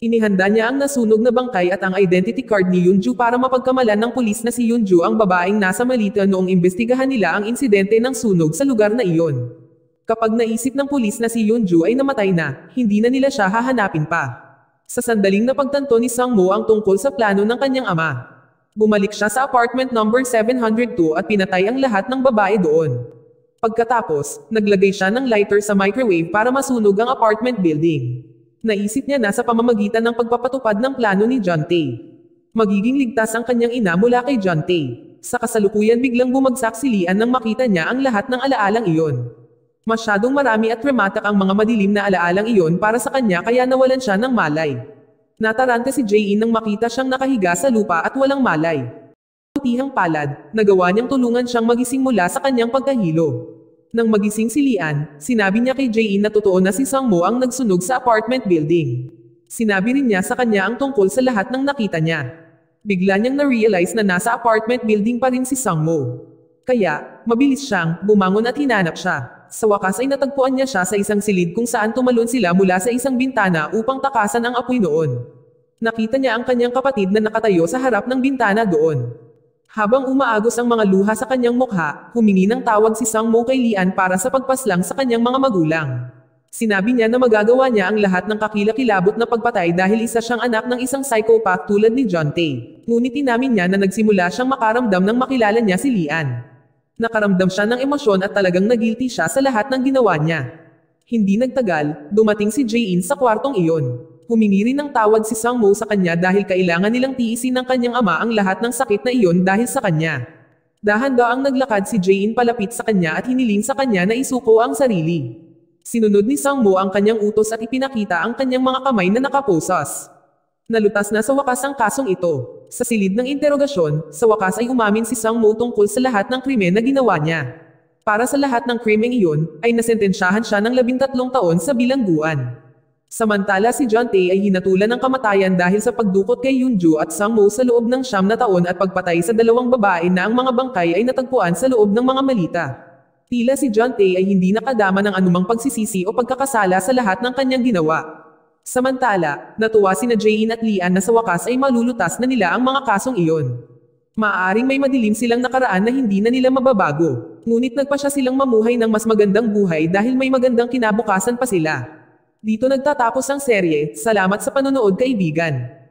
Inihanda niya ang nasunog na bangkay at ang identity card ni Yoonju para mapagkamalan ng pulis na si Yoonju ang babaeng nasa malita noong imbestigahan nila ang insidente ng sunog sa lugar na iyon. Kapag naisip ng pulis na si Yoonju ay namatay na, hindi na nila siya hahanapin pa. Sa sandaling napagtanto ni Sang-mo ang tungkol sa plano ng kanyang ama. Bumalik siya sa apartment number 702 at pinatay ang lahat ng babae doon. Pagkatapos, naglagay siya ng lighter sa microwave para masunog ang apartment building. Naisip niya na sa pamamagitan ng pagpapatupad ng plano ni John Tae. Magiging ligtas ang kanyang ina mula kay John Tae. Sa kasalukuyan biglang bumagsak si Lian nang makita niya ang lahat ng alaalang iyon. Masyadong marami at traumatic ang mga madilim na alaalang iyon para sa kanya kaya nawalan siya ng malay. Nataranta si Jae-in nang makita siyang nakahiga sa lupa at walang malay. Putihang palad, nagawa niyang tulungan siyang magising mula sa kanyang pagkahilo. Nang magising si Lian, sinabi niya kay Jae-in na totoo na si Sangmo ang nagsunog sa apartment building. Sinabi rin niya sa kanya ang tungkol sa lahat ng nakita niya. Bigla niyang na-realize na nasa apartment building pa rin si Sangmo. Kaya, mabilis siyang bumangon at hinanap siya. Sa wakas ay natagpuan niya siya sa isang silid kung saan tumalon sila mula sa isang bintana upang takasan ang apoy noon. Nakita niya ang kanyang kapatid na nakatayo sa harap ng bintana doon. Habang umaagos ang mga luha sa kanyang mukha, humingi ng tawag si Sangmo kay Lian para sa pagpaslang sa kanyang mga magulang. Sinabi niya na magagawa niya ang lahat ng kakilakilabot na pagpatay dahil isa siyang anak ng isang psychopath tulad ni John Tae. Ngunit inamin niya na nagsimula siyang makaramdam nang makilala niya si Lian. Nakaramdam siya ng emosyon at talagang nagilty siya sa lahat ng ginawa niya. Hindi nagtagal, dumating si Jae-in sa kwartong iyon. Humingi rin ng tawad si Sangmo sa kanya dahil kailangan nilang tiisin ng kanyang ama ang lahat ng sakit na iyon dahil sa kanya. Dahan-daang naglakad si Jae-in palapit sa kanya at hiniling sa kanya na isuko ang sarili. Sinunod ni Sangmo ang kanyang utos at ipinakita ang kanyang mga kamay na nakaposas. Nalutas na sa wakas ang kasong ito. Sa silid ng interogasyon, sa wakas ay umamin si Sangmo tungkol sa lahat ng krimen na ginawa niya. Para sa lahat ng krimeng iyon, ay nasentensyahan siya ng 13 taon sa bilangguan. Samantala si John Tae ay hinatulan ng kamatayan dahil sa pagdukot kay Yoonju at Sangmo sa loob ng 9 na taon at pagpatay sa 2 babae na ang mga bangkay ay natagpuan sa loob ng mga malita. Tila si John Tae ay hindi nakadama ng anumang pagsisisi o pagkakasala sa lahat ng kanyang ginawa. Samantala, natuwa sina Jae-in at Lian na sa wakas ay malulutas na nila ang mga kasong iyon. Maaaring may madilim silang nakaraan na hindi na nila mababago. Ngunit nagpasya silang mamuhay ng mas magandang buhay dahil may magandang kinabukasan pa sila. Dito nagtatapos ang serye. Salamat sa panonood kaibigan.